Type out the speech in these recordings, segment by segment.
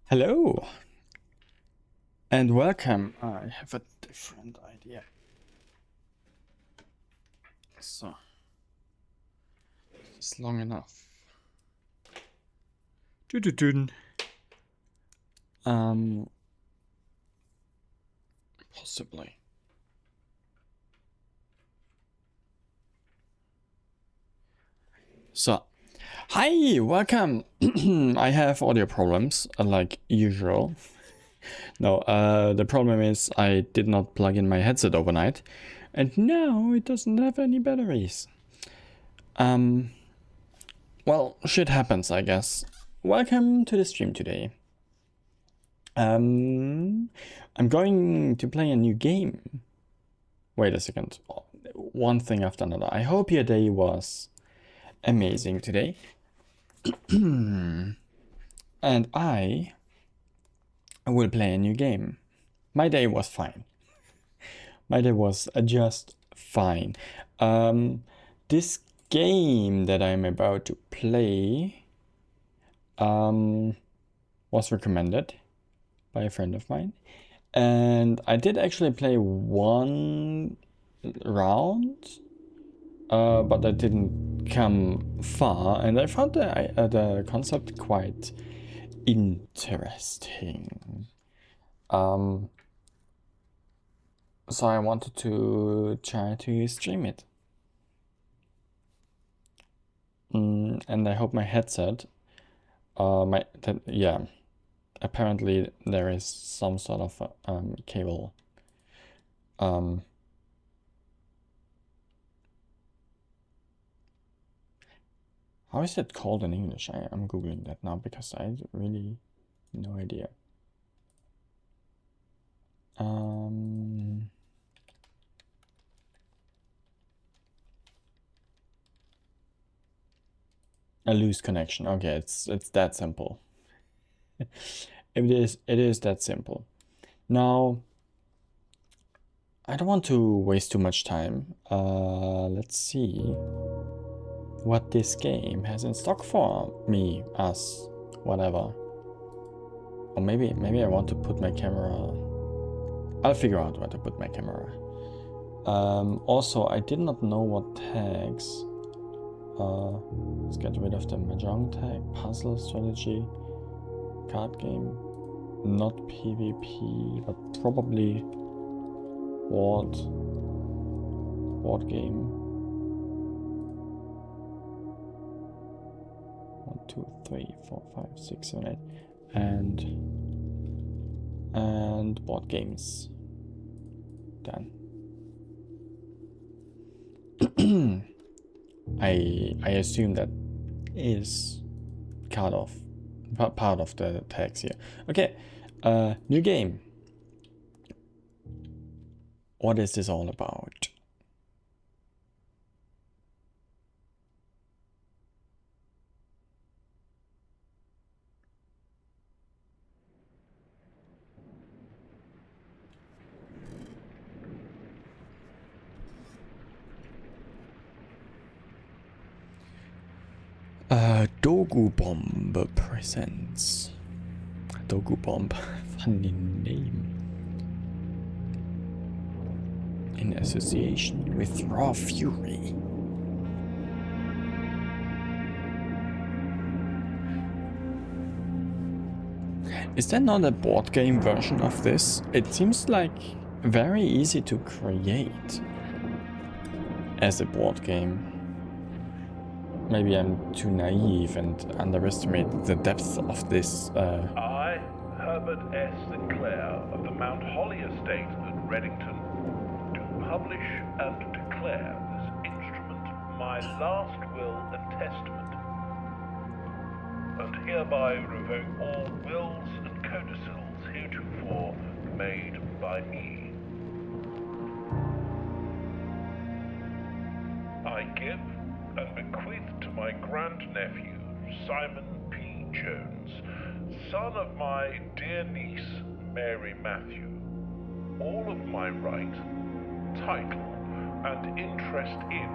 Hello and welcome. I have a different idea. So, it's long enough. Doo-doo-doo. Possibly. So, hi, welcome. I have audio problems, like usual. No, the problem is I did not plug in my headset overnight, and now it doesn't have any batteries. Well, shit happens, I guess. Welcome to the stream today. I'm going to play a new game. Wait a second. One thing after another. I hope your day was amazing today. And I will play a new game. My day was fine. My day was just fine. This game that I'm about to play was recommended by a friend of mine. And I did actually play one round, but I didn't come far, and I found the concept quite interesting. So I wanted to try to stream it. And I hope my headset, yeah, apparently there is some sort of cable. How is it called in English? I'm googling that now because I really no idea. A loose connection. Okay, it's that simple. It is that simple. Now, I don't want to waste too much time. Let's see what this game has in stock for me, us, whatever. Or maybe I want to put my camera. I'll figure out where to put my camera. Also, I did not know what tags. Let's get rid of the Mahjong tag, puzzle strategy, card game, not PvP, but probably board game. 1, 2, 3, 4, 5, 6, 7, 8, and board games. Done. I assume that is part of the tags here. Okay, new game. What is this all about? Dogu Bomb presents. Dogu Bomb, funny name. In association with Raw Fury. Is there not a board game version of this? It seems like very easy to create as a board game. Maybe I'm too naive and underestimate the depth of this. I, Herbert S. Sinclair of the Mount Holly Estate at Reddington, do publish and declare this instrument my last will and testament, and hereby revoke all wills and codicils heretofore made by me. I give and bequeath to my grandnephew, Simon P. Jones, son of my dear niece, Mary Matthew, all of my right, title, and interest in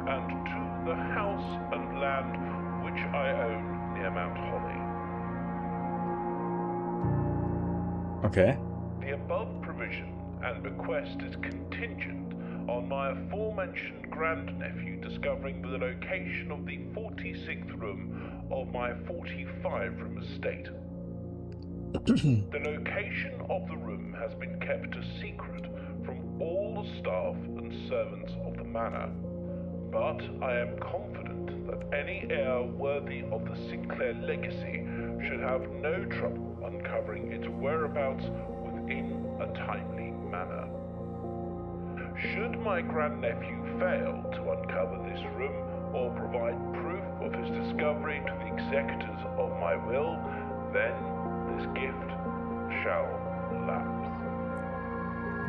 and to the house and land which I own near Mount Holly. Okay. The above provision and bequest is contingent on my aforementioned grandnephew discovering the location of the 46th room of my 45-room estate. The location of the room has been kept a secret from all the staff and servants of the manor, but I am confident that any heir worthy of the Sinclair legacy should have no trouble uncovering its whereabouts within a timely manner. Should my grandnephew fail to uncover this room or provide proof of his discovery to the executors of my will, then this gift shall lapse.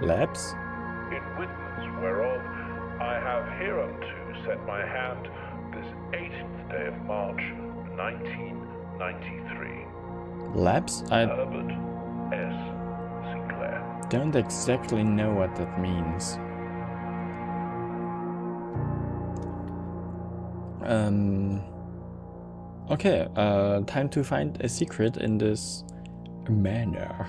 Labs? In witness whereof I have hereunto set my hand this 18th day of March, 1993. Labs? I Herbert S. Sinclair. don't exactly know what that means. Okay, time to find a secret in this manor.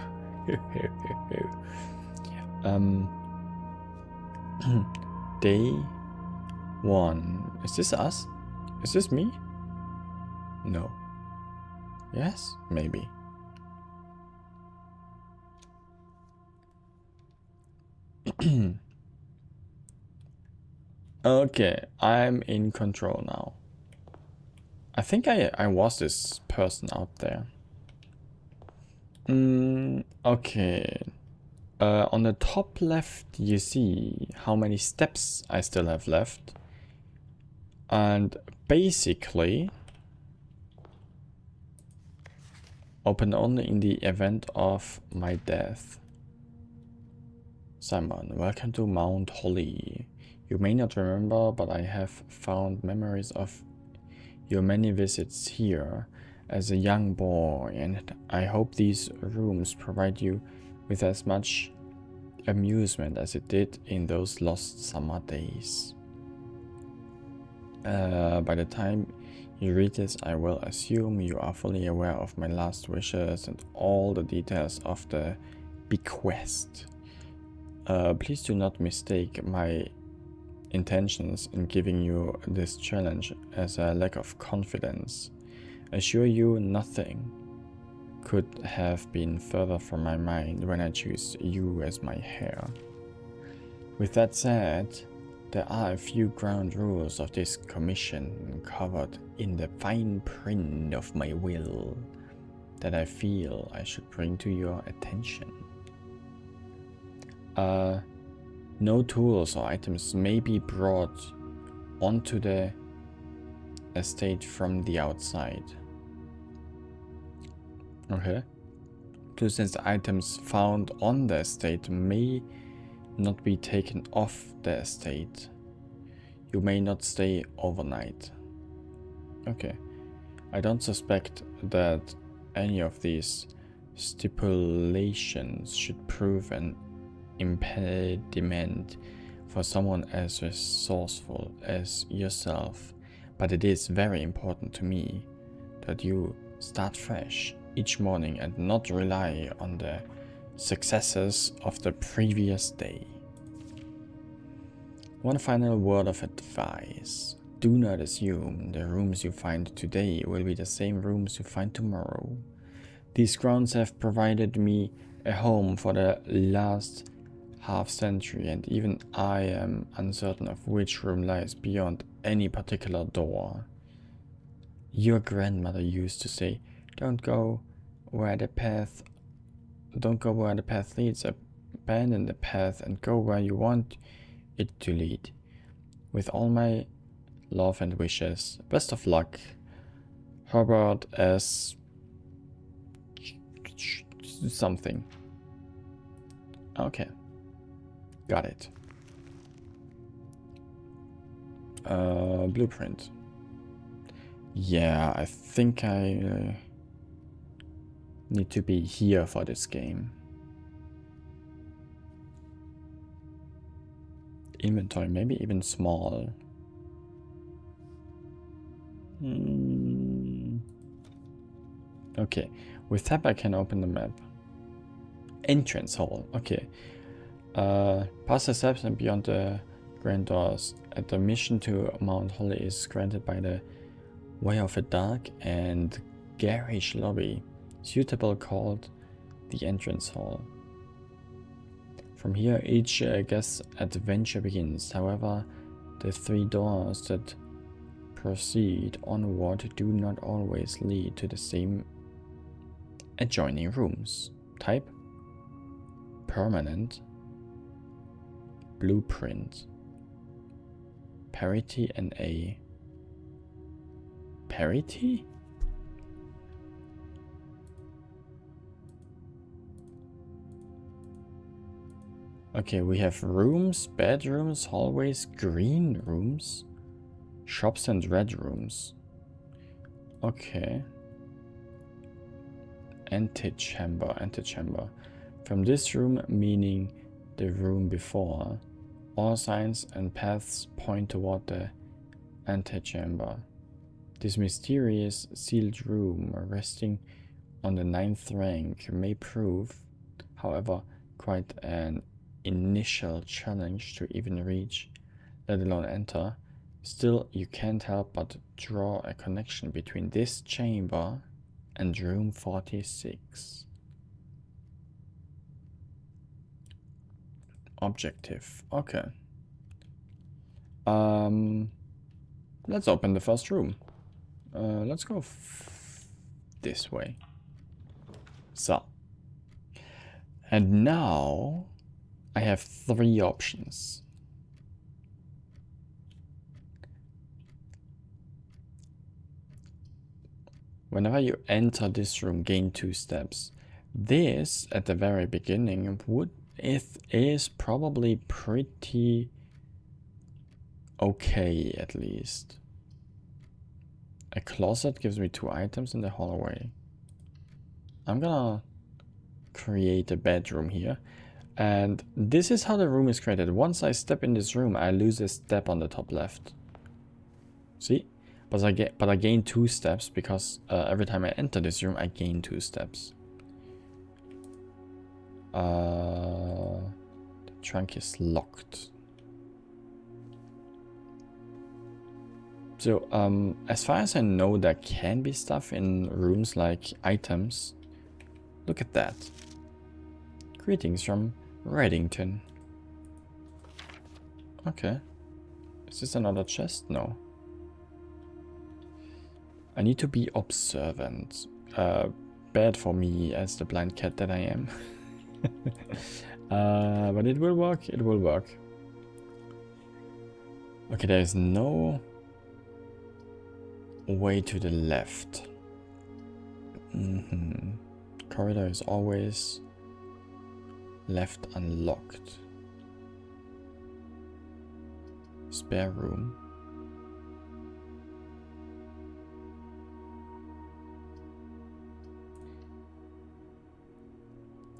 Day 1. Is this us? Is this me? No. Yes? Maybe. Okay, I'm in control now. I think I was this person out there. Okay. On the top left, you see how many steps I still have left. And basically, open only in the event of my death. Simon, welcome to Mount Holly. You may not remember, but I have found memories of your many visits here as a young boy, and I hope these rooms provide you with as much amusement as it did in those lost summer days. By the time you read this, I will assume you are fully aware of my last wishes and all the details of the bequest. Please do not mistake my intentions in giving you this challenge as a lack of confidence. Assure you, nothing could have been further from my mind when I choose you as my heir. With that said, there are a few ground rules of this commission covered in the fine print of my will that I feel I should bring to your attention. No tools or items may be brought onto the estate from the outside. Okay. Since the items found on the estate may not be taken off the estate, you may not stay overnight. Okay. I don't suspect that any of these stipulations should prove an impediment for someone as resourceful as yourself, but it is very important to me that you start fresh each morning and not rely on the successes of the previous day. One final word of advice. Do not assume the rooms you find today will be the same rooms you find tomorrow. These grounds have provided me a home for the last half-century, and even I am uncertain of which room lies beyond any particular door. Your grandmother used to say, Don't go where the path leads, abandon the path and go where you want it to lead. With all my love and wishes, best of luck, Herbert S. something. Okay. Got it. Blueprint. Yeah, I think I need to be here for this game. Inventory, maybe even small. Okay, with tab I can open the map. entrance hall. Okay. Past the steps and beyond the grand doors. Admission to Mount Holly is granted by the way of a dark and garish lobby, suitable called the entrance hall. From here, each guest's adventure begins. However, the 3 doors that proceed onward do not always lead to the same adjoining rooms. Type: permanent, blueprint, parity, and a parity? Okay, we have rooms, bedrooms, hallways, green rooms, shops, and red rooms. Okay. Antechamber. From this room, meaning the room before, all signs and paths point toward the antechamber. This mysterious sealed room resting on the 9th rank may prove, however, quite an initial challenge to even reach, let alone enter. Still, you can't help but draw a connection between this chamber and room 46. Objective. Okay. Let's open the first room. Let's go this way. So. And now I have 3 options. Whenever you enter this room, gain 2 steps. This, at the very beginning, is probably pretty okay, at least. A closet gives me 2 items in the hallway. I'm gonna create a bedroom here. And this is how the room is created. Once I step in this room, I lose a step on the top left. See? But I gain 2 steps because every time I enter this room, I gain 2 steps. The trunk is locked. So, as far as I know, there can be stuff in rooms like items. Look at that. Greetings from Reddington. Okay. Is this another chest? No. I need to be observant. Bad for me as the blind cat that I am. But it will work. It will work. Okay, there is no way to the left. Corridor is always left unlocked. Spare room.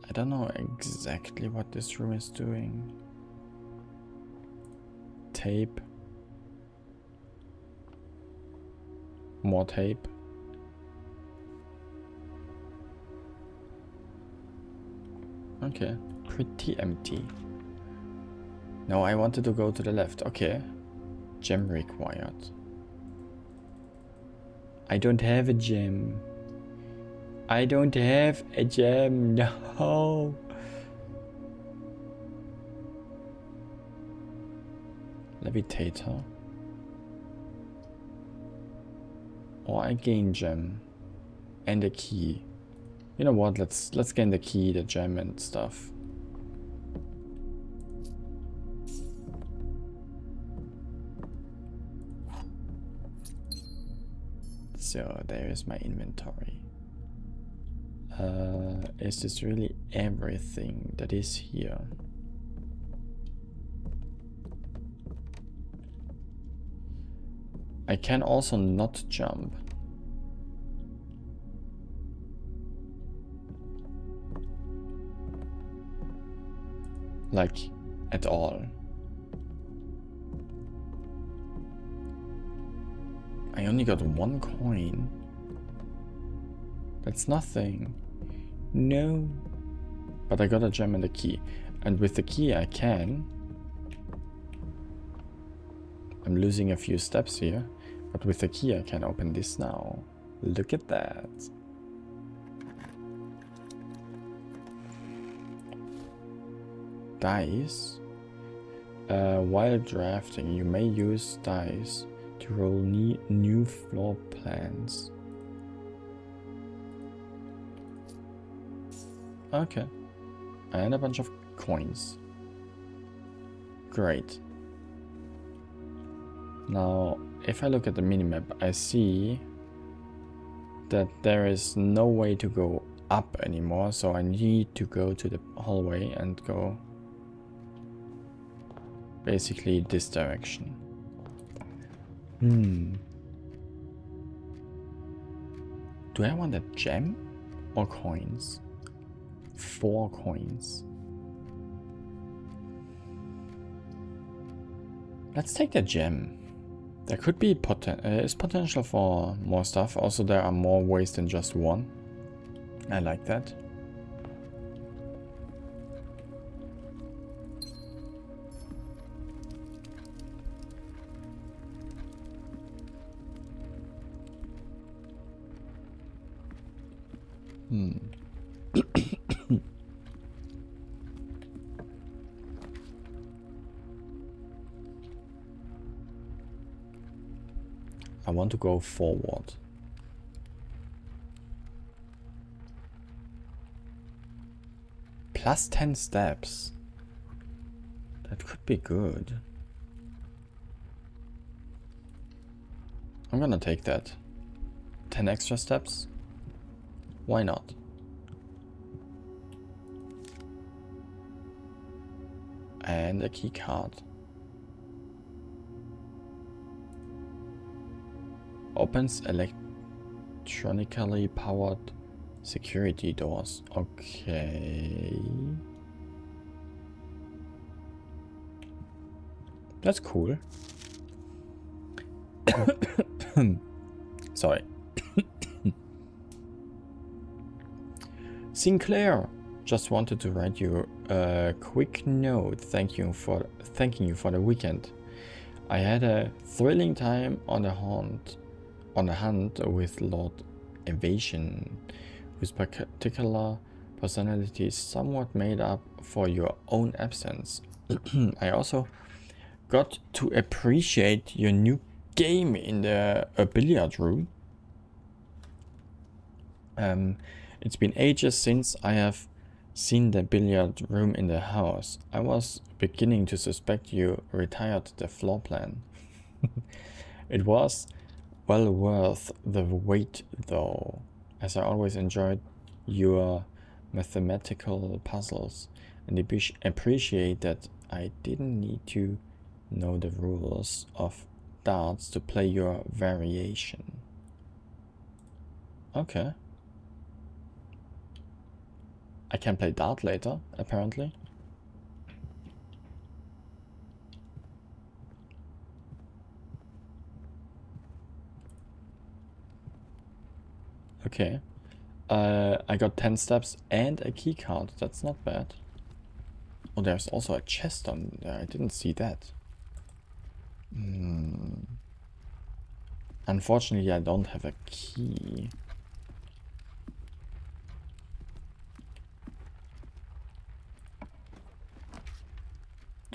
I don't know exactly what this room is doing. Tape. More tape. Okay, pretty empty. No, I wanted to go to the left. Okay. Gem required. I don't have a gem. I don't have a gem. No. Levitator. Or I gain gem. And a key. You know what? Let's gain the key, the gem and stuff. So there is my inventory. Is this really everything that is here? I can also not jump. Like, at all. I only got 1 coin. That's nothing. No. But I got a gem and a key. And with the key I can... I'm losing a few steps here. But with the key I can open this now. Look at that. Dice. While drafting, you may use dice to roll new floor plans. Okay. And a bunch of coins. Great. Now, if I look at the minimap, I see that there is no way to go up anymore, so I need to go to the hallway and go basically this direction. Do I want a gem or coins? 4 coins. Let's take the gem. There could be potential for more stuff. Also, there are more ways than just one. I like that. I want to go forward. Plus 10 steps. That could be good. I'm gonna take that. 10 extra steps? Why not? And a key card. Opens electronically powered security doors. Okay. That's cool. Sorry. Sinclair, just wanted to write you a quick note. Thanking you for the weekend. I had a thrilling time on the hunt with Lord Evasion, whose particular personality is somewhat made up for your own absence. I also got to appreciate your new game in the billiard room. It's been ages since I have seen the billiard room in the house. I was beginning to suspect you retired the floor plan. It was well worth the wait though, as I always enjoyed your mathematical puzzles and appreciate that I didn't need to know the rules of darts to play your variation. Okay. I can play dart later, apparently. Okay. I got 10 steps and a key card. That's not bad. Oh, there's also a chest on there. I didn't see that. Unfortunately, I don't have a key.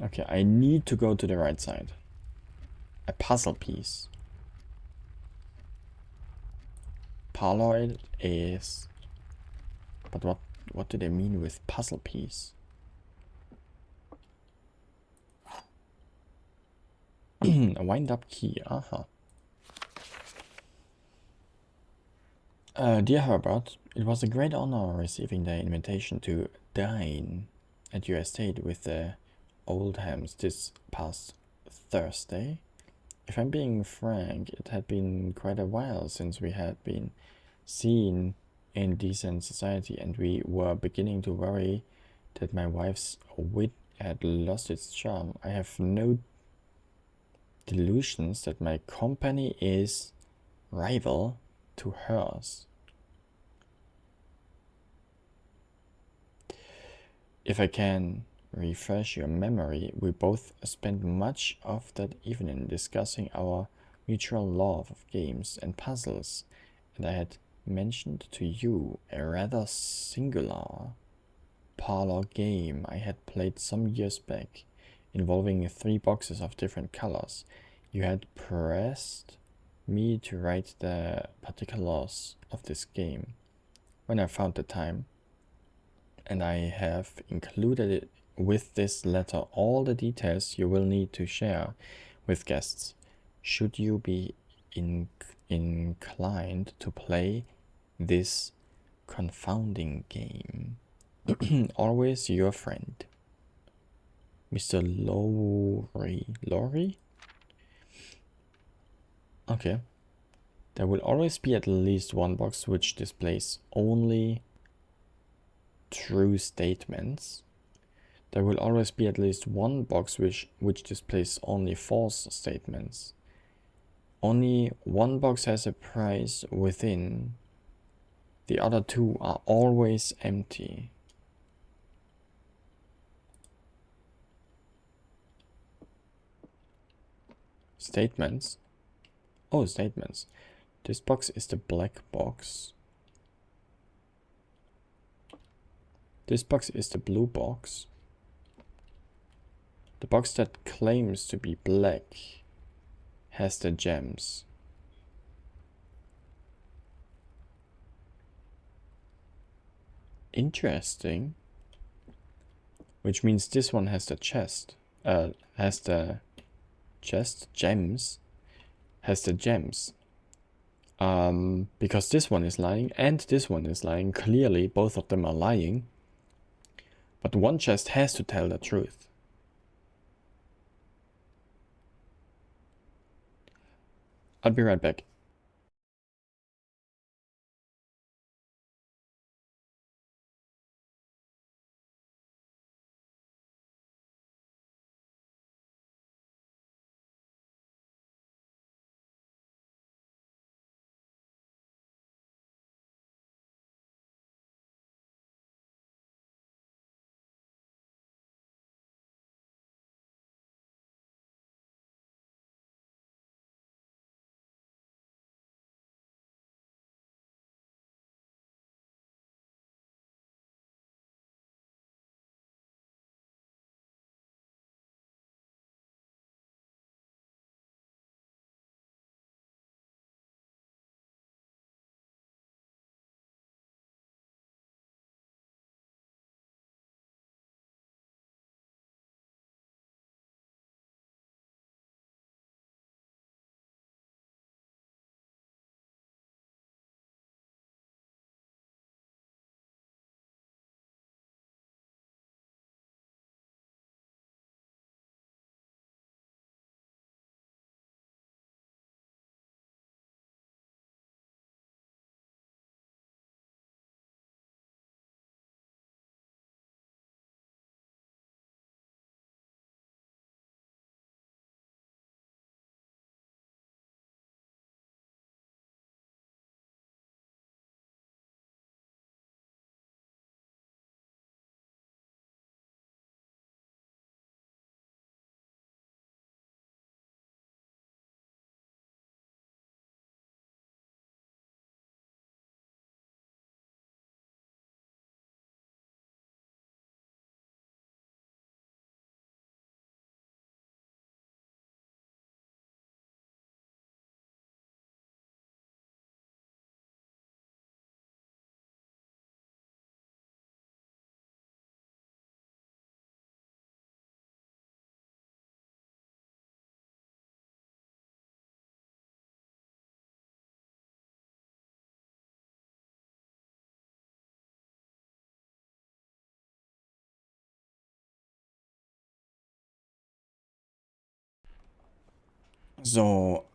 Okay, I need to go to the right side. A puzzle piece. Parloid is... But what do they mean with puzzle piece? A wind-up key, Dear Herbert, it was a great honor receiving the invitation to dine at your estate with the Oldhams this past Thursday. If I'm being frank, it had been quite a while since we had been seen in decent society, and we were beginning to worry that my wife's wit had lost its charm. I have no delusions that my company is rival to hers. If I can refresh your memory, we both spent much of that evening discussing our mutual love of games and puzzles, and I had mentioned to you a rather singular parlor game I had played some years back, involving 3 boxes of different colors. You had pressed me to write the particulars of this game when I found the time, and I have included it with this letter all the details you will need to share with guests, should you be inclined to play this confounding game. Always your friend, Mr. Lowry. Lowry? Okay. There will always be at least one box which displays only true statements. There will always be at least one box which displays only false statements. Only one box has a prize within. The other 2 are always empty. Statements? Oh, statements. This box is the black box. This box is the blue box. The box that claims to be black has the gems. Interesting. Which means this one has the chest. Has the chest? Gems? Has the gems. Because this one is lying and this one is lying. Clearly, both of them are lying. But one chest has to tell the truth. I'll be right back. So,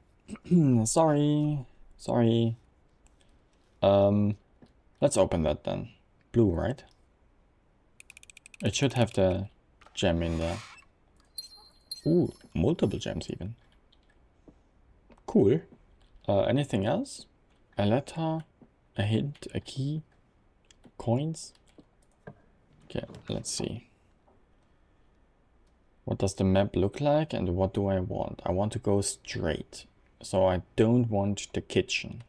sorry. Let's open that then. Blue, right? It should have the gem in there. Ooh, multiple gems even. Cool. Anything else? A letter, a hint, a key, coins. Okay, let's see. What does the map look like and what do I want? I want to go straight. So I don't want the kitchen.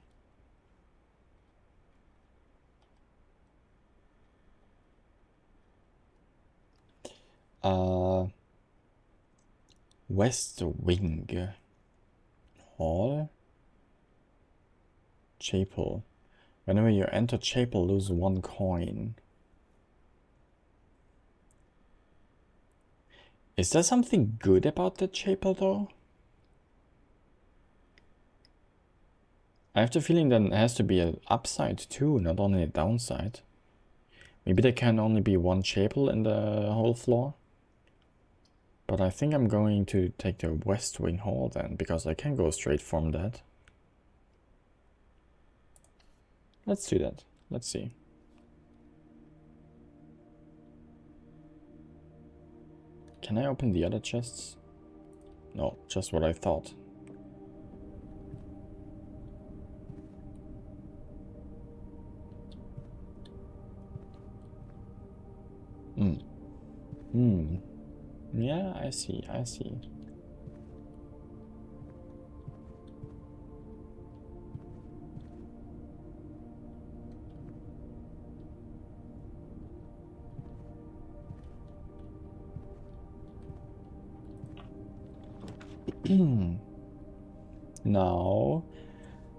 West Wing. Hall. Chapel. Whenever you enter chapel, lose 1 coin. Is there something good about the chapel though? I have the feeling that it has to be an upside too, not only a downside. Maybe there can only be 1 chapel in the whole floor. But I think I'm going to take the West Wing Hall then, because I can go straight from that. Let's do that. Let's see. Can I open the other chests? No, just what I thought. Yeah, I see, I see.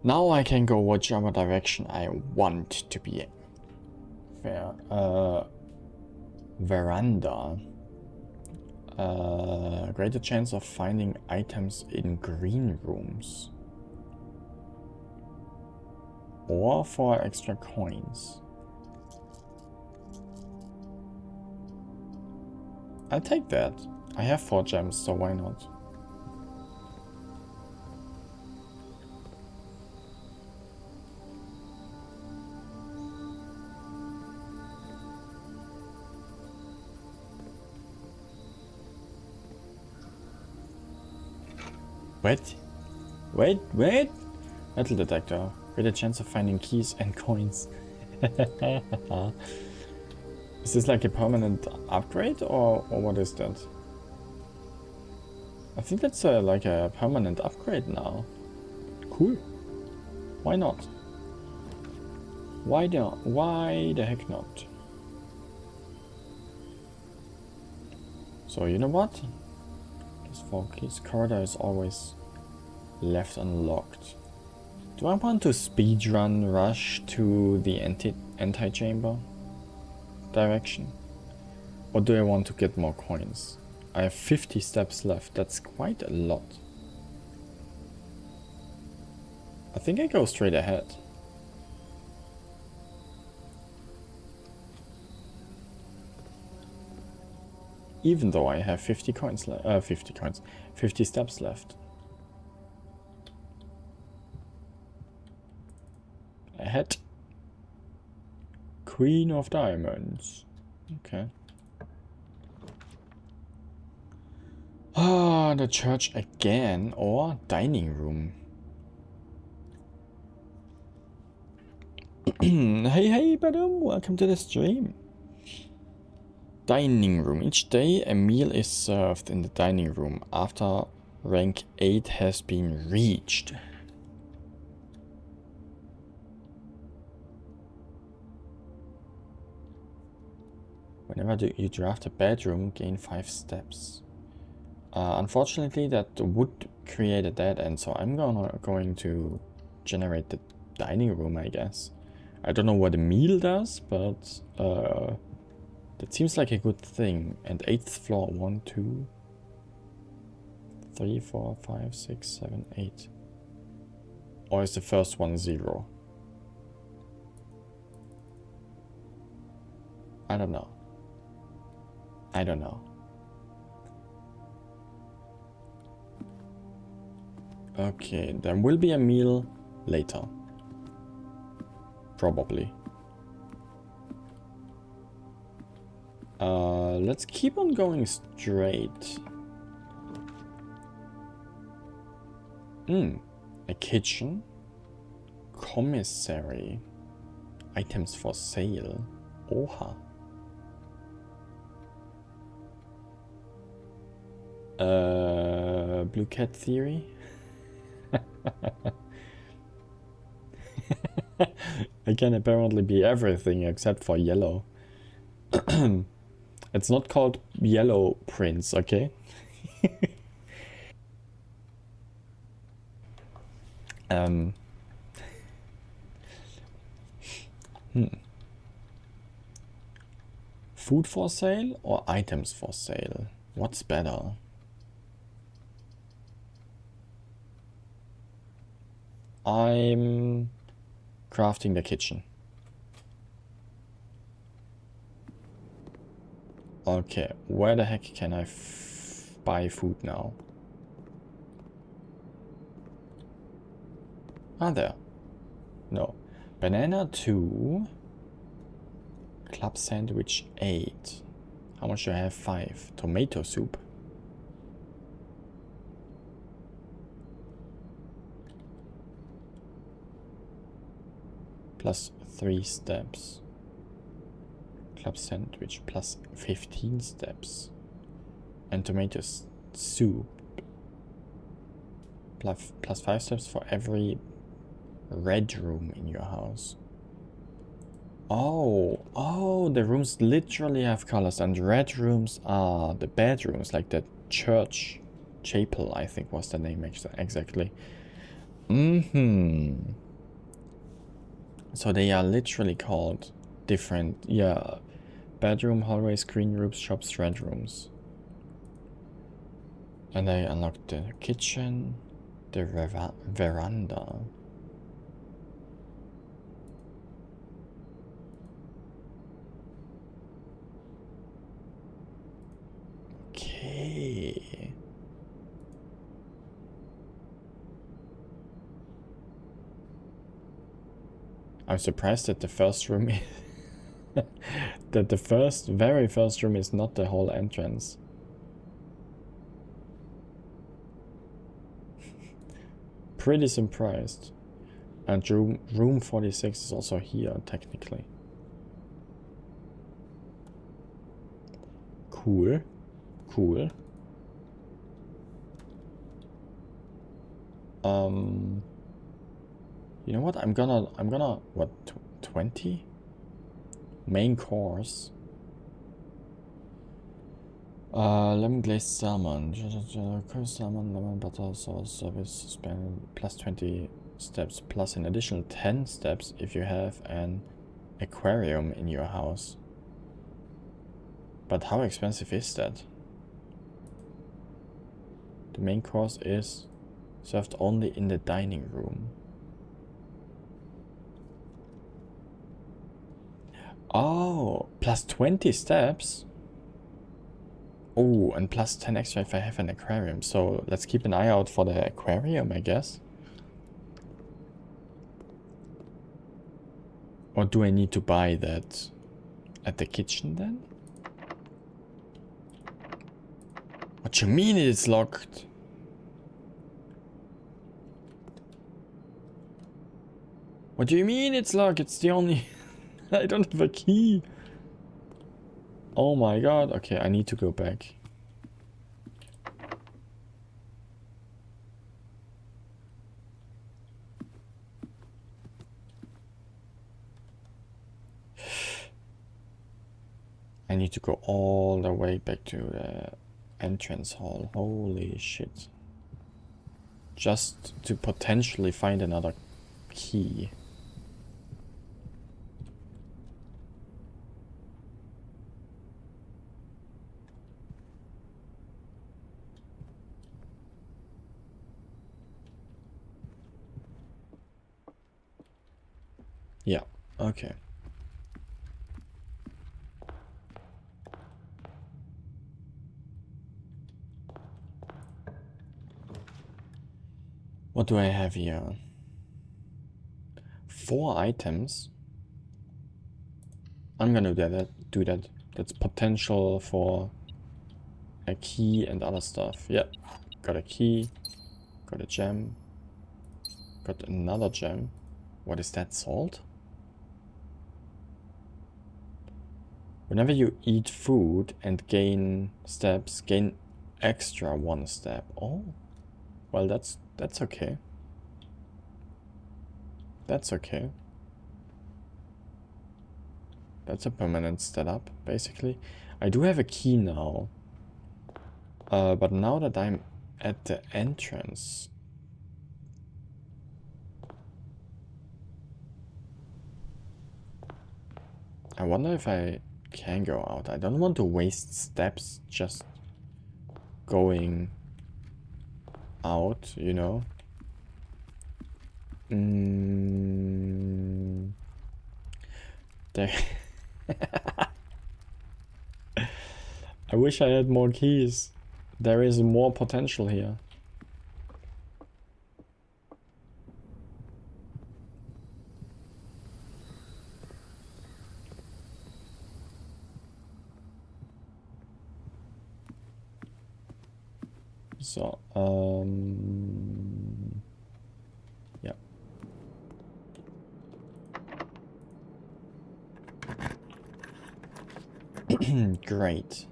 Now I can go whichever direction I want to be. Fair. Veranda. Greater chance of finding items in green rooms. Or for extra coins. I'll take that. I have 4 gems, so why not? Wait. Metal detector. Greater chance of finding keys and coins. Is this like a permanent upgrade or what is that? I think that's like a permanent upgrade now. Cool. Why not? Why the heck not? So you know what? This 4 keys corridor is always left unlocked. Do I want to speedrun rush to the anti-chamber direction? Or do I want to get more coins? I have 50 steps left. That's quite a lot. I think I go straight ahead. Even though I have 50 steps left. Ahead. Queen of Diamonds. Okay. Ah, the church again, or dining room. Hey, Badum, welcome to the stream. Dining room. Each day a meal is served in the dining room after rank 8 has been reached. Whenever you draft a bedroom, gain 5 steps. Unfortunately, that would create a dead end, so I'm going to generate the dining room, I guess. I don't know what a meal does, but that seems like a good thing. And 8th floor, 1, 2, 3, 4, 5, 6, 7, 8. Or is the first one 0? I don't know. I don't know. Okay, there will be a meal later. Probably. Let's keep on going straight. A kitchen. Commissary. Items for sale. Oha. Blue cat theory? I can apparently be everything except for yellow. It's not called Yellow Prince, okay? um, Food for sale or items for sale? What's better? I'm crafting the kitchen. Okay, where the heck can I buy food now? Ah, there. No. Banana 2. Club sandwich 8. How much do I have? 5. Tomato soup. Plus 3 steps. Club sandwich plus 15 steps. And tomato soup. Plus 5 steps for every red room in your house. Oh, the rooms literally have colors, and red rooms are the bedrooms, like the church chapel, I think was the name exactly. So they are literally called different, yeah, bedroom, hallways, green rooms, shops, red rooms. And I unlocked the kitchen, the veranda. Okay. I'm surprised that the first room that the very first room is not the whole entrance. Pretty surprised. And room 46 is also here, technically. Cool. Cool. You know what? I'm gonna, what, 20? Main course. Lemon glazed salmon. Curry salmon, lemon butter sauce service, spend plus 20 steps, plus an additional 10 steps if you have an aquarium in your house. But how expensive is that? The main course is served only in the dining room. Oh, plus 20 steps? Oh, and plus 10 extra if I have an aquarium. So let's keep an eye out for the aquarium, I guess. Or do I need to buy that at the kitchen then? What you mean it's locked? What do you mean it's locked? It's the only... I don't have a key. Oh my god. Okay, I need to go back. I need to go all the way back to the entrance hall. Holy shit. Just to potentially find another key. Yeah, okay. What do I have here? 4 items. I'm gonna do that. That's potential for a key and other stuff. Yeah, got a key, got a gem, got another gem. What is that, salt? Whenever you eat food and gain steps, gain extra one step. Oh, well, that's okay. That's okay. That's a permanent setup, basically. I do have a key now. But now that I'm at the entrance... I wonder if I can go out. I don't want to waste steps just going out, you know? There. I wish I had more keys. There is more potential here. So, yeah. Great.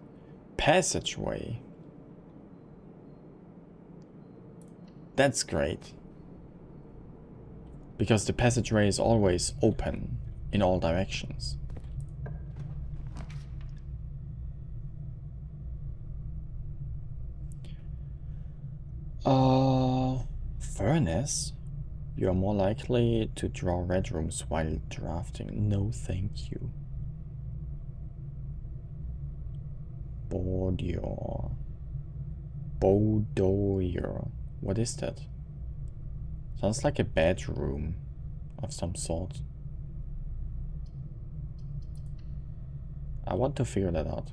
Passageway. That's great. Because the passageway is always open in all directions. Furnace? You are more likely to draw red rooms while drafting. No, thank you. Boudoir. Boudoir. What is that? Sounds like a bedroom of some sort. I want to figure that out.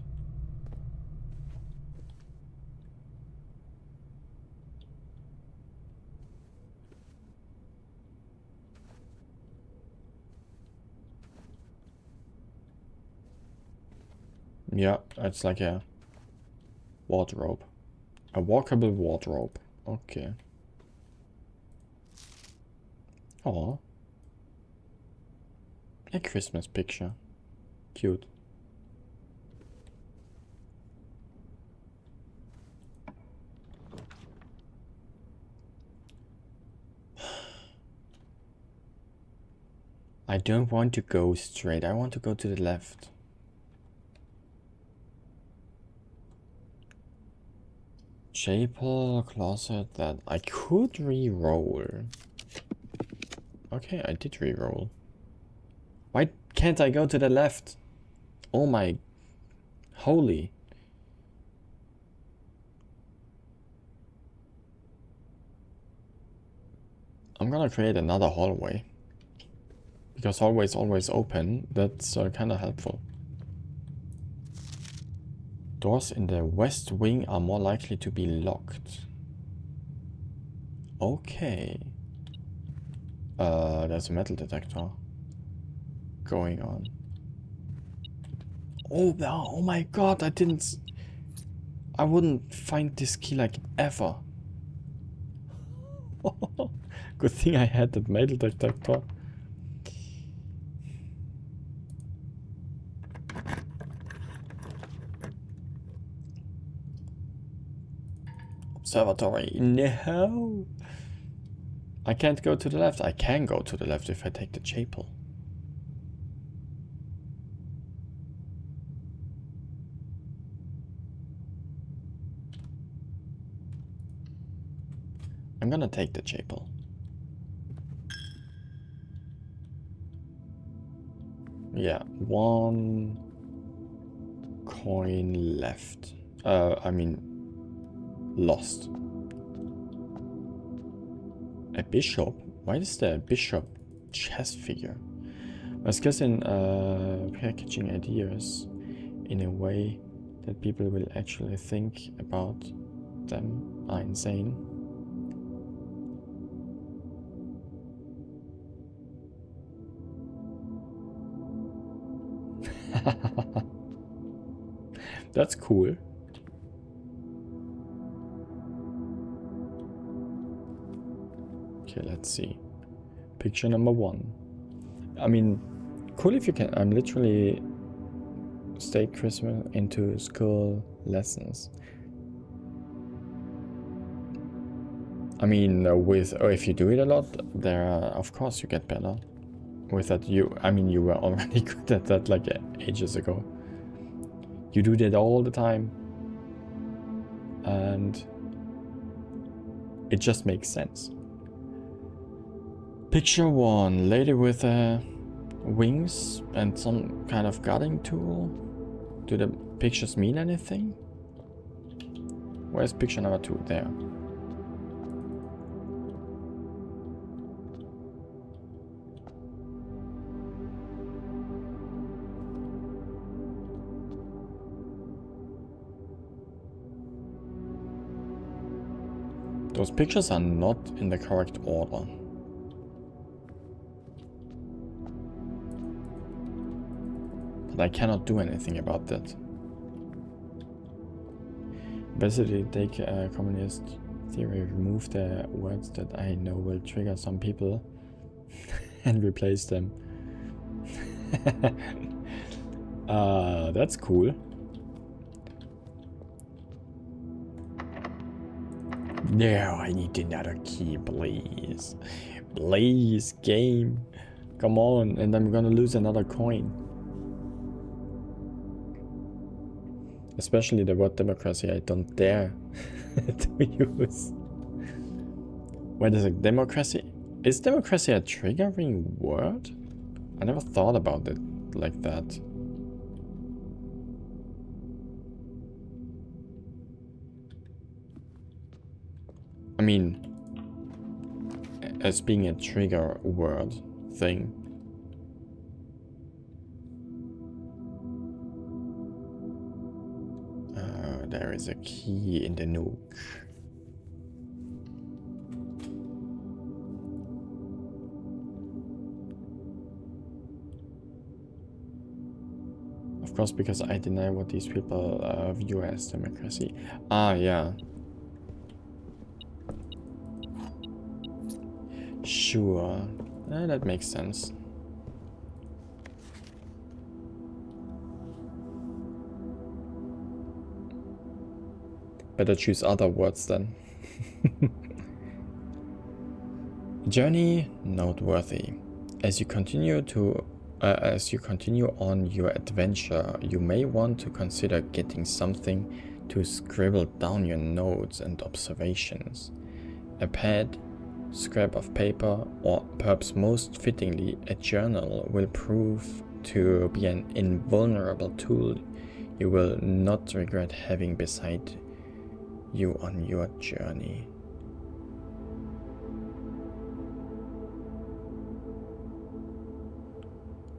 Yeah, it's like a wardrobe. A walkable wardrobe. Okay. Oh. A Christmas picture. Cute. I don't want to go straight. I want to go to the left. Chapel, closet, that I could re-roll. Okay, I did re-roll. Why can't I go to the left? Oh my... Holy. I'm gonna create another hallway. Because hallways always open. That's kind of helpful. Doors in the west wing are more likely to be locked. Okay. There's a metal detector going on. Oh, oh my god, I wouldn't find this key like ever. Good thing I had that metal detector. Observatory. No. I can't go to the left. I can go to the left if I take the chapel. I'm gonna take the chapel. Yeah, one coin left. I mean, lost. A bishop? Why is there a bishop chess figure? My skills in packaging ideas in a way that people will actually think about them are insane. That's cool. Okay, let's see. Picture number 1. I mean, cool if you can. I'm literally state Christmas into school lessons. I mean, if you do it a lot, of course you get better. With that, I mean, you were already good at that like ages ago. You do that all the time, and it just makes sense. Picture 1, lady with wings and some kind of guarding tool. Do the pictures mean anything? Where's picture number 2? There. Those pictures are not in the correct order. But I cannot do anything about that. Basically, take communist theory, remove the words that I know will trigger some people and replace them. That's cool. No, I need another key, please. Please, game. Come on, and I'm gonna lose another coin. Especially the word democracy, I don't dare to use. Wait a sec, democracy? Is democracy a triggering word? I never thought about it like that. I mean, as being a trigger word thing. There is a key in the nook. Of course, because I deny what these people view as democracy. Ah, yeah. Sure. That makes sense. Better choose other words then. Journey noteworthy. As you continue on your adventure, you may want to consider getting something to scribble down your notes and observations. A pad, scrap of paper, or perhaps most fittingly, a journal will prove to be an invulnerable tool you will not regret having beside you on your journey.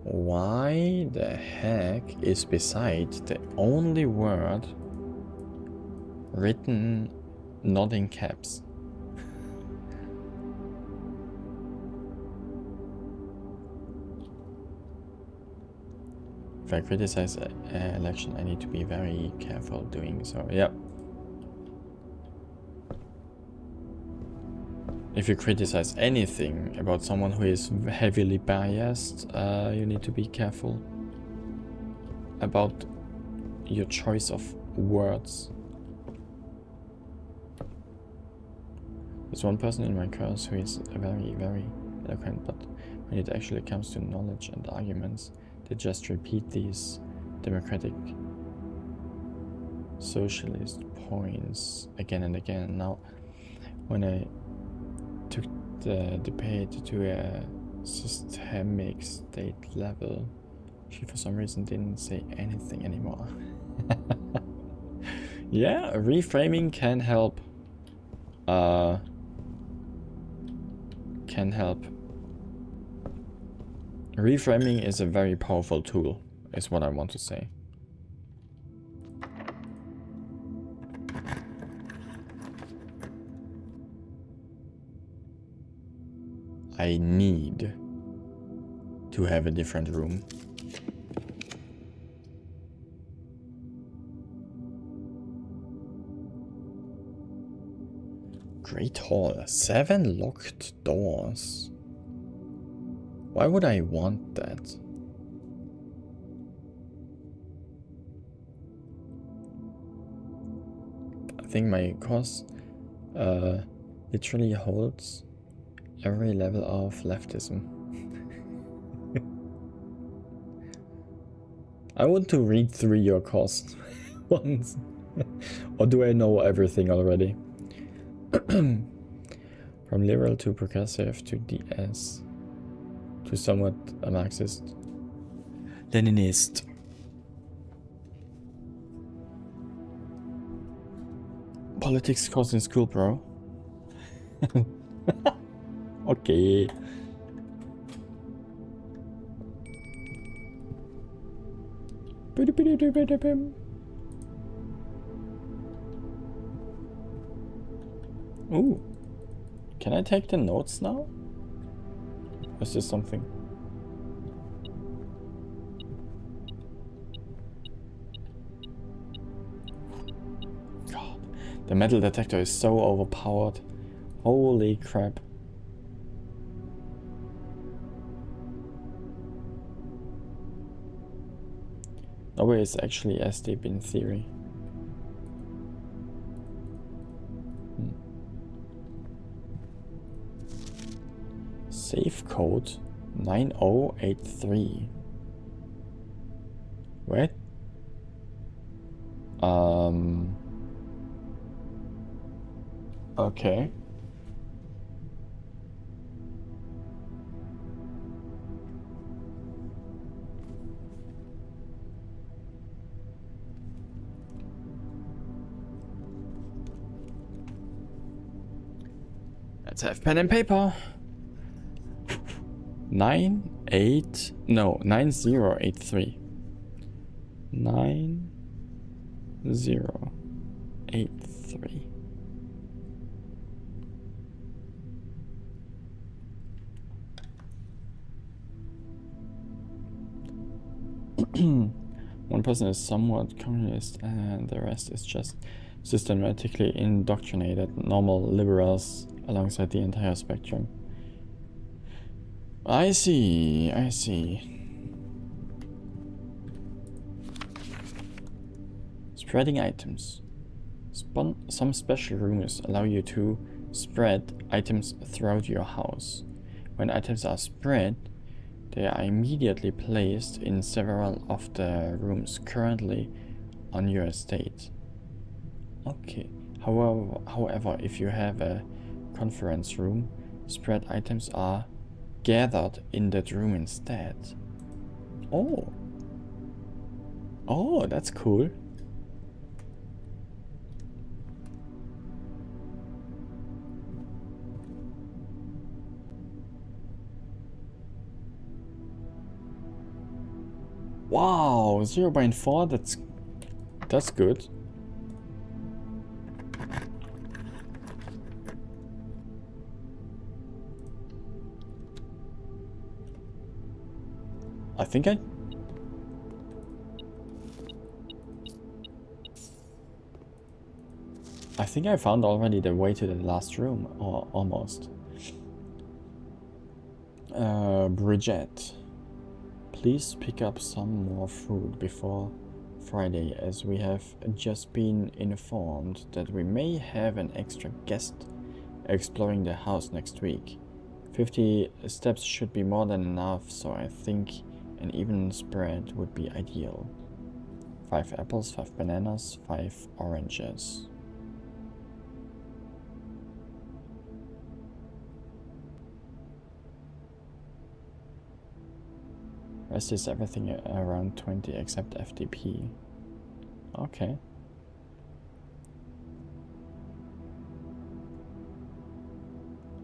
Why the heck is beside the only word written not in caps? If I criticize an election, I need to be very careful doing so. Yep. If you criticize anything about someone who is heavily biased, you need to be careful about your choice of words. There's one person in my course who is very, very eloquent, but when it actually comes to knowledge and arguments, they just repeat these democratic socialist points again and again. Now, when I took the debate to a systemic state level, she for some reason didn't say anything anymore. Yeah, reframing can help. Reframing is a very powerful tool, is what I want to say. I need to have a different room. Great Hall, 7 locked doors. Why would I want that? I think my course literally holds every level of leftism. I want to read through your course once. Or do I know everything already? From liberal to progressive to DS to somewhat a Marxist. Leninist. Politics course in school, bro. Okay. Ooh. Can I take the notes now? Or is this something? God. The metal detector is so overpowered. Holy crap. Nobody is actually as deep in theory. Safe code 9083. What? Okay. Let's have pen and paper. 9083. 9083. One person is somewhat communist and the rest is just systematically indoctrinated normal liberals alongside the entire spectrum. I see, I see. Spreading items. Some special rooms allow you to spread items throughout your house. When items are spread, they are immediately placed in several of the rooms currently on your estate. Okay. However, if you have a conference room, spread items are gathered in that room instead. Oh. Oh, that's cool. Wow, 0.4, that's good. I think I found already the way to the last room, or almost. Bridget. Please pick up some more food before Friday, as we have just been informed that we may have an extra guest exploring the house next week. 50 steps should be more than enough, so I think an even spread would be ideal. 5 apples, 5 bananas, 5 oranges. Rest is everything around 20 except FDP. Okay.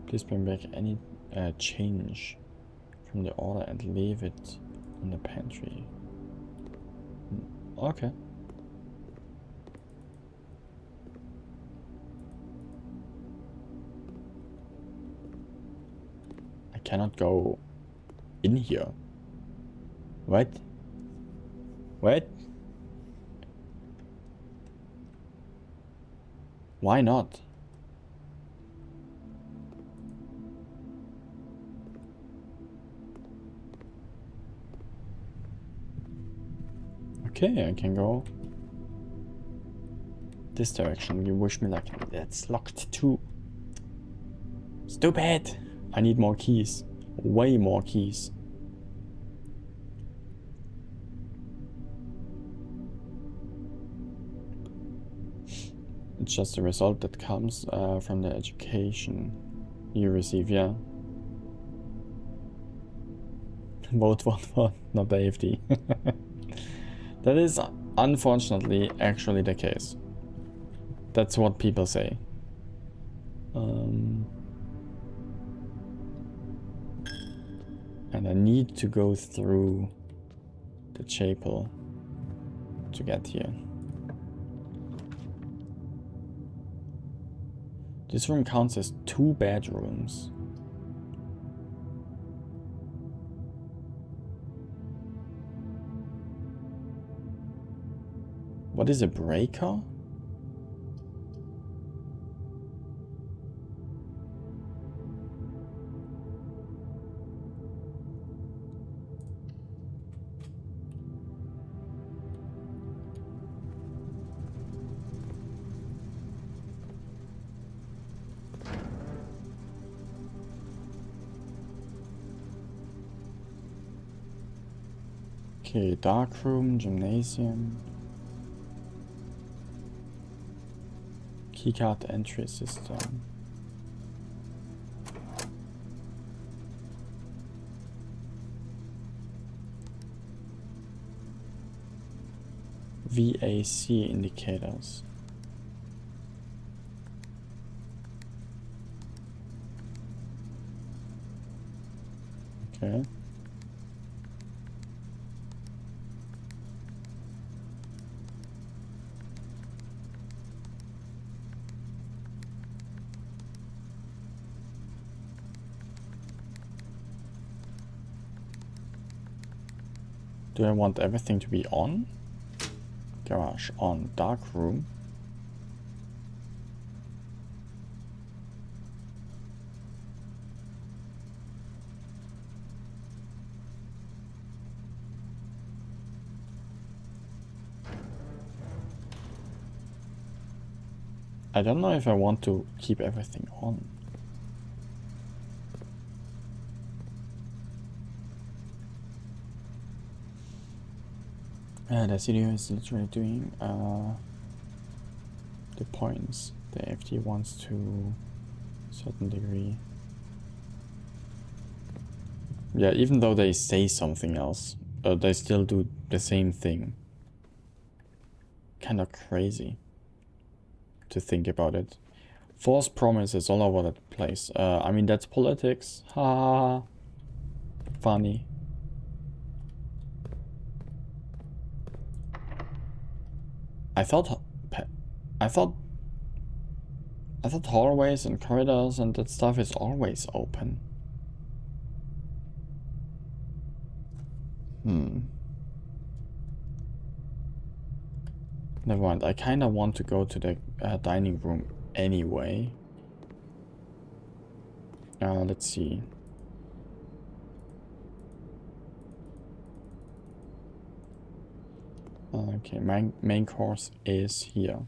Please bring back any change from the order and leave it in the pantry. Okay. I cannot go in here. What? What? Why not? Okay, I can go this direction. You wish me luck. That's locked too. Stupid! I need more keys. Way more keys. It's just a result that comes from the education you receive, yeah. Vote 1 not the AFD. That is unfortunately actually the case. That's what people say. And I need to go through the chapel to get here. This room counts as 2 bedrooms. What is a breaker? Okay, dark room, gymnasium. Keycard entry system. VAC indicators. Okay. Do I want everything to be on? Garage on. Dark room. I don't know if I want to keep everything on. The studio is literally doing the points the FD wants to a certain degree. Yeah, even though they say something else, they still do the same thing. Kind of crazy to think about it. False promises all over the place. I mean, that's politics. Ha ha ha. Funny. I thought hallways and corridors and that stuff is always open. Never mind. I kind of want to go to the dining room anyway. Let's see. Okay, my main course is here.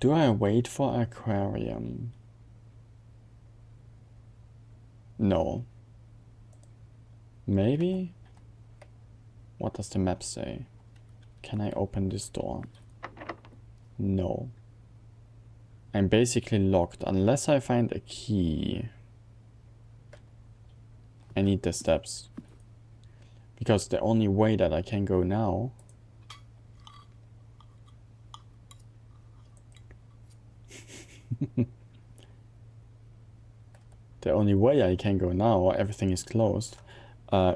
Do I wait for aquarium? No. Maybe? What does the map say? Can I open this door? No. I'm basically locked unless I find a key. I need the steps. Because the only way that I can go now the only way I can go now, everything is closed,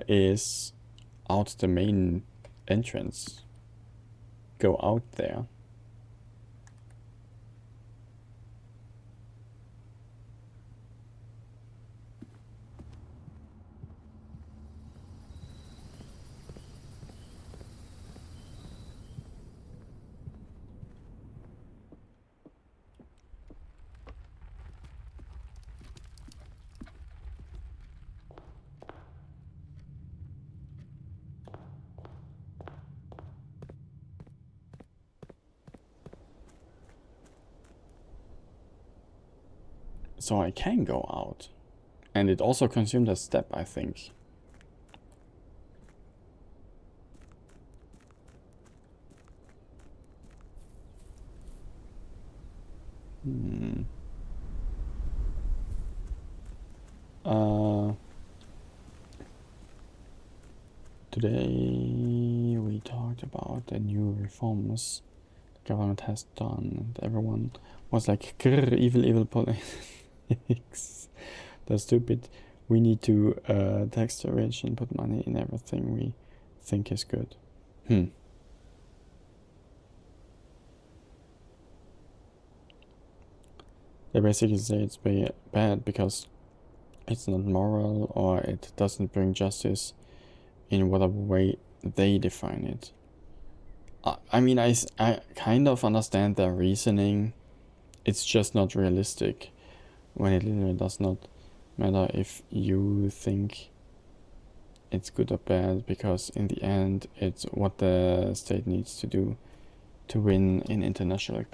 is out the main entrance. Go out there. So I can go out. And it also consumed a step, I think. Today we talked about the new reforms the government has done, and everyone was like, grrr, evil politics. That's stupid. We need to tax the rich and put money in everything we think is good. They basically say it's bad because it's not moral or it doesn't bring justice in whatever way they define it. I mean, I kind of understand their reasoning. It's just not realistic when it literally does not matter if you think it's good or bad, because in the end it's what the state needs to do to win in international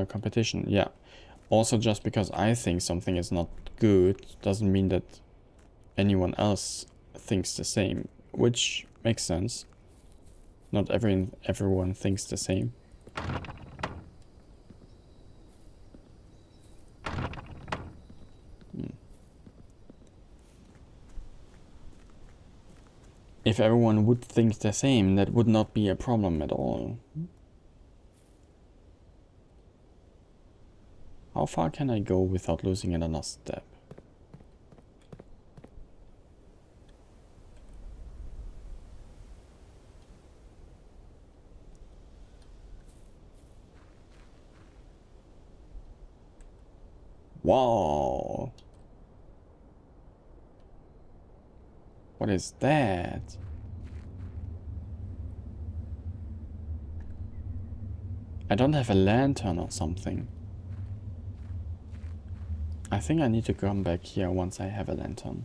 competition. Yeah. Also, just because I think something is not good doesn't mean that anyone else thinks the same, which makes sense. Not everyone thinks the same. If everyone would think the same, that would not be a problem at all. How far can I go without losing another step? Wow! What is that? I don't have a lantern or something. I think I need to come back here once I have a lantern.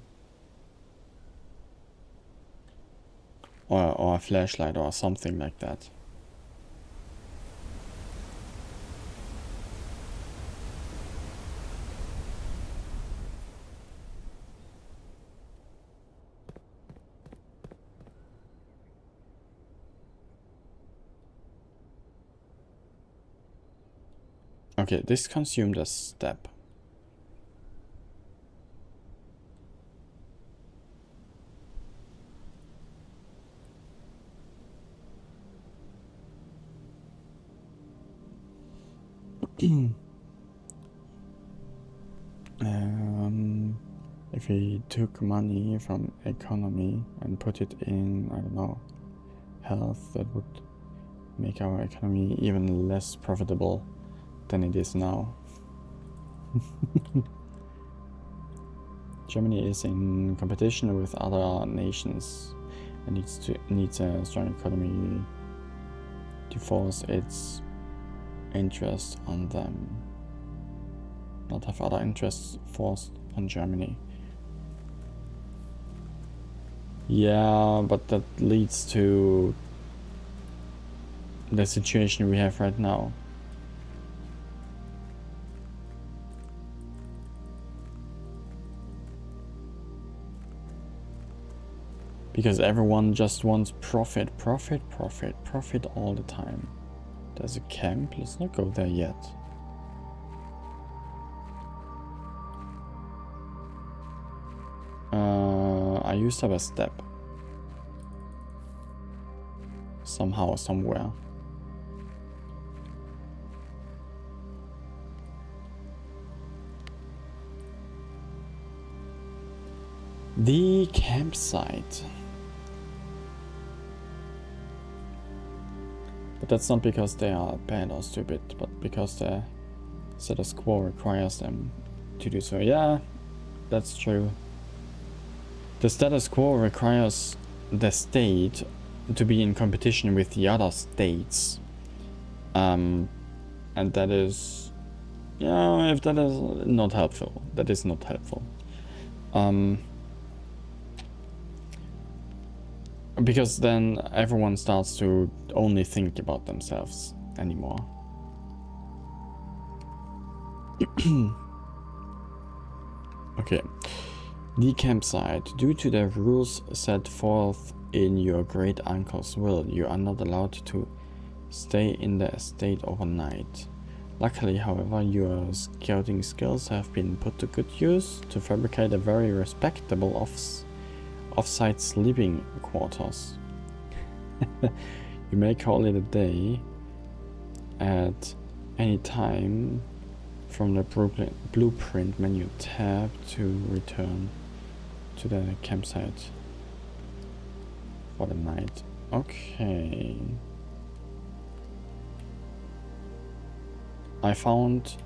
Or a flashlight or something like that. Okay, this consumed a step. If we took money from economy and put it in, I don't know, health, that would make our economy even less profitable than it is now. Germany is in competition with other nations and needs a strong economy to force its interest on them, not have other interests forced on Germany. Yeah, but that leads to the situation we have right now. Because everyone just wants profit all the time. There's a camp, let's not go there yet. I used up a step. Somehow, somewhere. The campsite. But that's not because they are bad or stupid, but because the status quo requires them to do so. Yeah, that's true. The status quo requires the state to be in competition with the other states. And that is, yeah, if that is not helpful, that is not helpful. Because then everyone starts to only think about themselves anymore. Okay. The campsite. Due to the rules set forth in your great uncle's will, you are not allowed to stay in the estate overnight. Luckily, however, your scouting skills have been put to good use to fabricate a very respectable off-site sleeping quarters. You may call it a day at any time from the blueprint menu tab to return to the campsite for the night. Okay. I found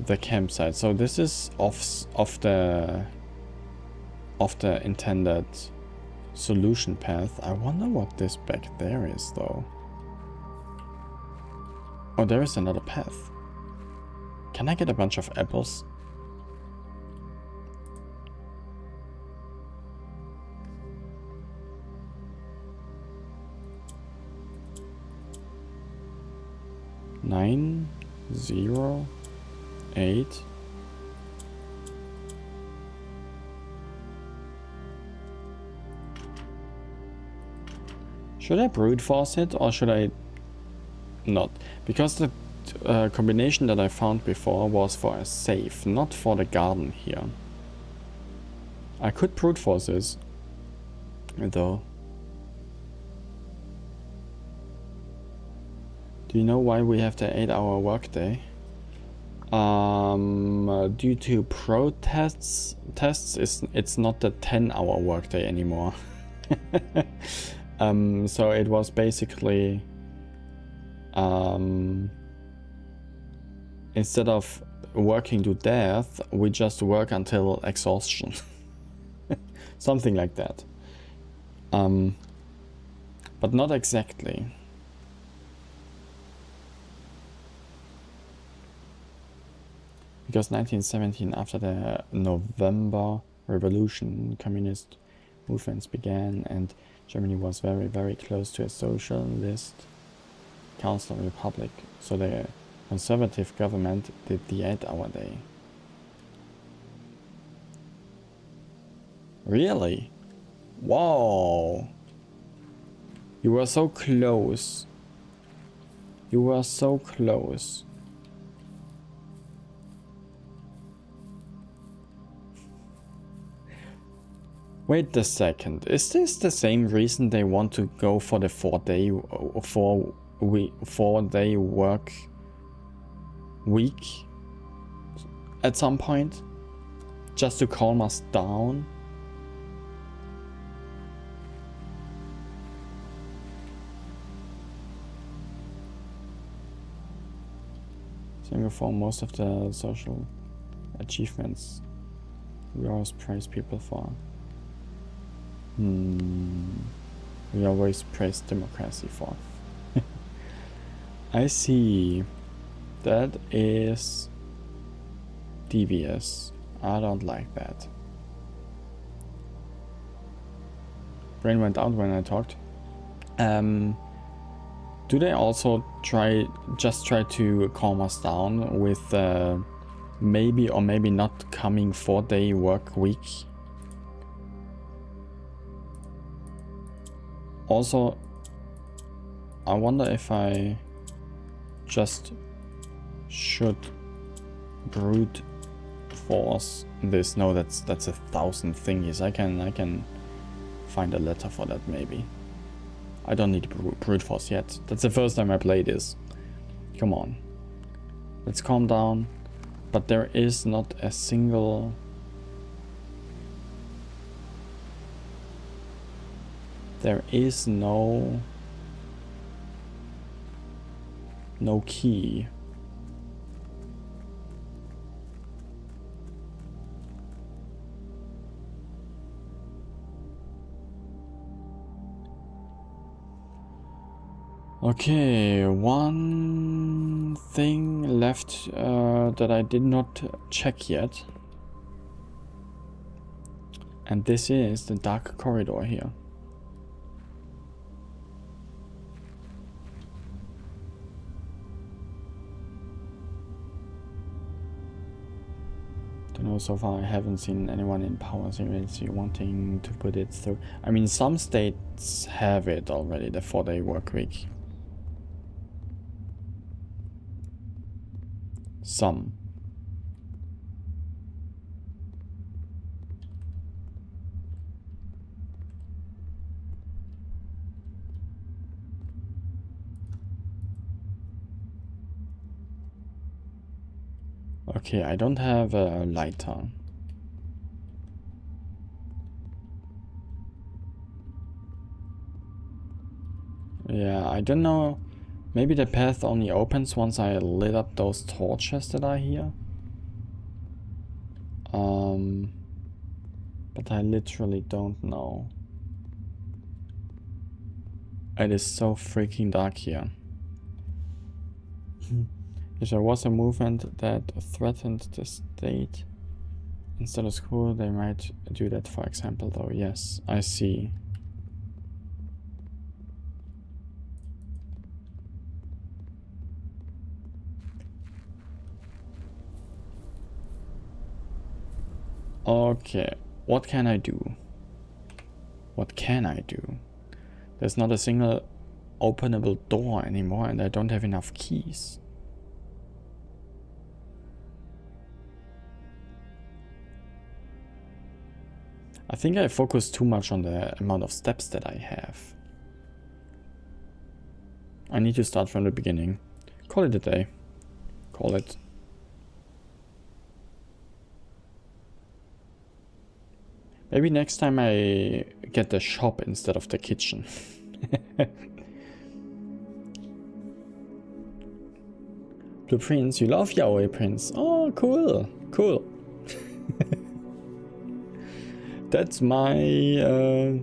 the campsite. So this is off the intended solution path. I wonder what this back there is though. Oh, there is another path. Can I get a bunch of apples? Nine, 0, 8. Should I brute force it or should I not? Because the combination that I found before was for a save, not for the garden here. I could brute force this, though. Do you know why we have the 8-hour workday? Due to protests, it's not the 10-hour workday anymore. So it was basically instead of working to death, we just work until exhaustion. Something like that. But not exactly. Because 1917, after the November Revolution, communist movements began and Germany was very, very close to a socialist council republic. So the conservative government did the 8-hour day. Really? Whoa! You were so close. You were so close. Wait a second. Is this the same reason they want to go for the 4-day work week at some point? Just to calm us down? For most of the social achievements we always praise people for. We always praise democracy for. I see. That is devious. I don't like that. Brain went out when I talked. Do they also just try to calm us down with maybe or maybe not coming 4-day work week? Also, I wonder if I just should brute force this. No, that's 1,000 thingies. I can find a letter for that maybe. I don't need brute force yet. That's the first time I play this. Come on. Let's calm down. But there is not a single... There is no key. Okay, one thing left that I did not check yet. And this is the dark corridor here. Don't No, so far I haven't seen anyone in power seriously wanting to put it through. I mean, some states have it already, the 4-day work week. Some. Okay, I don't have a lighter. Yeah, I don't know. Maybe the path only opens once I lit up those torches that are here. But I literally don't know. It is so freaking dark here. If there was a movement that threatened the state instead of school, they might do that, for example, though. Yes, I see. Okay, what can I do? What can I do? There's not a single openable door anymore, and I don't have enough keys. I think I focus too much on the amount of steps that I have. I need to start from the beginning. Call it a day. Call it. Maybe next time I get the shop instead of the kitchen. Blue Prince, you love Yaoi Prince. Oh, cool. Cool. That's my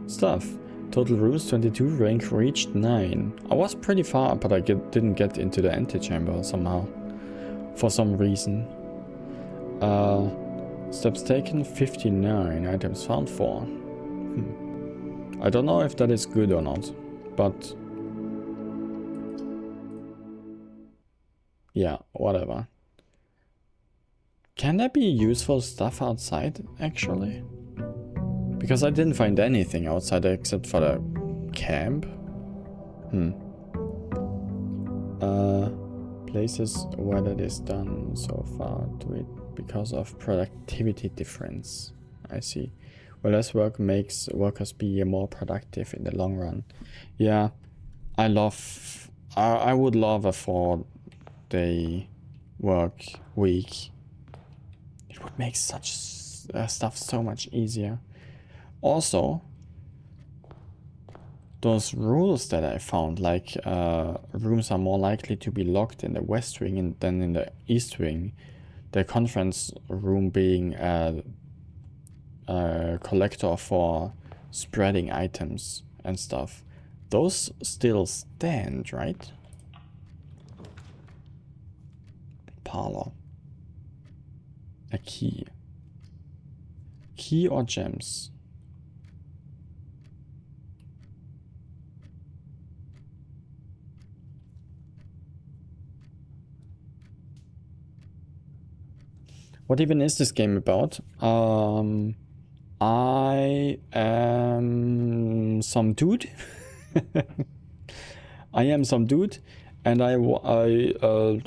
stuff. Total rooms 22, rank reached 9. I was pretty far, but I didn't get into the antechamber somehow. For some reason. Steps taken 59, items found 4. I don't know if that is good or not, but yeah, whatever. Can there be useful stuff outside, actually? Because I didn't find anything outside except for the camp. Places where that is done so far, do it because of productivity difference. I see. Well, less work makes workers be more productive in the long run. Yeah, I would love a 4-day work week. It would make such stuff so much easier. Also, those rules that I found, like rooms are more likely to be locked in the west wing than in the east wing. The conference room being a collector for spreading items and stuff. Those still stand, right? Parlor. A key. Key or gems? What even is this game about? I am some dude. I am some dude, and I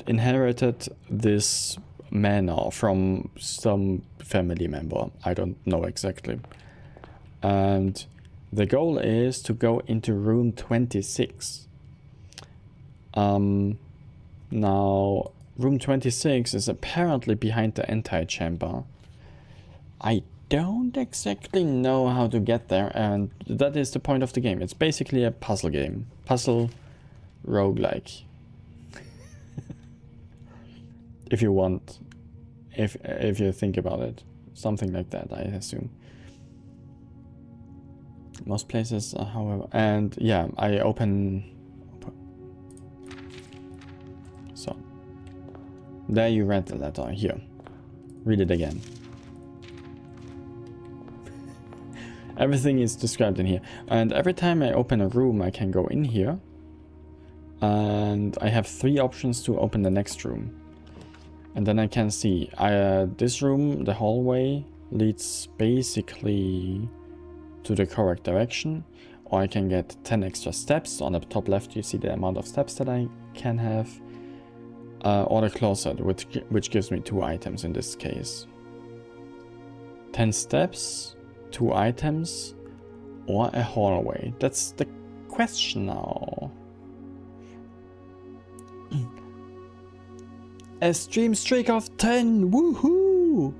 inherited this manor from some family member. I don't know exactly. And the goal is to go into room 26. Now, room 26 is apparently behind the antechamber. I don't exactly know how to get there, and that is the point of the game. It's basically a puzzle game. Puzzle roguelike. If you want, if you think about it. Something like that, I assume. Most places, however, and yeah, I open. So, there you read the letter. Here, read it again. Everything is described in here, and every time I open a room, I can go in here, and I have 3 options to open the next room. And then I can see this room, the hallway, leads basically to the correct direction. Or I can get 10 extra steps. On the top left you see the amount of steps that I can have. Or the closet, which gives me 2 items in this case. 10 steps, 2 items, or a hallway. That's the question now. A stream streak of 10! Woohoo!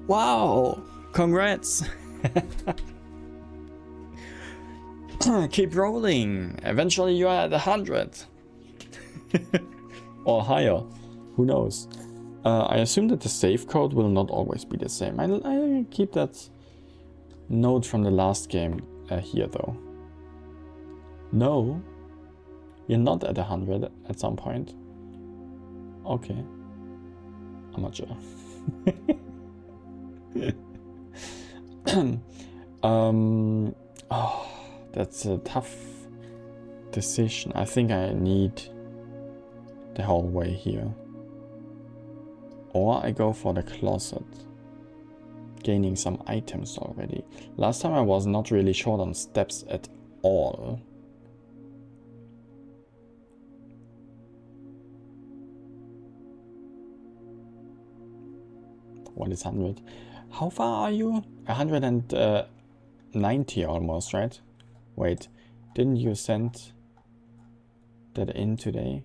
Wow! Congrats! Keep rolling! Eventually you are at 100! Or higher. Who knows? I assume that the save code will not always be the same. I'll keep that note from the last game here though. No? You're not at 100 at some point? Okay. Amateur. Oh, that's a tough decision. I think I need the hallway here. Or I go for the closet. Gaining some items already. Last time I was not really short on steps at all. What is 100? How far are you? 190 almost, right? Wait, didn't you send that in today?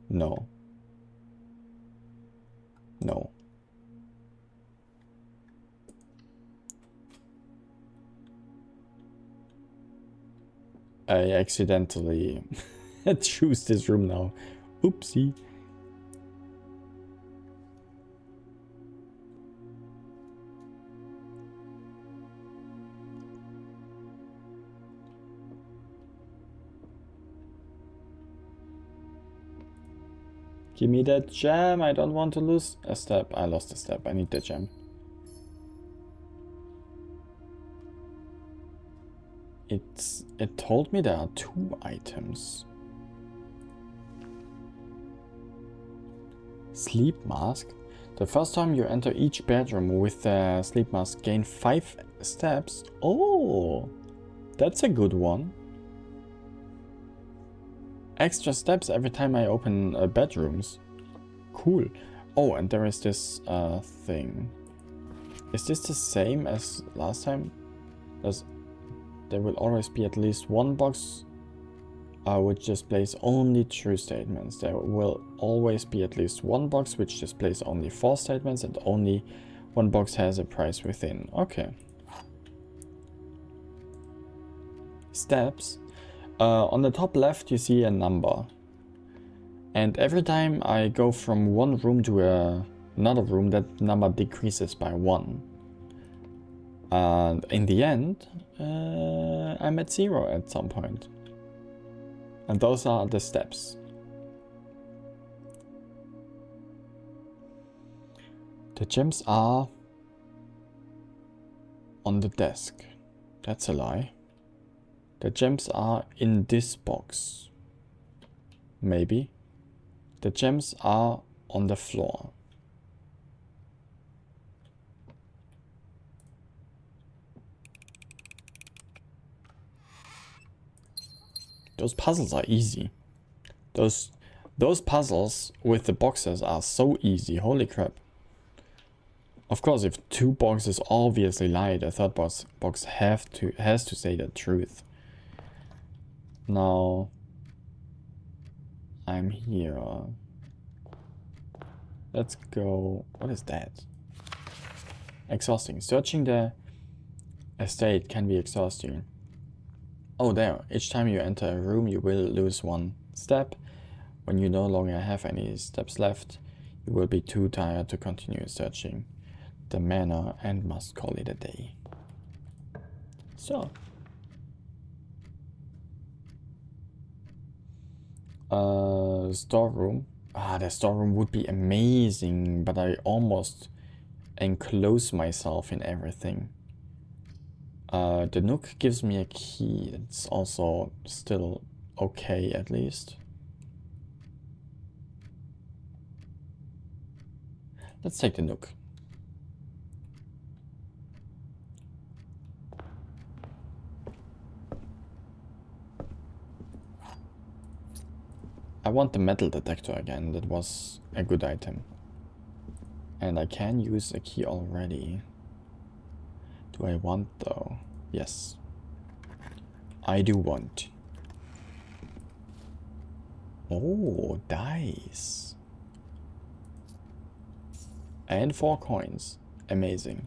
No. No. I accidentally choose this room now. Oopsie. Give me that gem. I don't want to lose a step. I lost a step. I need the gem. It told me there are 2 items. Sleep mask. The first time you enter each bedroom with the sleep mask, gain 5 steps. Oh, that's a good one. Extra steps every time I open bedrooms. Cool. Oh, and there is this thing. Is this the same as last time? There will always be at least 1 box which displays only true statements. There will always be at least 1 box which displays only false statements, and only 1 box has a price within. Okay. Steps. On the top left you see a number, and every time I go from one room to another room, that number decreases by 1. And in the end I'm at 0 at some point, and those are the steps. The gems are on the desk. That's a lie. The gems are in this box. Maybe. The gems are on the floor. Those puzzles are easy. Those puzzles with the boxes are so easy. Holy crap. Of course, if 2 boxes obviously lie, the third box has to say the truth. Now I'm here. Let's go. What is that? Exhausting. Searching the estate can be exhausting. Oh, there. Each time you enter a room, you will lose 1 step. When you no longer have any steps left, you will be too tired to continue searching the manor and must call it a day. So. Storeroom. The storeroom would be amazing, but I almost enclose myself in everything. The nook gives me a key. It's also still okay, at least. Let's take the nuke. I want the metal detector again. That was a good item. And I can use a key already. Do I want though? Yes. I do want. Oh, dice. And 4 coins. Amazing.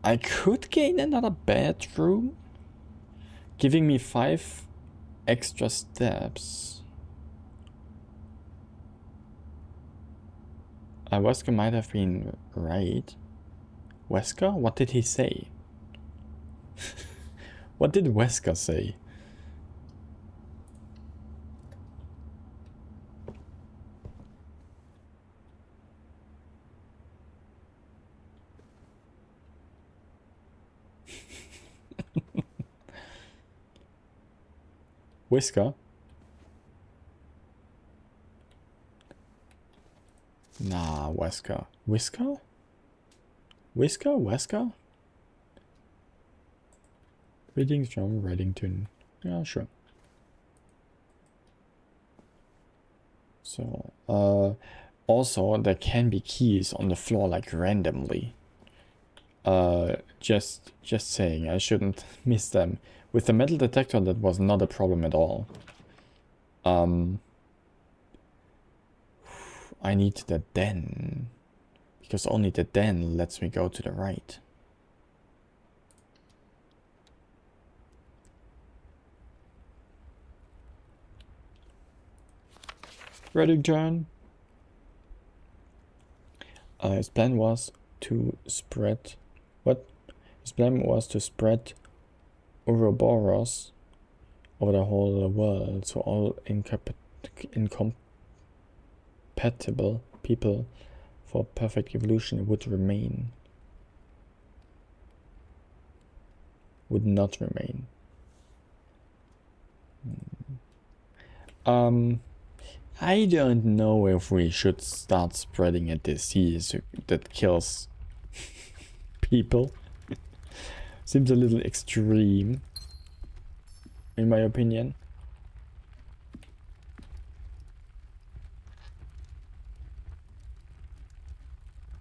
I could gain another bedroom, giving me 5 extra steps. Wesker might have been right. Wesker? What did he say? What did Wesker say? Whisker? Nah, Wesker. Whisker? Whisker? Wesker? Greetings from Reddington. Yeah, sure. So, also there can be keys on the floor like randomly. Just saying, I shouldn't miss them. With the metal detector, that was not a problem at all. I need the den, because only the den lets me go to the right. Reddington. His plan was to spread... What? His plan was to spread Ouroboros over the whole world, so all incompatible people for perfect evolution would remain. Would not remain. I don't know if we should start spreading a disease that kills people. Seems a little extreme, in my opinion.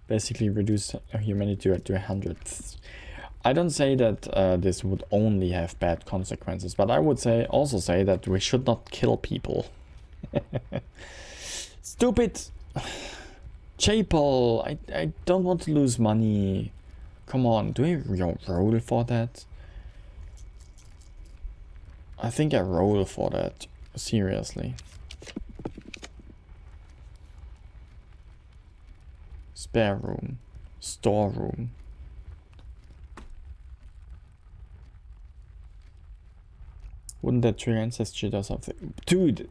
Basically reduce humanity to 100. I don't say that this would only have bad consequences, but I would also say that we should not kill people. Stupid Chapel, I don't want to lose money. Come on, do I roll for that? I think I roll for that, seriously. Spare room, storeroom. Wouldn't that trigger ancestry or something? Dude!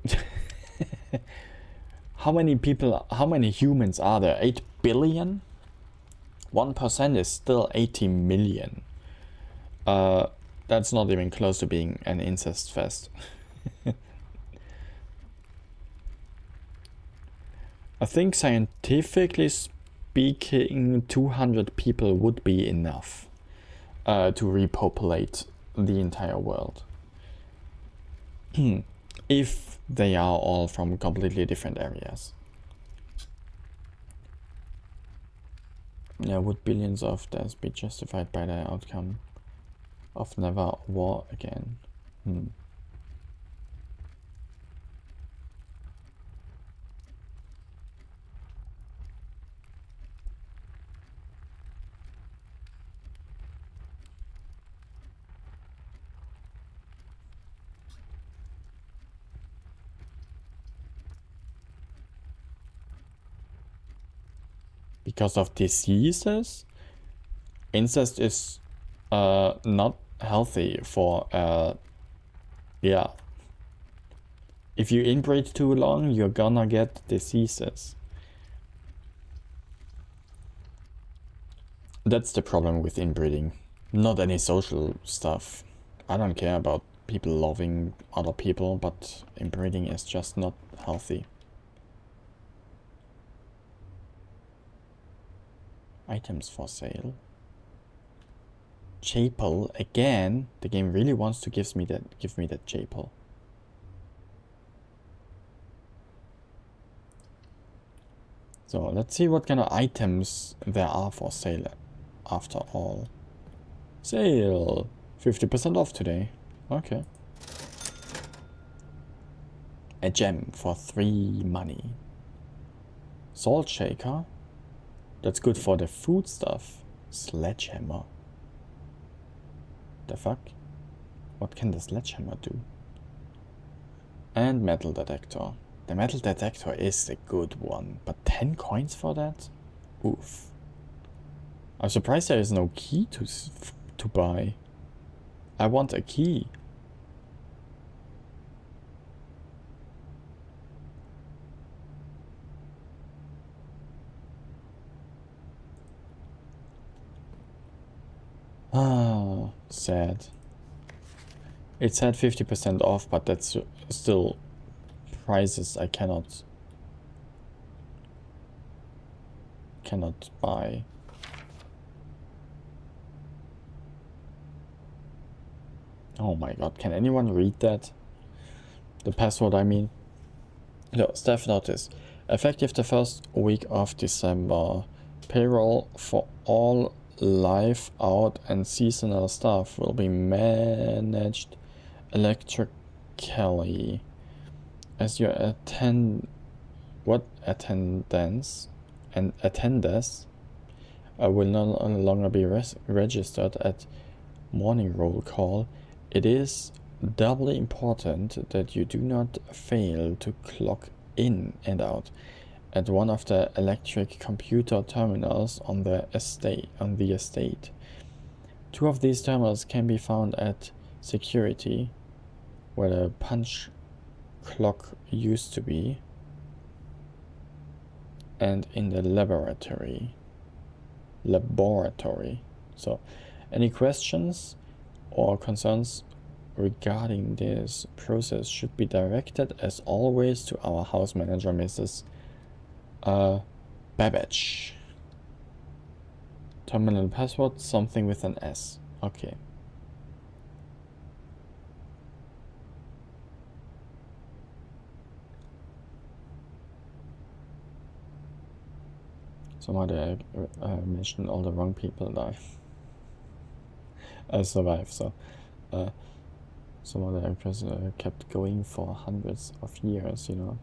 How many people, how many humans are there? 8 billion? 1% is still 80 million. That's not even close to being an incest fest. I think scientifically speaking, 200 people would be enough to repopulate the entire world. If they are all from completely different areas. Yeah, would billions of deaths be justified by the outcome of never war again? Because of diseases? Incest is not healthy for yeah. If you inbreed too long, you're gonna get diseases. That's the problem with inbreeding. Not any social stuff. I don't care about people loving other people, but inbreeding is just not healthy. Items for sale. Chapel again. The game really wants to give me that chapel. So let's see what kind of items there are for sale after all. Sale! 50% off today. Okay. A gem for 3 money. Salt shaker. That's good for the food stuff. Sledgehammer. The fuck? What can the sledgehammer do? And metal detector. The metal detector is a good one, but 10 coins for that? Oof. I'm surprised there is no key to buy. I want a key. Ah, sad. It said 50% off, but that's still prices I cannot buy. Oh my god, can anyone read that? The password, I mean. No, staff notice. Effective the first week of December, payroll for all live, out and seasonal staff will be managed electrically. As your attendance will no longer be registered at morning roll call, it is doubly important that you do not fail to clock in and out at one of the electric computer terminals on the estate. 2 of these terminals can be found at security, where the punch clock used to be, and in the laboratory. So, any questions or concerns regarding this process should be directed, as always, to our house manager, Mrs. Babbage. Terminal password, something with an S. Okay. Somebody mentioned all the wrong people die. Survive, so some of the actors kept going for hundreds of years, you know.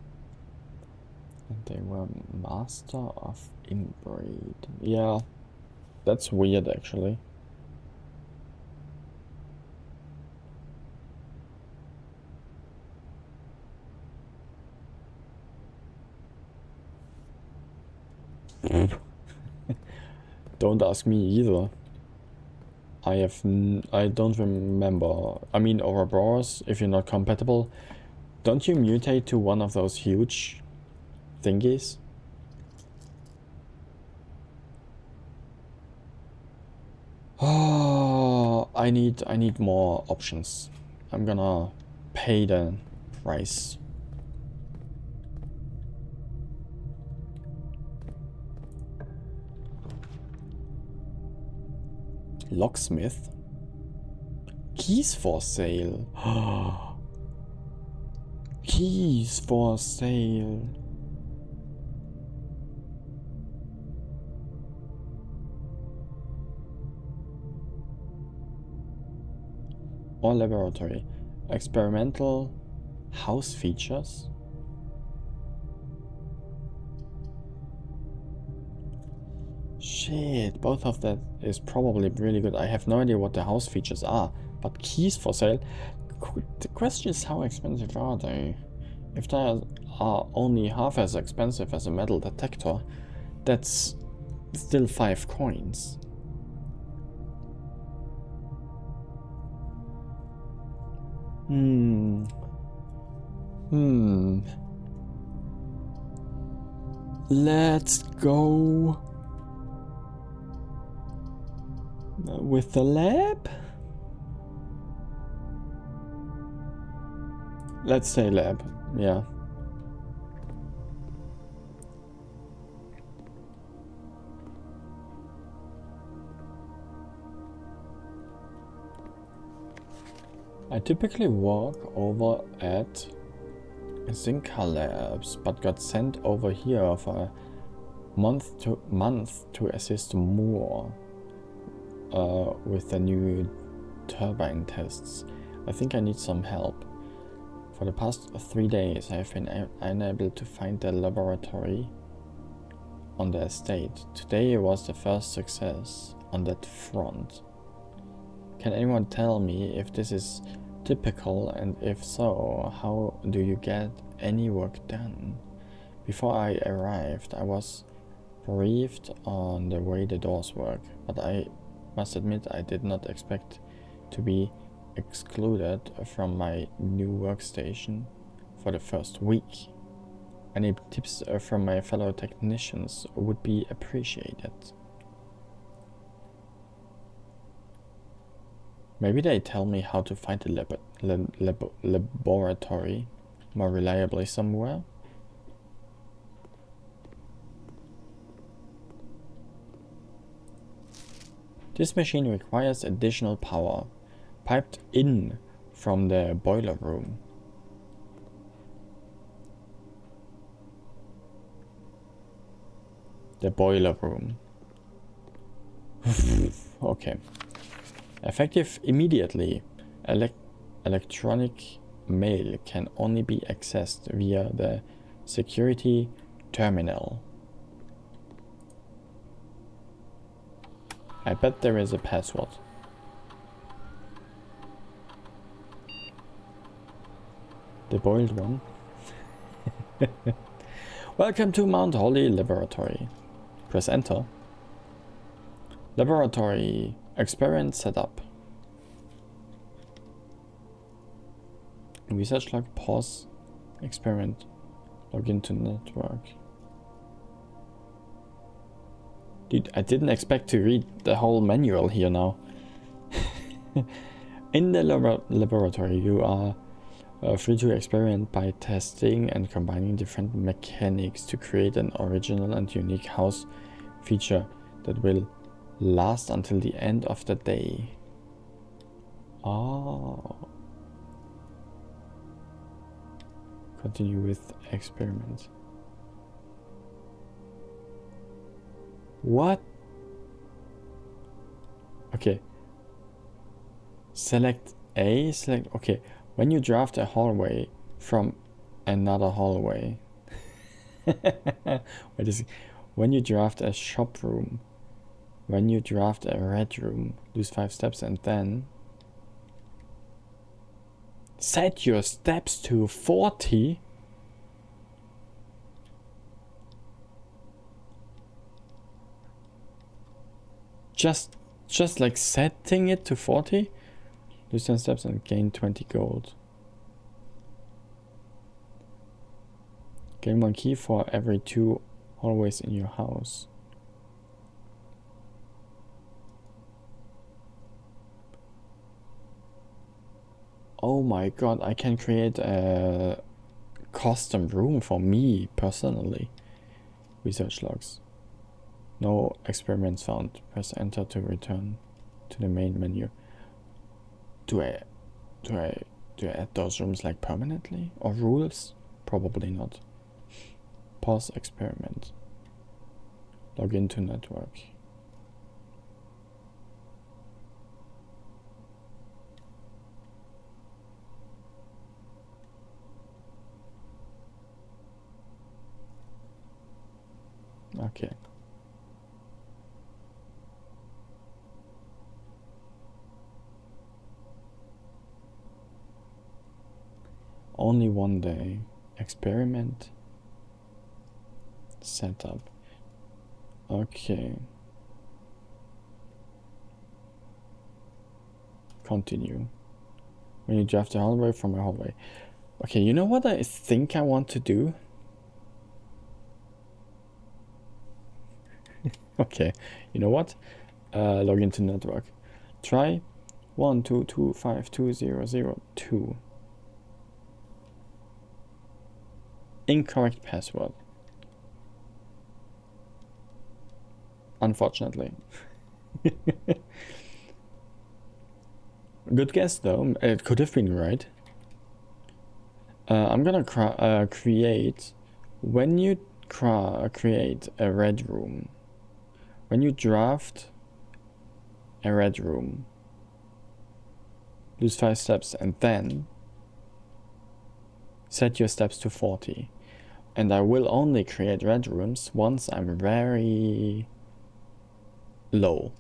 And they were master of inbreed. Yeah, that's weird actually. Don't ask me either. I don't remember. I mean, Ouroboros, if you're not compatible, don't you mutate to one of those huge thingies? Oh, I need more options. I'm gonna pay the price. Locksmith. Keys for sale. Keys for sale. Or laboratory. Experimental house features. Shit, both of that is probably really good. I have no idea what the house features are, but keys for sale. The question is, how expensive are they? If they are only half as expensive as a metal detector, that's still 5 coins. Let's go. With the lab? Let's say lab, yeah. I typically walk over at Zinca Labs, but got sent over here for a month to assist more with the new turbine tests. I think I need some help. For the past 3 days, I have been unable to find the laboratory on the estate. Today was the first success on that front. Can anyone tell me if this is typical, and if so, how do you get any work done? Before I arrived, I was briefed on the way the doors work, but I must admit I did not expect to be excluded from my new workstation for the first week. Any tips from my fellow technicians would be appreciated. Maybe they tell me how to find the laboratory more reliably somewhere. This machine requires additional power, piped in from the boiler room. The boiler room. Okay. Effective immediately. Electronic mail can only be accessed via the security terminal. I bet there is a password. The boiled one. Welcome to Mount Holly Laboratory. Press enter. Laboratory experiment setup. Research log, pause, experiment, log into network. Dude, I didn't expect to read the whole manual here now. In the laboratory, you are free to experiment by testing and combining different mechanics to create an original and unique house feature that will last until the end of the day. Oh. Continue with experiment. What? Okay. Select A, select, okay. When you draft a hallway from another hallway. Wait a second. When you draft a shop room. When you draft a red room, lose 5 steps and then set your steps to 40. Just like setting it to 40, lose 10 steps and gain 20 gold. Gain 1 key for every 2 hallways in your house. Oh my god, I can create a custom room for me personally. Research logs. No experiments found. Press enter to return to the main menu. Do I add those rooms like permanently? Or rules? Probably not. Pause experiment. Log into network. Okay. Only 1 day. Experiment. Setup. Okay. Continue. When you draft a hallway from a hallway. Okay, you know what I think I want to do? Okay, you know what? log into network. Try 122520002. Incorrect password. Unfortunately. Good guess though. It could have been right. I'm gonna create. When you create a red room, when you draft a red room, lose 5 steps and then set your steps to 40. And I will only create red rooms once I'm very low.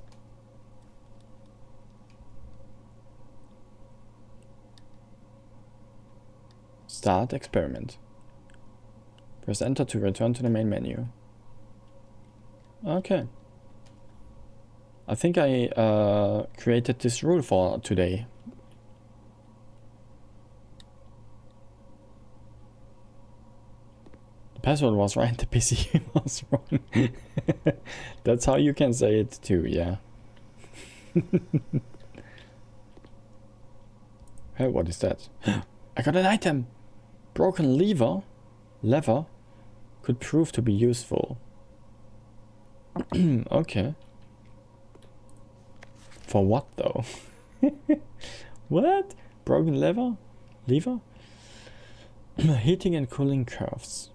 Start experiment. Press enter to return to the main menu. Okay. I think I created this rule for today. The password was right, the PC was wrong. That's how you can say it too, yeah. Hey, what is that? I got an item! Broken lever could prove to be useful. Okay. For what though? What? Broken lever? Heating and cooling curves.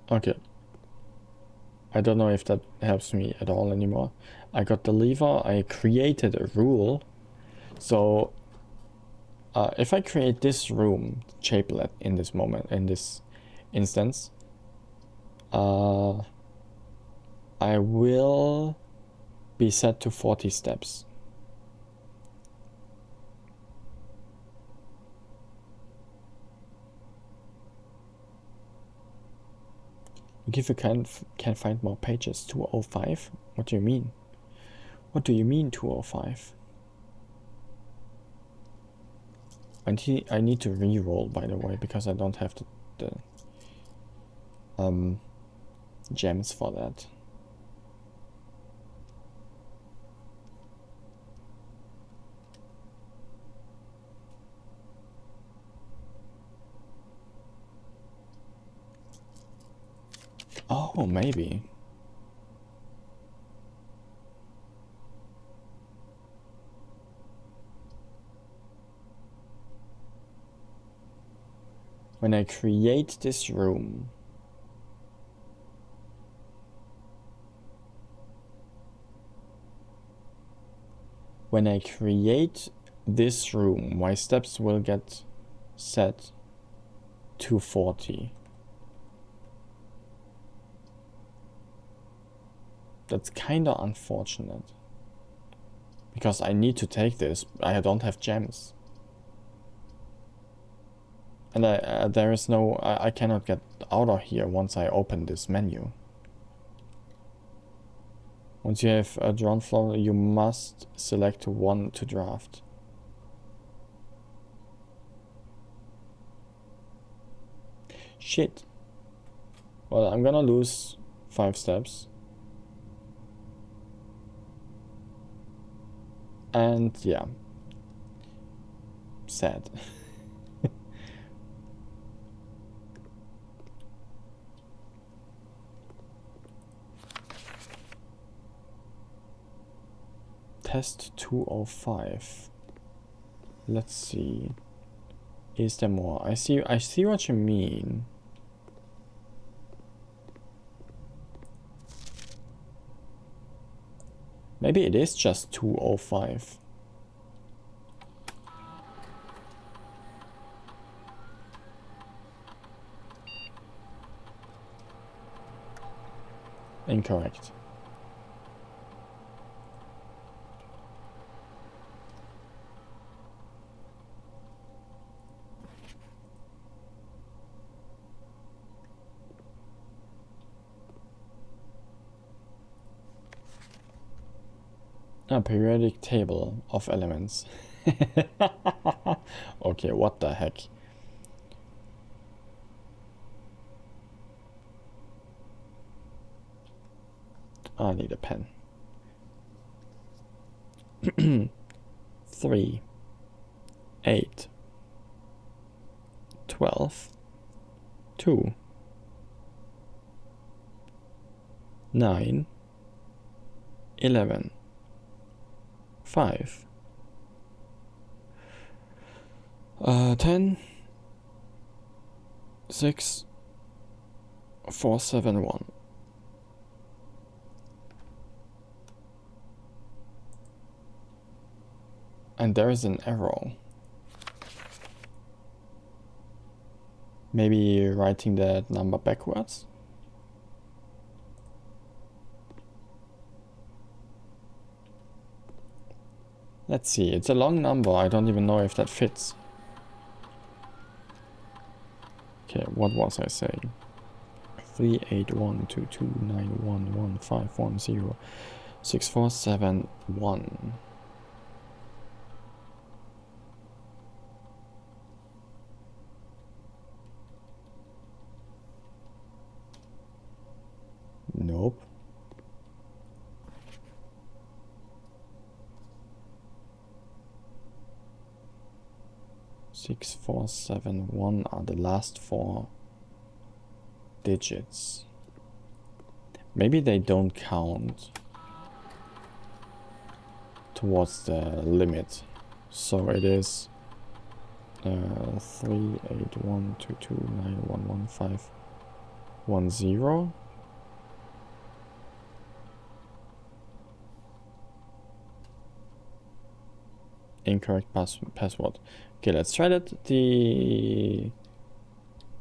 Okay. I don't know if that helps me at all anymore. I got the lever, I created a rule. So if I create this room shapelet in this moment, in this instance, I will be set to 40 steps. If you can find more pages, 205? What do you mean? What do you mean 205? I need to re-roll, by the way, because I don't have the gems for that. Oh, maybe. When I create this room, my steps will get set to 40. That's kinda unfortunate. Because I need to take this. I don't have gems. And there is no... I cannot get out of here once I open this menu. Once you have a drawn floor, you must select one to draft. Shit. Well, I'm gonna lose 5 steps. And yeah. Sad. Test 205. Let's see. Is there more? I see what you mean. Maybe it is just 205. Incorrect. A periodic table of elements. Okay, what the heck? I need a pen. 3, 8, 12, 2, 9, 11, 5, 10, 6, 4, 7, 1. And there is an arrow. Maybe writing that number backwards? Let's see, it's a long number, I don't even know if that fits. Okay, what was I saying? 3, 8, 1, 2, 2, 9, 1, 1, 5, 1, 0, 6, 4, 7, 1. Nope. Six, 4, 7, 1 are the last 4 digits. Maybe they don't count towards the limit. So it is 3, 8, 1, 2, 2, 9, 1, 1, 5, 1, 0. Incorrect password. Okay, let's try that the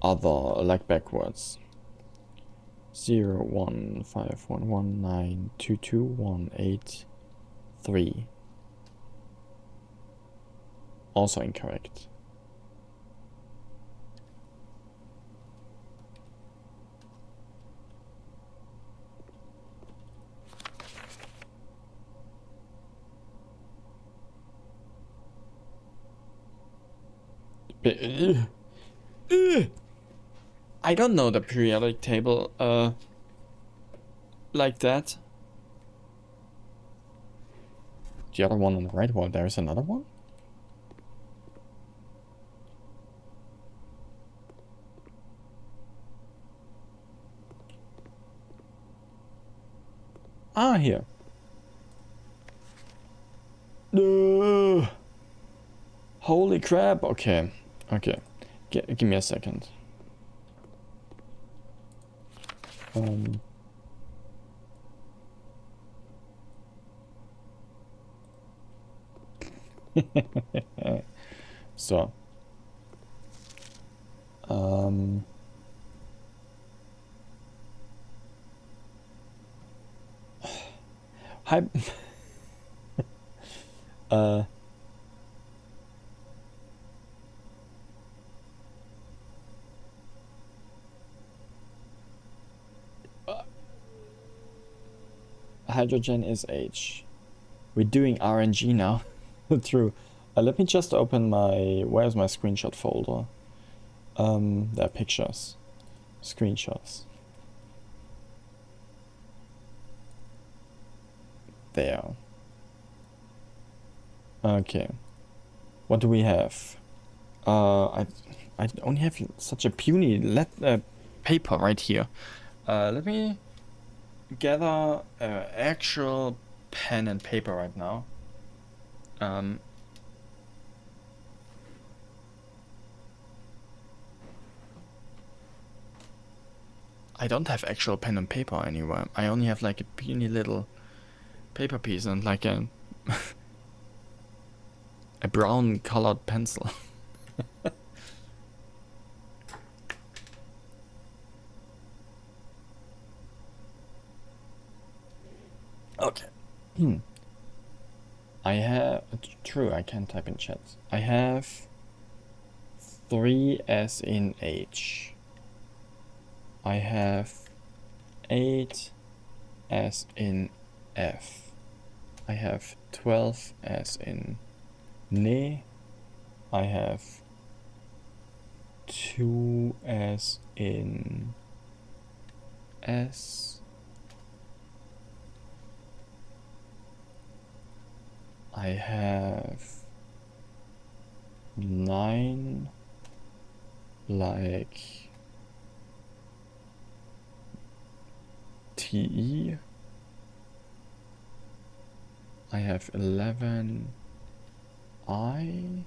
other, like backwards. 0, 1, 5, 1, 1, 9, 2, 2, 1, 8, 3. Also incorrect. I don't know the periodic table like that. The other one on the right, well, there's another one? Ah, here. Holy crap. Okay. Okay. Give me a second. So. Hi. Hydrogen is H. We're doing RNG now. True. Let me just open my... Where's my screenshot folder? There are pictures. Screenshots. There. Okay. What do we have? I only have such a puny paper right here. Let me gather actual pen and paper right now. I don't have actual pen and paper anywhere. I only have like a puny little paper piece and like a brown colored pencil. Okay. I have... True, I can type in chat. I have 3 as in H. I have 8 as in F. I have 12 as in ne. I have 2 as in s. I have 9 like TE. I have 11 I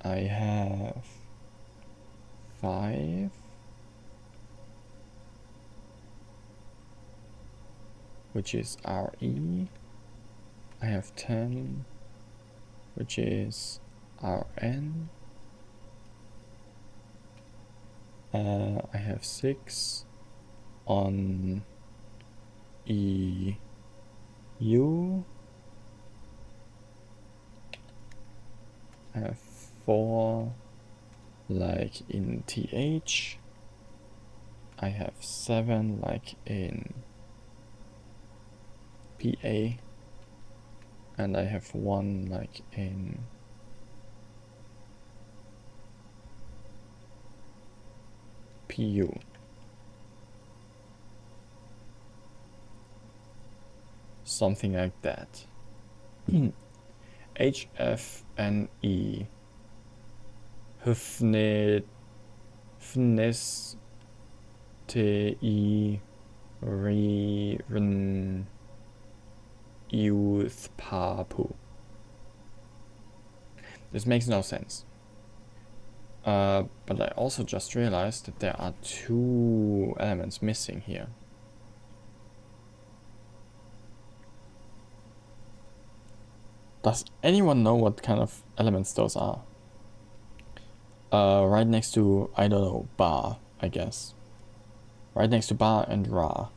have 5 which is RE. I have 10 which is RN. I have 6 on EU. I have 4 like in TH. I have 7 like in PA. And I have 1 like in PU. Something like that. HFNE. Hfnes TI Ren Youth Papu. This makes no sense. But I also just realized that there are 2 elements missing here. Does anyone know what kind of elements those are? Right next to, I don't know, bar, I guess. Right next to bar and ra.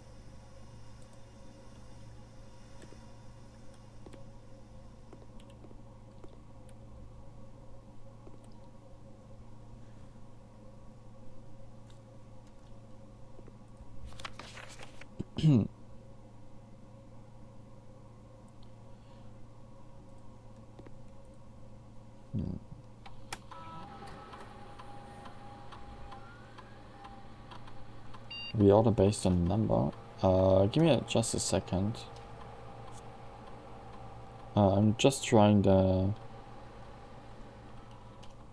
Reorder based on number. Give me just a second. I'm just trying the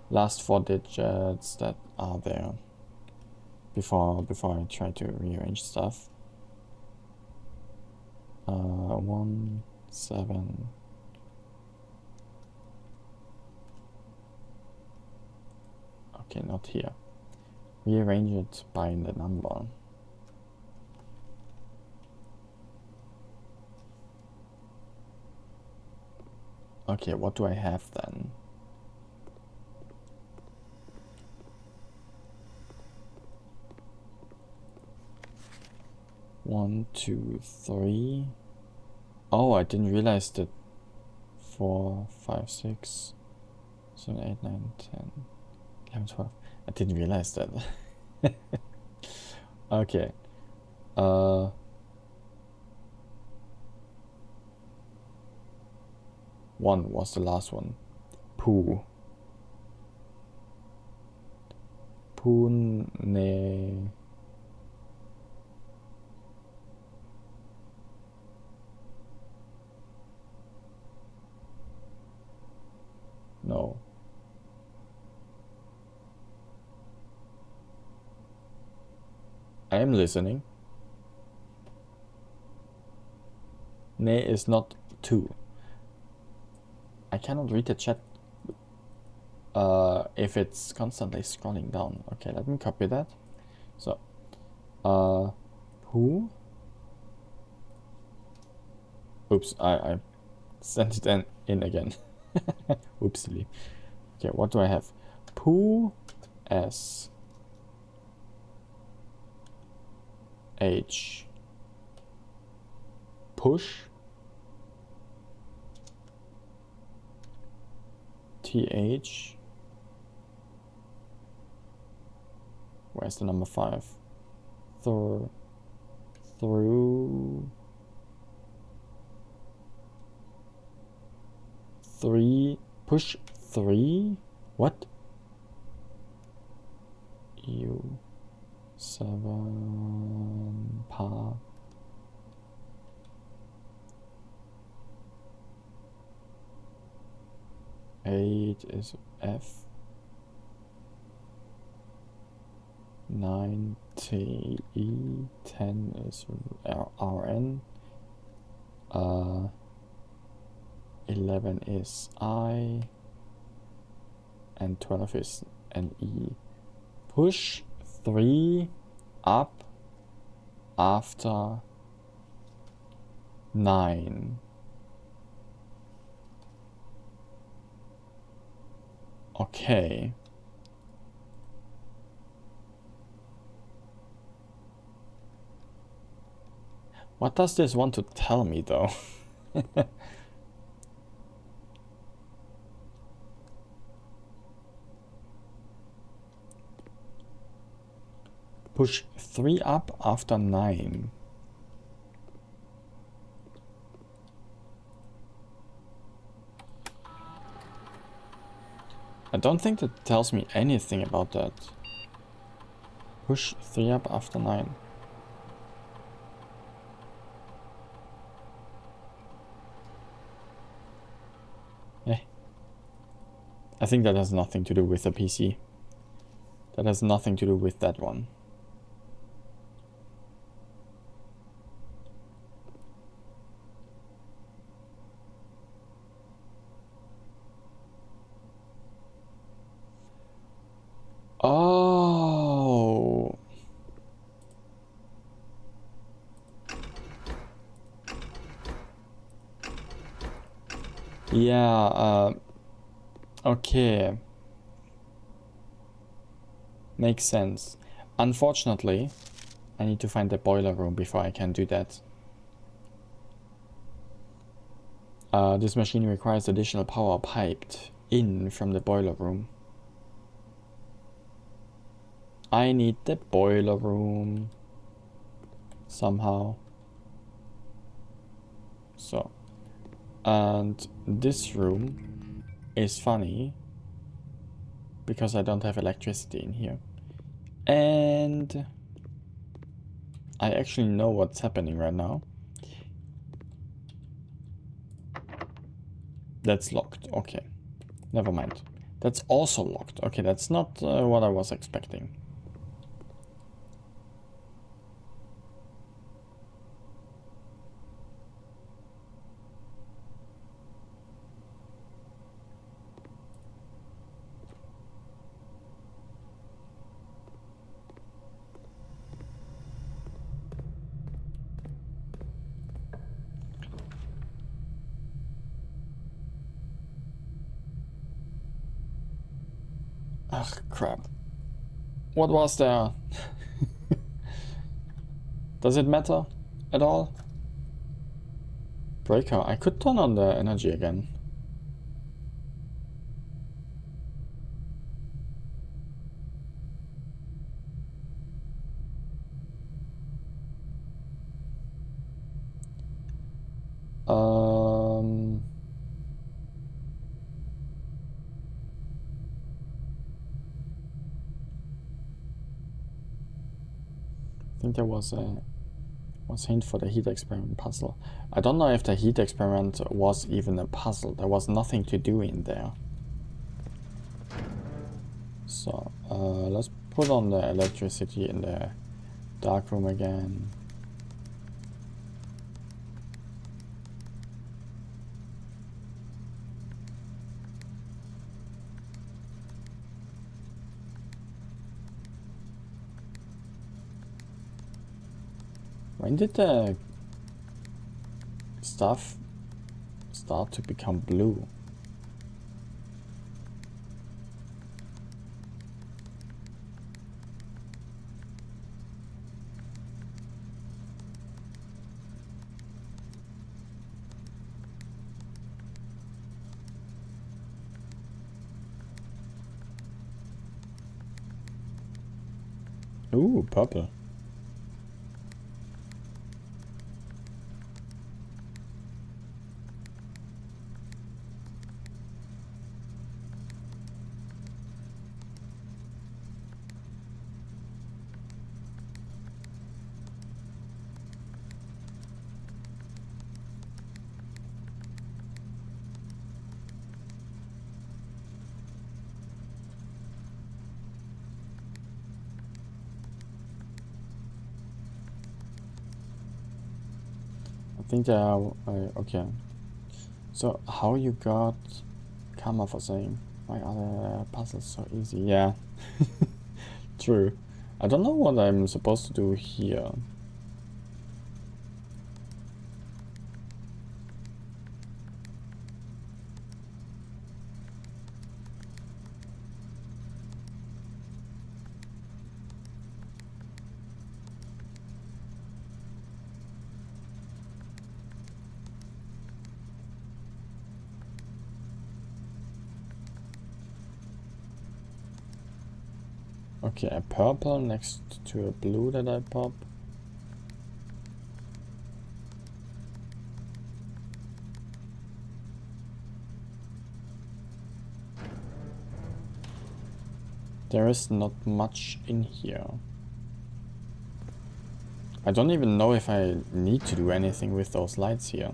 last 4 digits that are there before I try to rearrange stuff. 1 7. Okay, not here. Rearrange it by the number. Okay, what do I have then? One, 2, 3. Oh, I didn't realize that 4, 5, 6, 7, 8, 9, 10, 11, 12. I didn't realize that. Okay. 1 was the last one. Poo. Pune. No. I am listening. Ne is not 2. I cannot read the chat if it's constantly scrolling down. Okay, let me copy that. So, who? Oops, I sent it in again. Oopsie. Okay, what do I have? Poo S H push TH. Where's the number 5? through 3, push 3, what? U7 path. Eight is F. 9 T E. 10 is RN. 11 is I. And 12 is NE. Push 3 up after 9. Okay. What does this want to tell me though? Push 3 up after 9. I don't think that tells me anything about that. Push 3 up after 9. I think that has nothing to do with the PC. That has nothing to do with that one. Oh. Yeah, okay. Makes sense. Unfortunately, I need to find the boiler room before I can do that. This machine requires additional power piped in from the boiler room. I need the boiler room somehow. So, and this room is funny because I don't have electricity in here. And I actually know what's happening right now. That's locked. Okay. Never mind. That's also locked. Okay, that's not what I was expecting. Ugh, crap. What was there? Does it matter at all? Breaker. I could turn on the energy again. I think there was a hint for the heat experiment puzzle. I don't know if the heat experiment was even a puzzle. There was nothing to do in there. So let's put on the electricity in the dark room again. When did the stuff start to become blue? Ooh, purple. think they are... okay. So, how you got karma for saying, why are the puzzles so easy? Yeah. True. I don't know what I'm supposed to do here. Okay, a purple next to a blue that I pop. There is not much in here. I don't even know if I need to do anything with those lights here.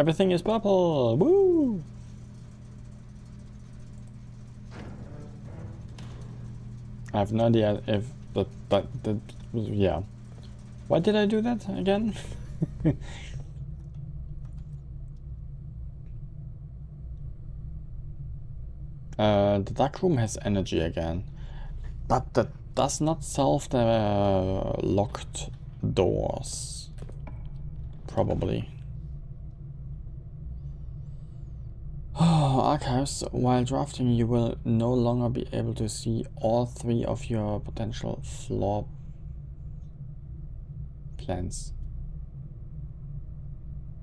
Everything is purple! Woo! I have no idea if that yeah. Why did I do that again? The dark room has energy again, but that does not solve the locked doors. Probably. Archives. While drafting, you will no longer be able to see all 3 of your potential floor plans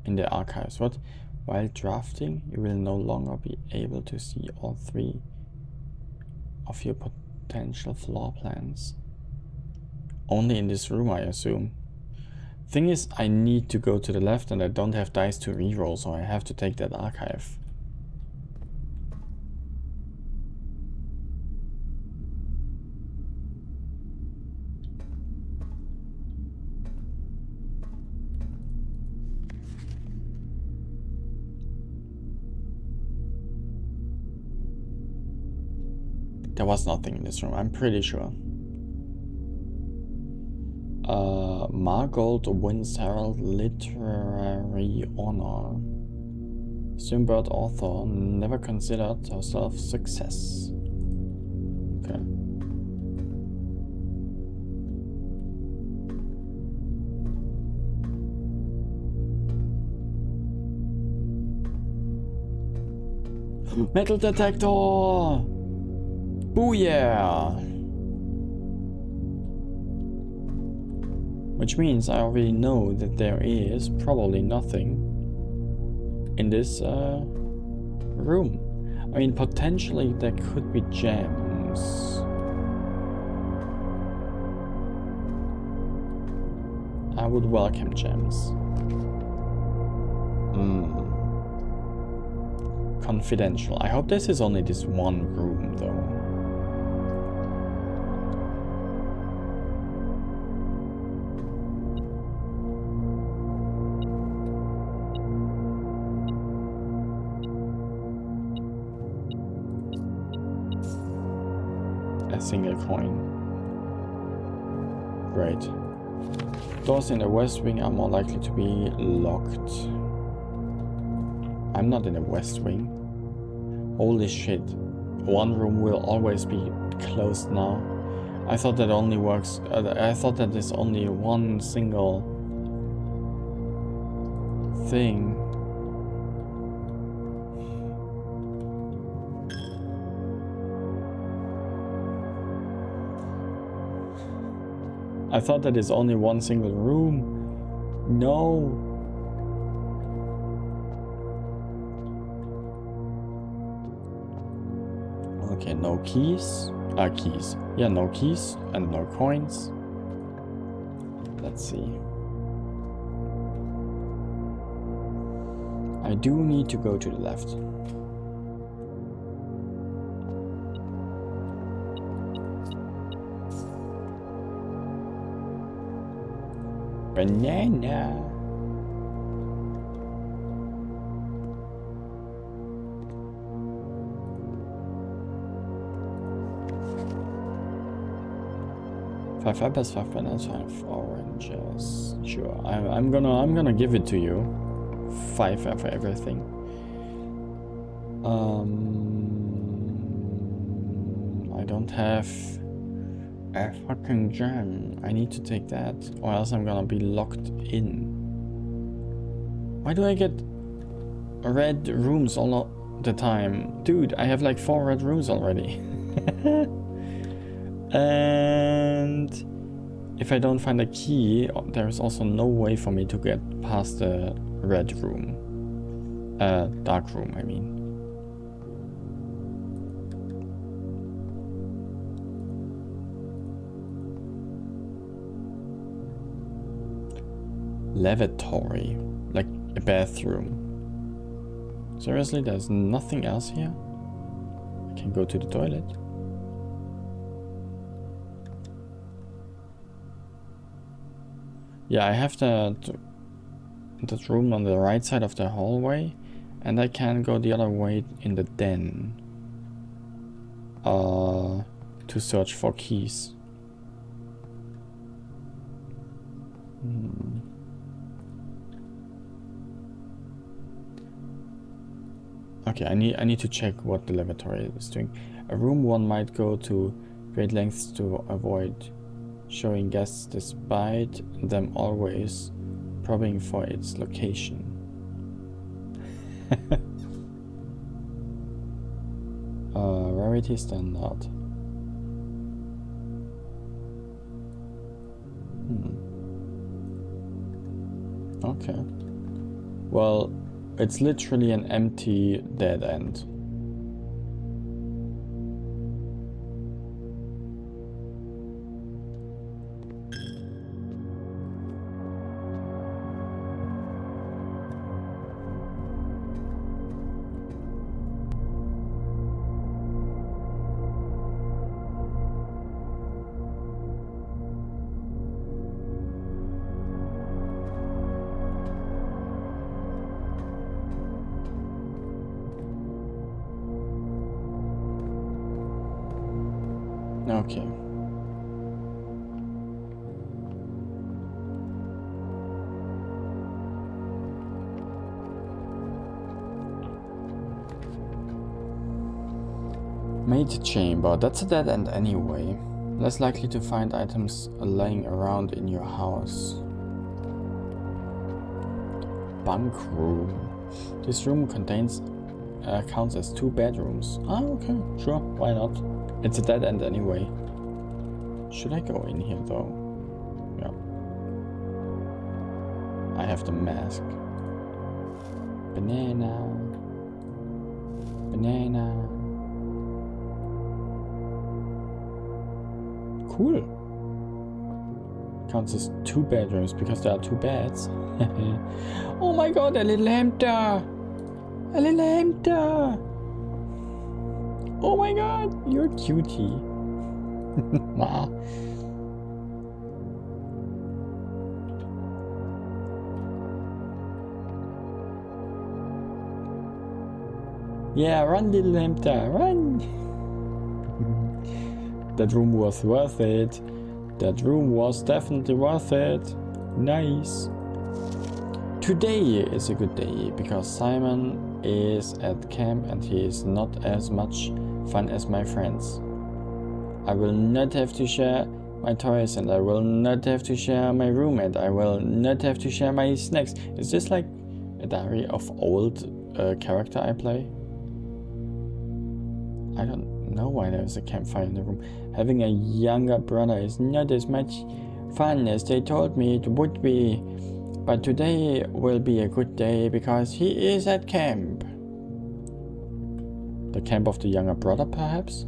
in the archives. What? While drafting, you will no longer be able to see all 3 of your potential floor plans. Only in this room, I assume. Thing is, I need to go to the left and I don't have dice to reroll, so I have to take that archive. There was nothing in this room, I'm pretty sure. Margold wins Herald Literary Honor. Swimbird author never considered herself success. Okay. Metal detector! Booyah! Which means I already know that there is probably nothing in this room. I mean, potentially there could be gems. I would welcome gems. Confidential. I hope this is only this one room though. A single coin. Great. Doors in the west wing are more likely to be locked. I'm not in the west wing. Holy shit. One room will always be closed now. I thought that only works... I thought that there's only one single thing. I thought that it's only one single room. No. Okay, no keys. Keys. Yeah, no keys and no coins. Let's see. I do need to go to the left. Banana. Five apples, 5 bananas, 5 oranges. Sure, I'm gonna give it to you. 5 for everything. I don't have a fucking gem. I need to take that, or else I'm gonna be locked in. Why do I get red rooms all the time? Dude, I have like 4 red rooms already. And if I don't find a key, there's also no way for me to get past the red room. Dark room, I mean. Lavatory, like a bathroom. Seriously, there's nothing else here? I can go to the toilet. Yeah, I have that room on the right side of the hallway, and I can go the other way in the den to search for keys. Okay, I need to check what the lavatory is doing. A room one might go to great lengths to avoid showing guests despite them always probing for its location. Rarity standard. Okay. Well, it's literally an empty dead end. Okay. Maid chamber, that's a dead end anyway. Less likely to find items lying around in your house. Bunk room. This room counts as 2 bedrooms. Ah, okay, sure, why not? It's a dead end anyway. Should I go in here though? Yeah. I have the mask. Banana. Banana. Cool. Counts as 2 bedrooms because there are 2 beds. Oh my god, a little hamster! A little hamster! Oh my god, you're a cutie. Wow. Yeah, run little hamster, run! That room was worth it. That room was definitely worth it. Nice. Today is a good day because Simon is at camp and he is not as much fun as my friends. I will not have to share my toys and I will not have to share my room and I will not have to share my snacks. Is this like a diary of old character I play? I don't know why there's a campfire in the room. Having a younger brother is not as much fun as they told me it would be. But today will be a good day because he is at camp. The camp of the younger brother, perhaps?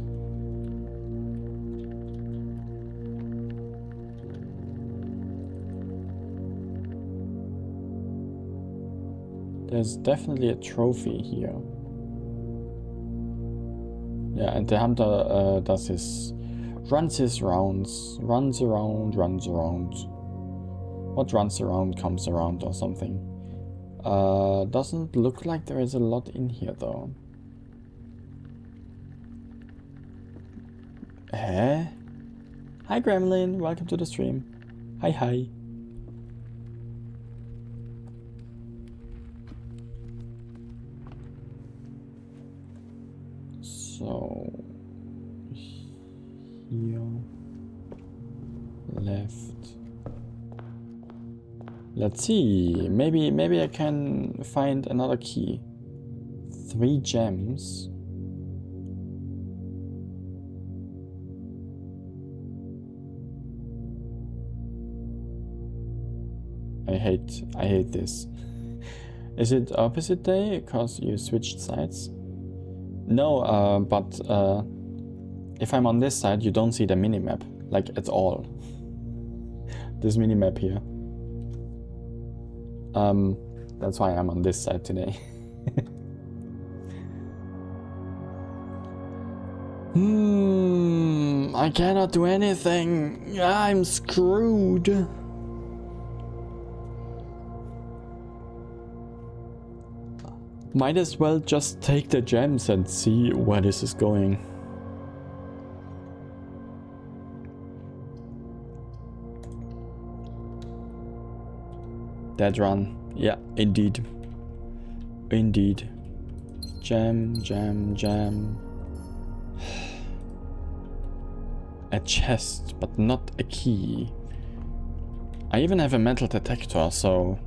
There's definitely a trophy here. Yeah, and the hunter runs his rounds, runs around. What runs around comes around or something. Doesn't look like there is a lot in here though. Eh? Hi Gremlin, welcome to the stream. Hi. So here left. Let's see. Maybe I can find another key. 3 gems. I hate this. Is it opposite day because you switched sides? No, but if I'm on this side, you don't see the minimap, like at all. This minimap here. That's why I'm on this side today. I cannot do anything. I'm screwed. Might as well just take the gems and see where this is going. Dead run. Yeah, indeed. Indeed. Jam. A chest, but not a key. I even have a metal detector, so...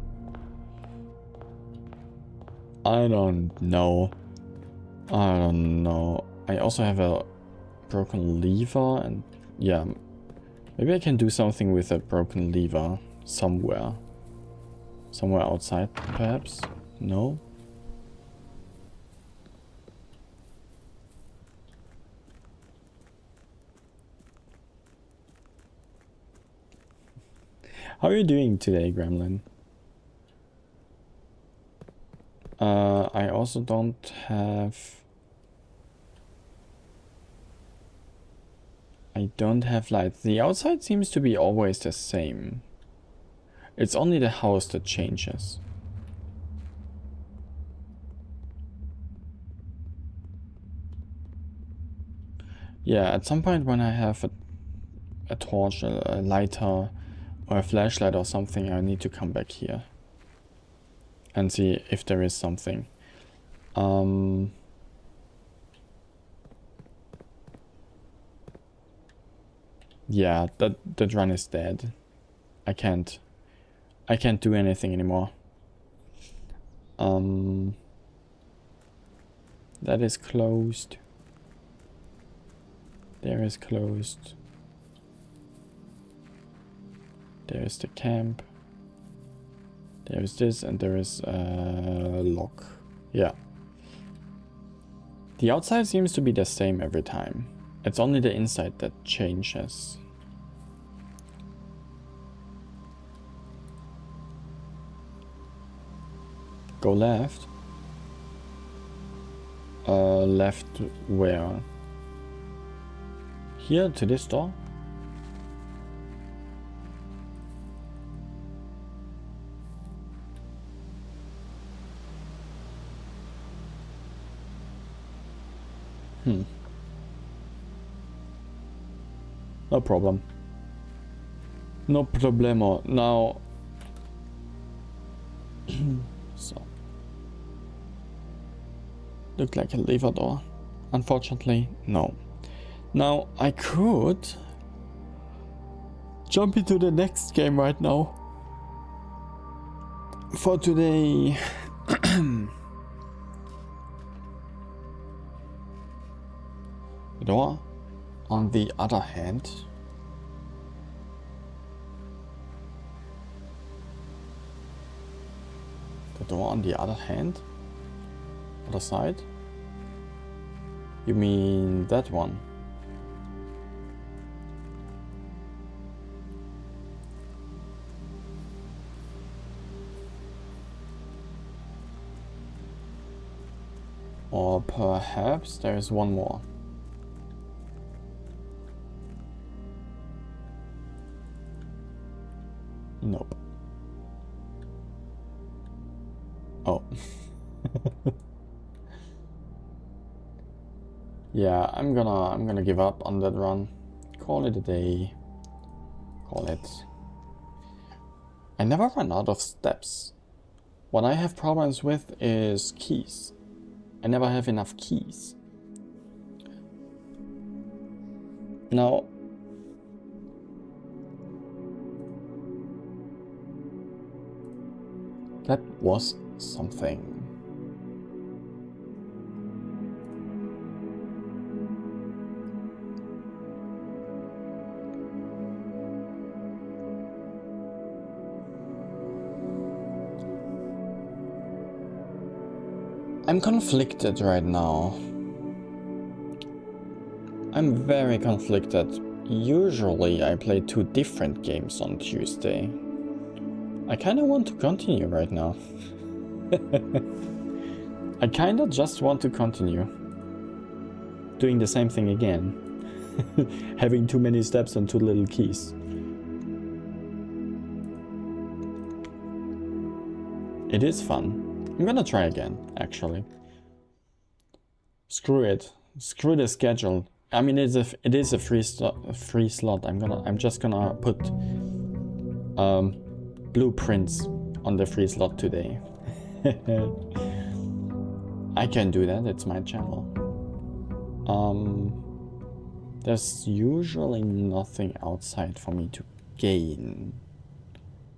I don't know. I also have a broken lever and... yeah. Maybe I can do something with a broken lever somewhere. Somewhere outside, perhaps? No? How are you doing today, Gremlin? I also don't have... I don't have lights. The outside seems to be always the same. It's only the house that changes. Yeah, at some point when I have a torch, a lighter, or a flashlight or something, I need to come back here and see if there is something. Yeah, that run is dead. I can't do anything anymore. That is closed. There is closed. There is the camp. There is this, and there is a lock. Yeah. The outside seems to be the same every time. It's only the inside that changes. Go left. Left where? Here to this door? No problem. No problemo. Now... so. Looked like a lever door. Unfortunately, no. Now, I could... jump into the next game right now. For today... The door, on the other hand, door on the other hand? Other side? You mean that one? Or perhaps there is one more. Nope. Oh. Yeah, I'm gonna give up on that run. Call it a day. Call it. I never run out of steps. What I have problems with is keys. I never have enough keys. Now, that was something. I'm conflicted right now. I'm very conflicted. Usually I play 2 different games on Tuesday. I kinda want to continue right now. I kinda just want to continue. Doing the same thing again. Having too many steps and too little keys. It is fun. I'm gonna try again, actually. Screw it. Screw the schedule. I mean, it is a free slot. I'm just gonna put blueprints on the free slot today. I can do that. It's my channel. There's usually nothing outside for me to gain.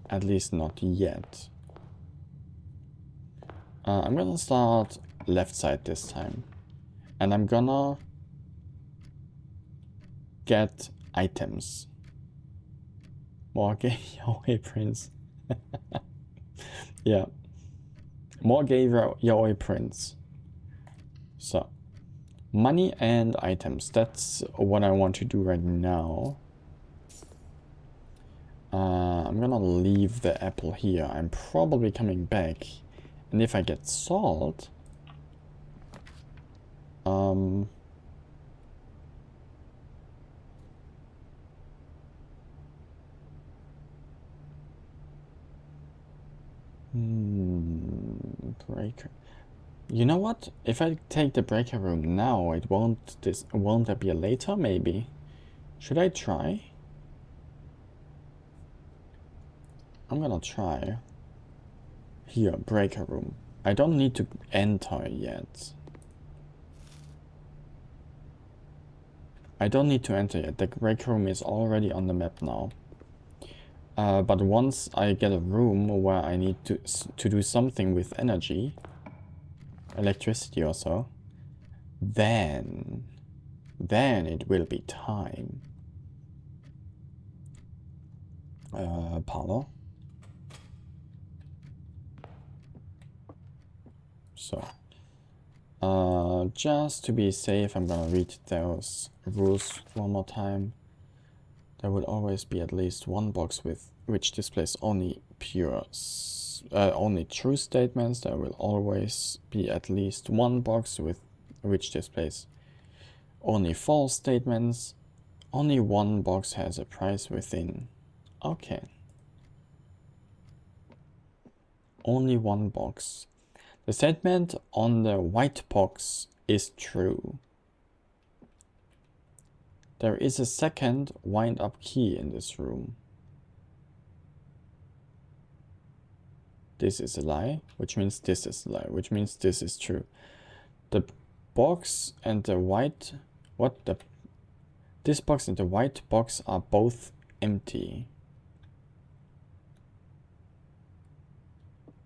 At least not yet. I'm gonna start left side this time. And I'm gonna get items. More gay yaoi prints. Yeah. More gay yaoi prints. So. Money and items. That's what I want to do right now. I'm gonna leave the apple here. I'm probably coming back. And if I get salt... breaker. You know what? If I take the breaker room now, it won't appear later, maybe. Should I try? I'm gonna try. Here, breaker room. I don't need to enter yet. I don't need to enter yet. The breaker room is already on the map now. But once I get a room where I need to do something with energy, electricity or so, then it will be time. Power. So, just to be safe, I'm gonna read those rules one more time. There will always be at least one box with which displays only only true statements. There will always be at least one box with which displays only false statements. Only one box has a price within. Okay. Only one box. The statement on the white box is true. There is a second wind-up key in this room. This is a lie, which means this is a lie, which means this is true. The box and the white... This box and the white box are both empty.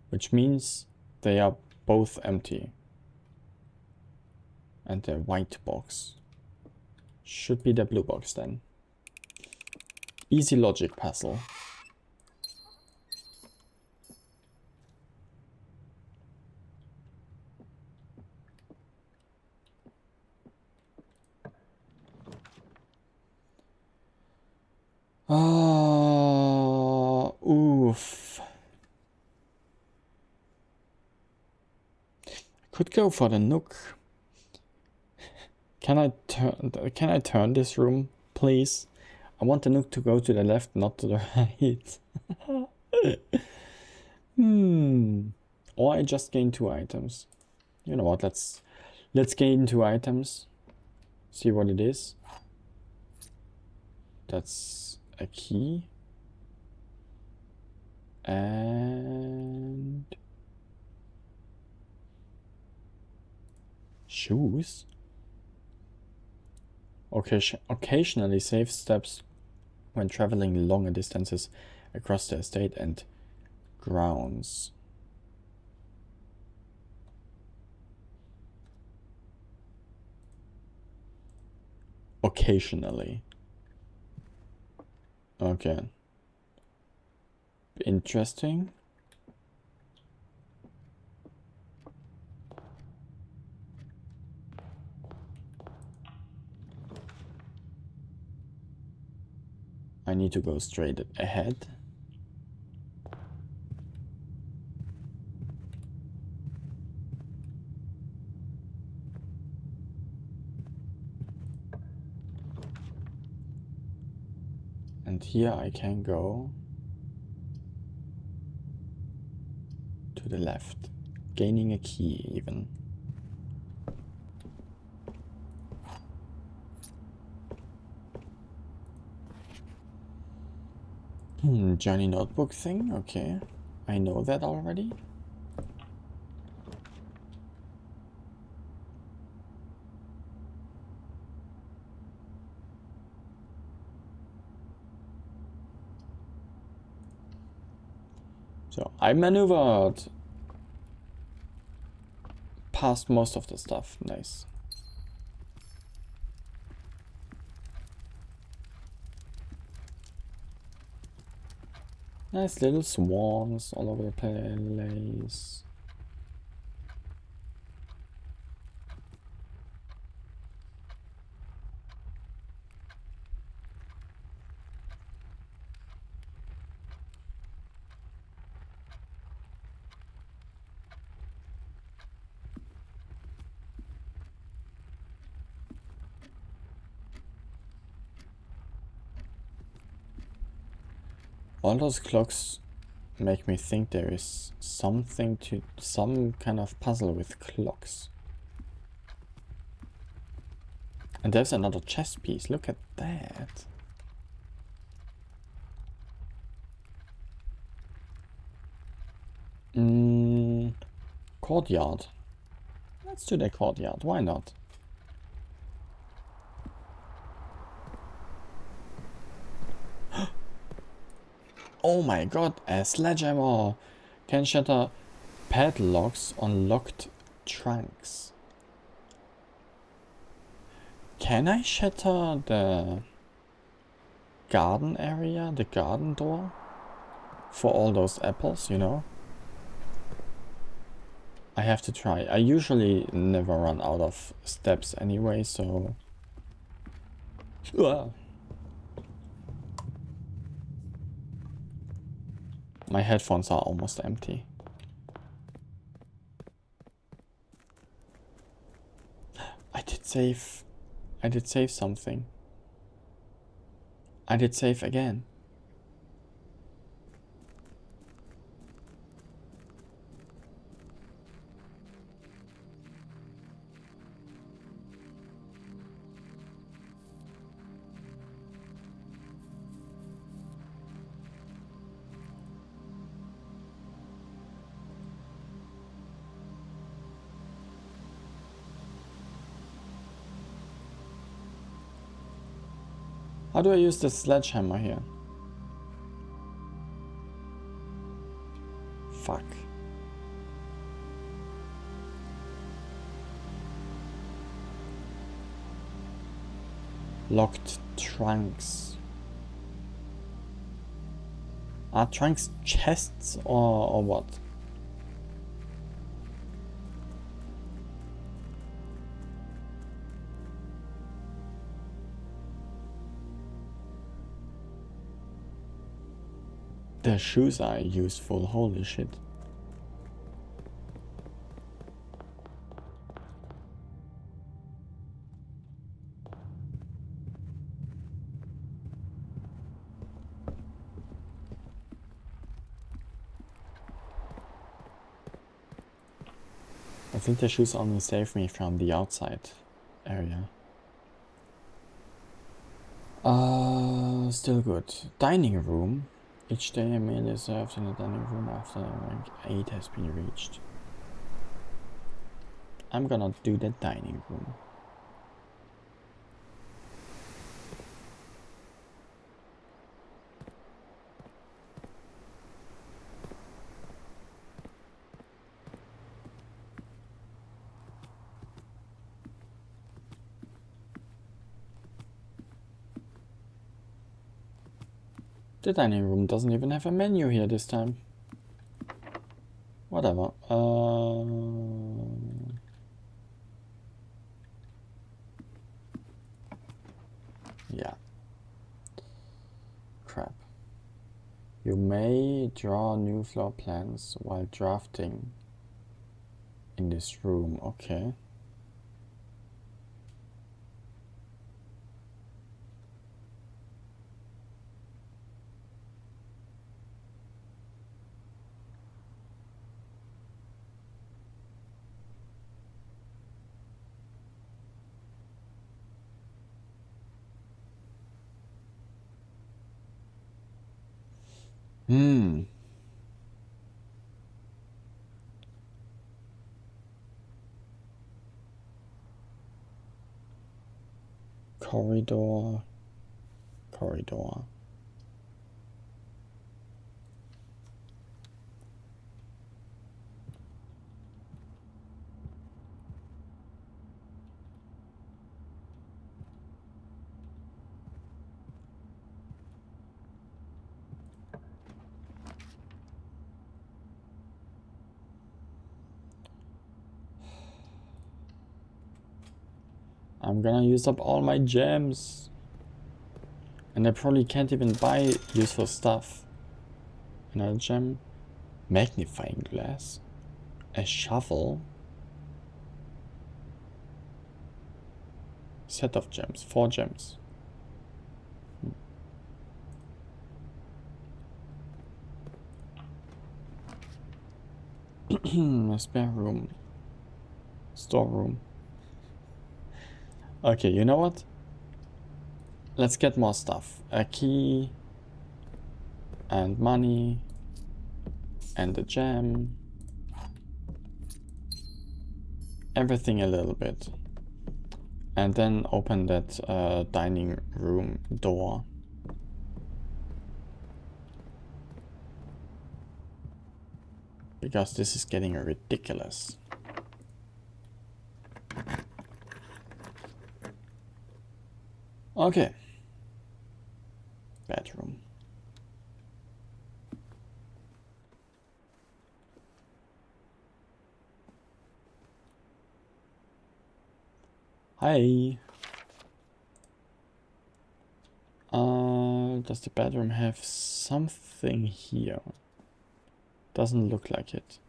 Which means they are both empty. And the white box should be the blue box then. Easy logic puzzle. Oof. Could go for the nook. Can I turn this room, please? I want the nook to go to the left, not to the right. Or I just gain 2 items. You know what? Let's gain 2 items. See what it is. That's a key. And shoes. Occasionally save steps when traveling longer distances across the estate and grounds. Occasionally. Okay. Interesting. I need to go straight ahead. And here I can go to the left, gaining a key even. Johnny notebook thing, okay. I know that already. So I maneuvered past most of the stuff. Nice. Nice little swans all over the place. All those clocks make me think there is some kind of puzzle with clocks. And there's another chess piece. Look at that. Courtyard. Let's do the courtyard. Why not? Oh my god, a sledgehammer can shatter padlocks on locked trunks. Can I shatter the garden area, the garden door? For all those apples, you know? I have to try. I usually never run out of steps anyway, so... My headphones are almost empty. I did save something. I did save again. How do I use the sledgehammer here? Fuck. Locked trunks. Are trunks chests or what? The shoes are useful, holy shit. I think the shoes only save me from the outside area. Still good. Dining room. Each day a meal is served in the dining room after rank 8 has been reached. I'm gonna do the dining room. The dining room doesn't even have a menu here this time. Whatever. Yeah. Crap. You may draw new floor plans while drafting in this room. Okay. Corridor. I'm gonna use up all my gems. And I probably can't even buy useful stuff. Another gem. Magnifying glass. A shovel. Set of gems. 4 gems. A spare room. Storeroom. Okay, you know what? Let's get more stuff. A key. And money. And a gem. Everything a little bit. And then open that dining room door. Because this is getting ridiculous. Okay. Bedroom. Hi. Does the bedroom have something here? Doesn't look like it.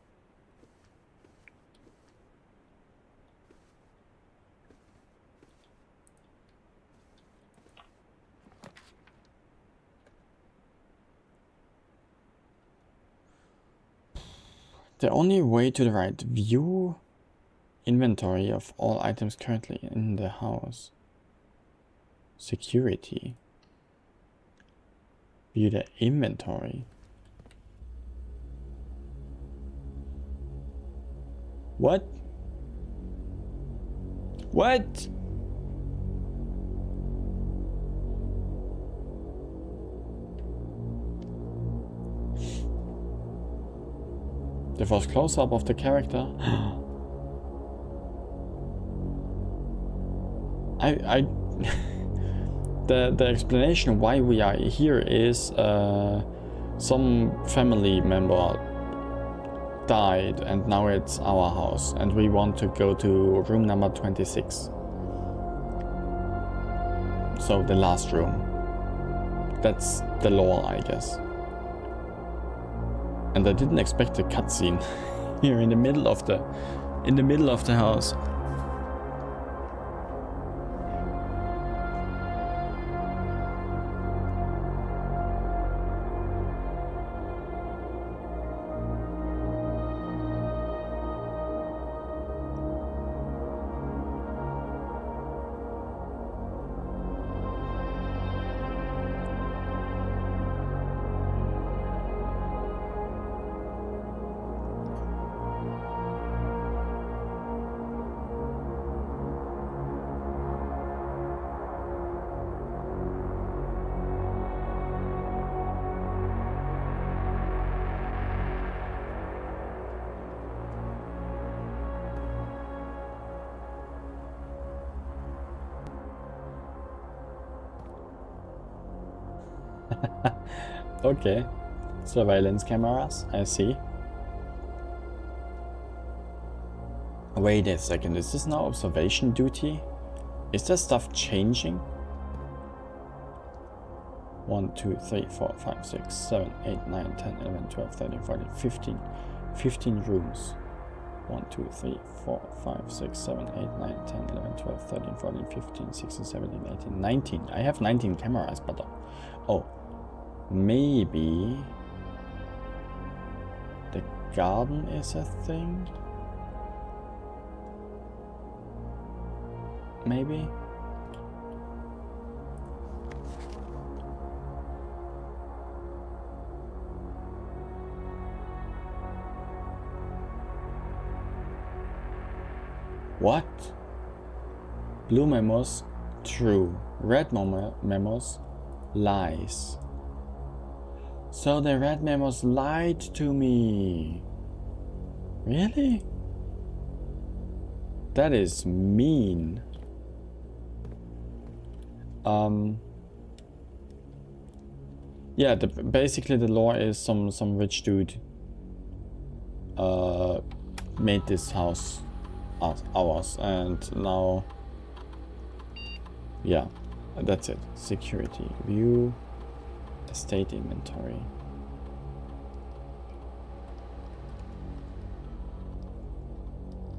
The only way to the right. View inventory of all items currently in the house. Security. View the inventory. What? What? The first close-up of the character. The explanation why we are here is some family member died and now it's our house and we want to go to room number 26. So the last room. That's the lore, I guess. And I didn't expect a cutscene here in the middle of the house. Okay. Surveillance cameras, I see. Wait a second, is this now observation duty? Is that stuff changing? 1, 2, 3, 4, 5, 6, 7, 8, 9, 10, 11, 12, 13, 14, 15. 15 rooms. 1, 2, 3, 4, 5, 6, 7, 8, 9, 10, 11, 12, 13, 14, 15, 16, 17, 18, 19. I have 19 cameras, but... Oh. Maybe... the garden is a thing? Maybe? What? Blue memos, true. Red memos, lies. So the red memos lied to me. Really? That is mean. Yeah, basically the law is some rich dude made this house ours, and now, yeah, that's it. Security, view, estate inventory.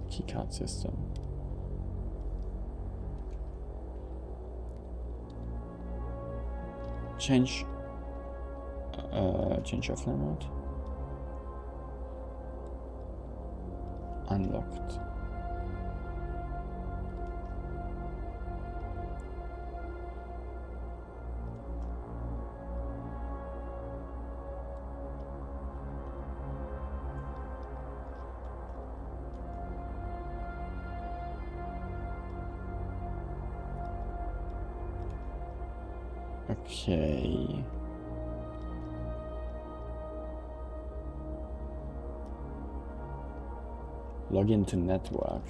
Keycard system. Change of landlord. Unlocked. Okay. Log into network.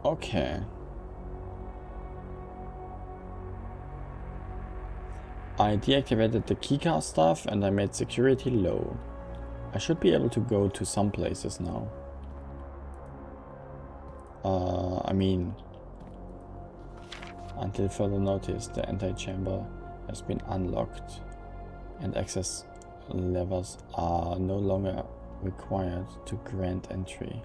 Okay. I deactivated the keycard stuff and I made security low. I should be able to go to some places now. I mean, until further notice, the antechamber has been unlocked and access levers are no longer required to grant entry.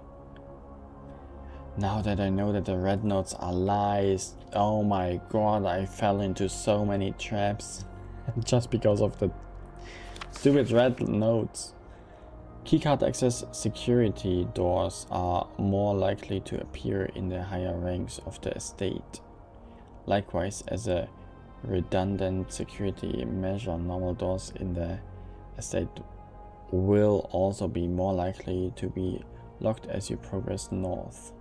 Now that I know that the red notes are lies, oh my god, I fell into so many traps just because of the stupid red notes. Keycard access security doors are more likely to appear in the higher ranks of the estate. Likewise, as a redundant security measure, normal doors in the estate will also be more likely to be locked as you progress north.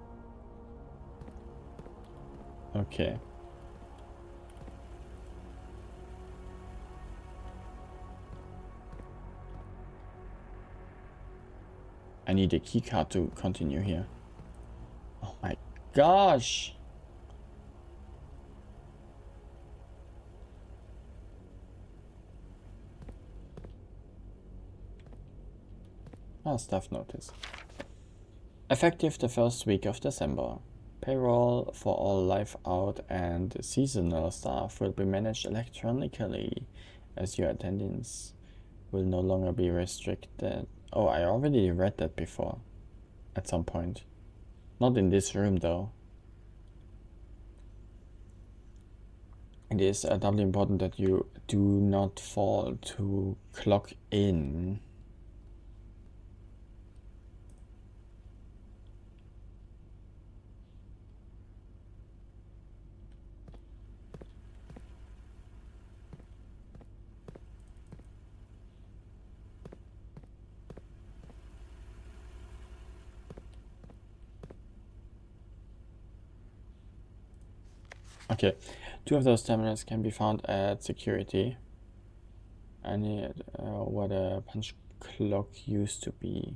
Okay. I need a keycard to continue here. Oh my gosh! Staff notice. Effective the first week of December. Payroll for all live out and seasonal staff will be managed electronically, as your attendance will no longer be restricted. Oh, I already read that before. At some point. Not in this room though. It is doubly important that you do not fail to clock in. Okay, 2 of those terminals can be found at security. I need what a punch clock used to be.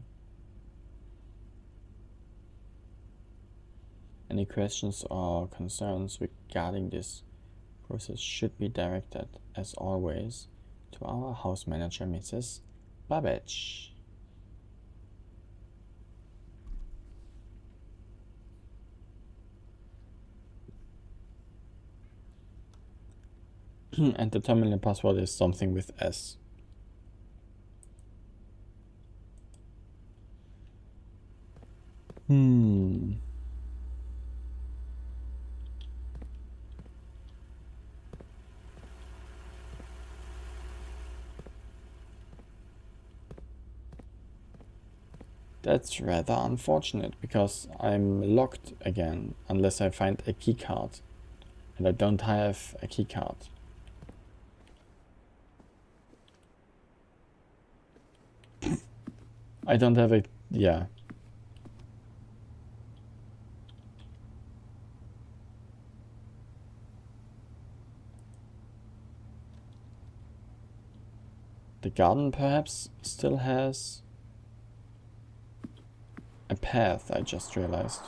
Any questions or concerns regarding this process should be directed, as always, to our house manager, Mrs. Babbage. And the terminal password is something with S. That's rather unfortunate, because I'm locked again, unless I find a keycard. And I don't have a keycard. I don't have a... yeah. The garden perhaps still has a path, I just realized.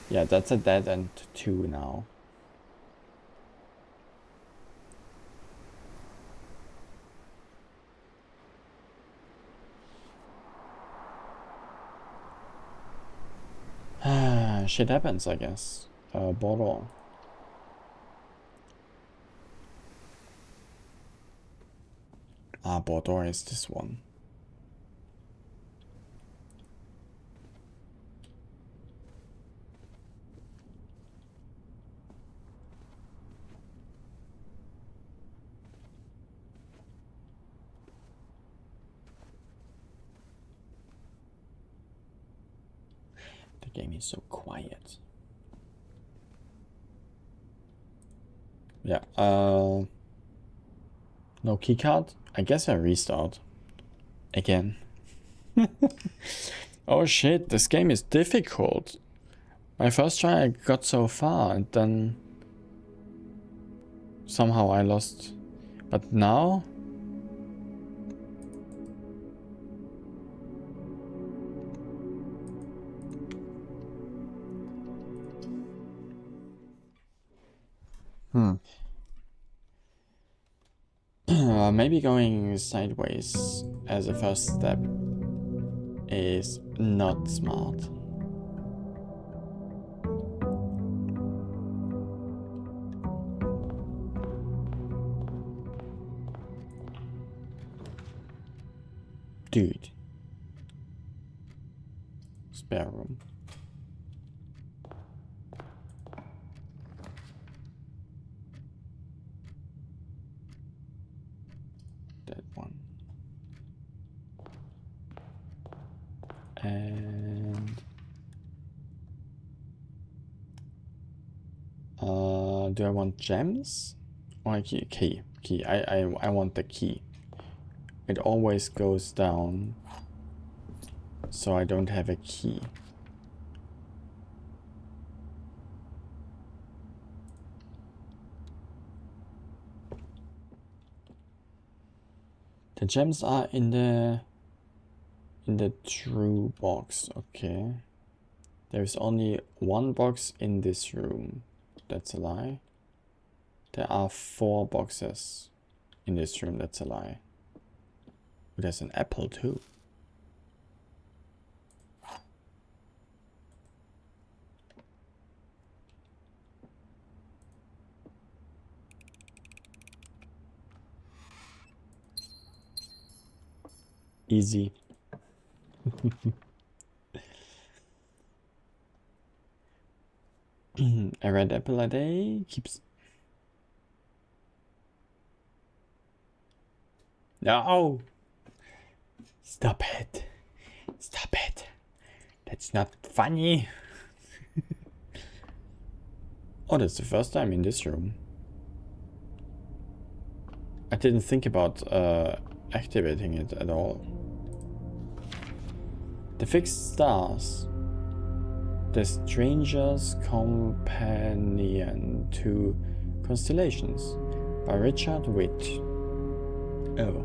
Yeah, that's a dead end too now. Shit happens, I guess. Border. Border is this one. The game is so quiet. Yeah, no keycard? I guess I restart. Again. Oh shit, this game is difficult. My first try I got so far, and then somehow I lost. But now? Maybe going sideways as a first step is not smart. Dude. Spare room. That one. And do I want gems or a key? Key. I want the key. It always goes down, so I don't have a key. The gems are in the true box. Okay. There's only one box in this room. that's a lie. There are 4 boxes in this room, that's a lie. There's an apple too. Easy. A red apple a day keeps... No! Stop it. Stop it. That's not funny. Oh, that's the first time in this room. I didn't think about activating it at all. The Fixed Stars. The Stranger's Companion to Constellations by Richard Witt. Oh.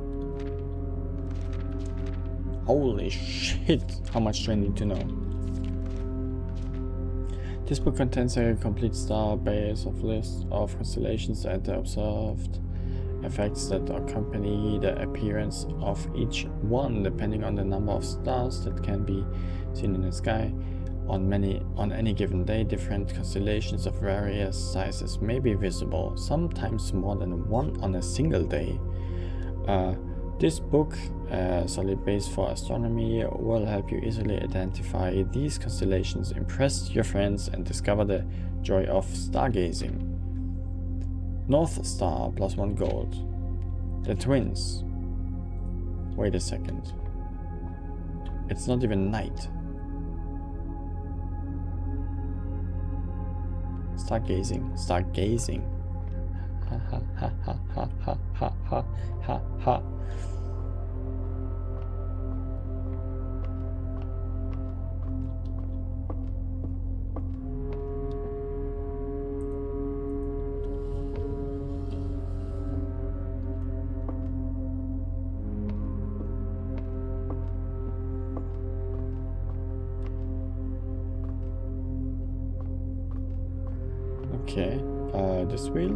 Holy shit, how much do I need to know? This book contains a complete star base of list of constellations and the observed effects that accompany the appearance of each one, depending on the number of stars that can be seen in the sky. On any given day, different constellations of various sizes may be visible, sometimes more than one on a single day. This book, a solid base for astronomy, will help you easily identify these constellations, impress your friends, and discover the joy of stargazing. North Star +1 gold. The twins. Wait a second. It's not even night. Stargazing. Stargazing. Ha ha ha ha ha ha ha ha ha ha. Okay, this wheel.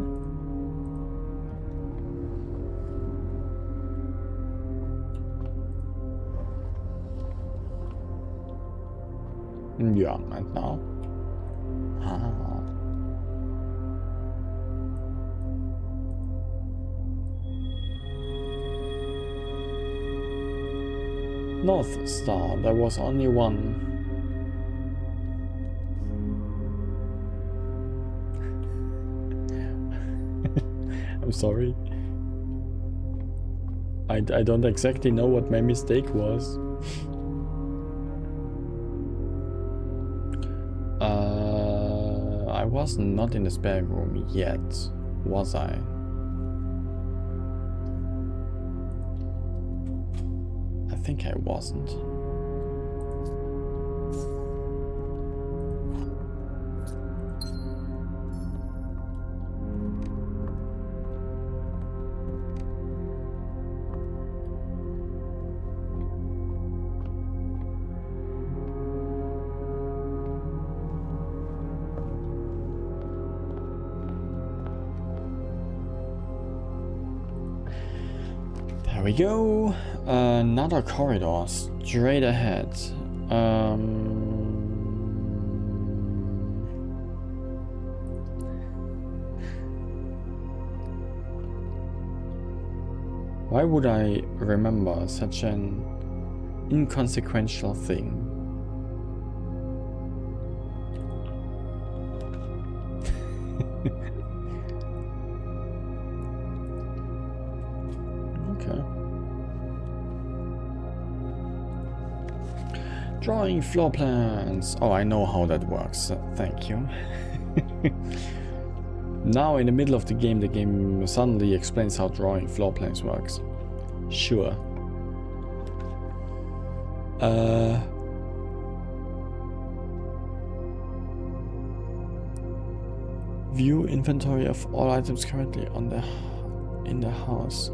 Ja, and now. Ah. North Star, there was only one. I'm sorry. I don't exactly know what my mistake was. I was not in the spare room yet, was I? I think I wasn't. There we go. Another corridor straight ahead. Why would I remember such an inconsequential thing? Okay. Drawing floor plans. Oh, I know how that works. Thank you. Now, in the middle of the game suddenly explains how drawing floor plans works. Sure. View inventory of all items currently in the house.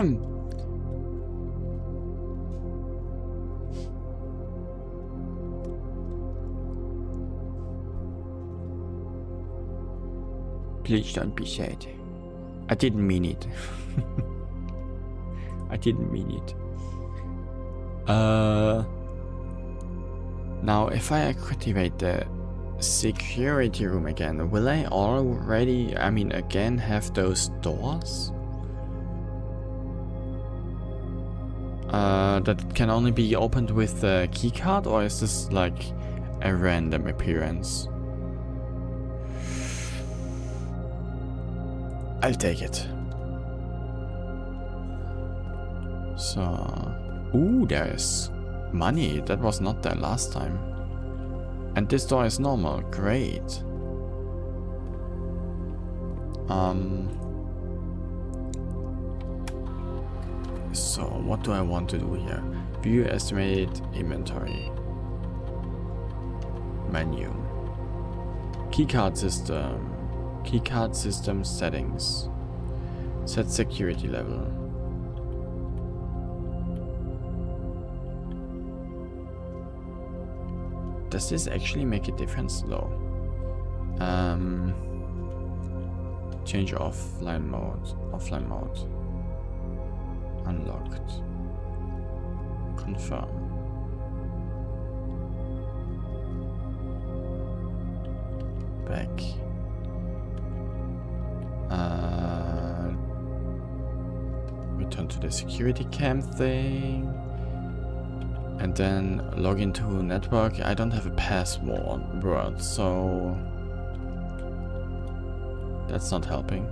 Damn! Please don't be sad. I didn't mean it. I didn't mean it. Now if I activate the security room again, will I already, again have those doors? That can only be opened with the keycard, or is this like a random appearance? I'll take it. So, ooh, there is money. That was not there last time. And this door is normal. Great. So, what do I want to do here? View estimated inventory. Menu. Keycard system. Keycard system settings. Set security level. Does this actually make a difference though? Change offline mode. Offline mode. Unlocked. Confirm. Back. Return to the security cam thing. And then log into network. I don't have a password, so that's not helping.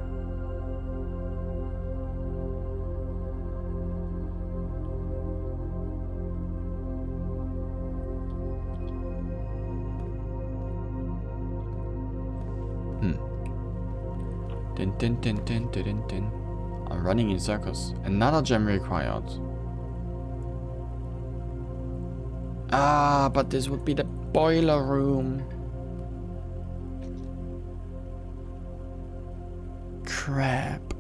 Din. I'm running in circles. Another gem required. Ah, but this would be the boiler room. Crap.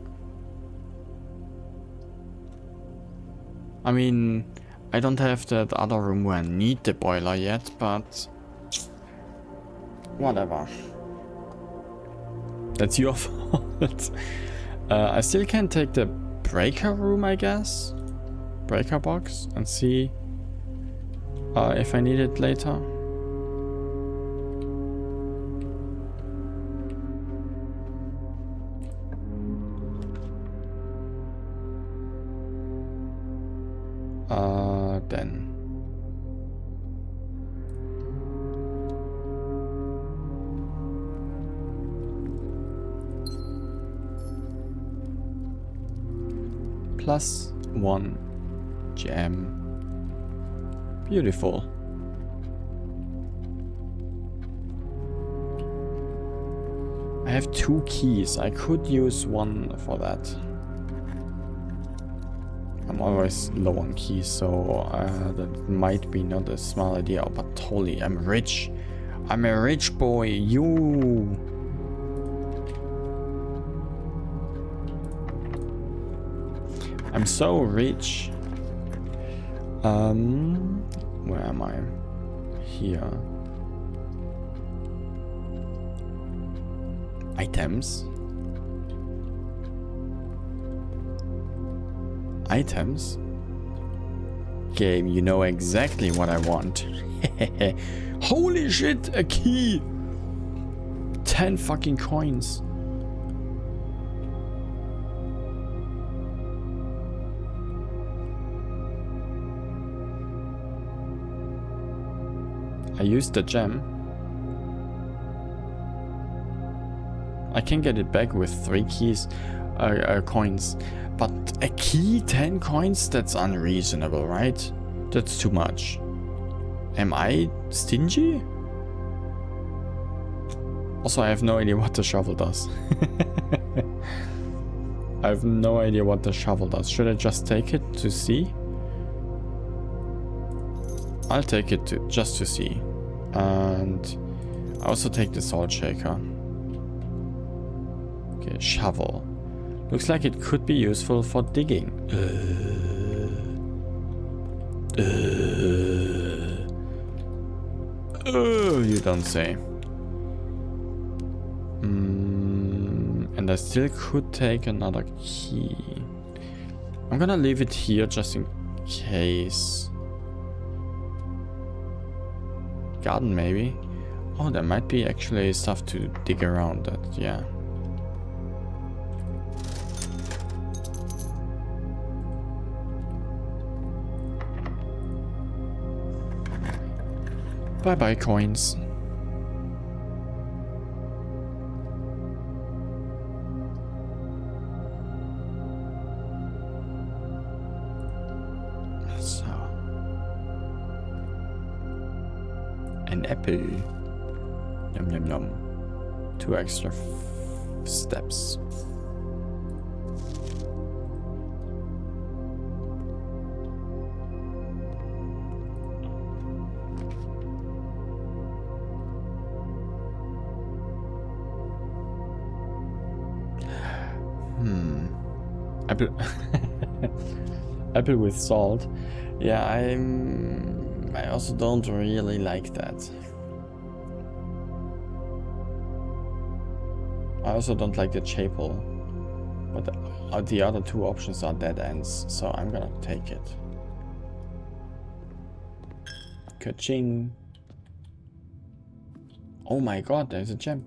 I mean, I don't have that other room where I need the boiler yet, but whatever. That's your fault. I still can take the breaker room, I guess. Breaker box and see if I need it later. Then. +1 gem. Beautiful. I have 2 keys. I could use one for that. I'm always low on keys, so that might be not a smart idea, but totally, I'm rich. I'm a rich boy. You. I'm so rich. Where am I? Here. Items. Items? Game, you know exactly what I want. Holy shit, a key! 10 fucking coins. I used the gem. I can get it back with 3 keys, coins. But a key, 10 coins? That's unreasonable, right? That's too much. Am I stingy? Also, I have no idea what the shovel does. I have no idea what the shovel does. Should I just take it to see? I'll take it just to see. And I also take the salt shaker. Okay, shovel. Looks like it could be useful for digging. You don't say. And I still could take another key. I'm gonna leave it here just in case. Garden maybe? Oh, there might be actually stuff to dig around that, yeah. Bye bye coins. So. An apple. Yum yum yum. 2 extra steps. Apple. Apple with salt. Yeah, I also don't really like that. I also don't like the chapel, but the other 2 options are dead ends, so I'm gonna take it. Ka-ching! Oh my god, there's a gem.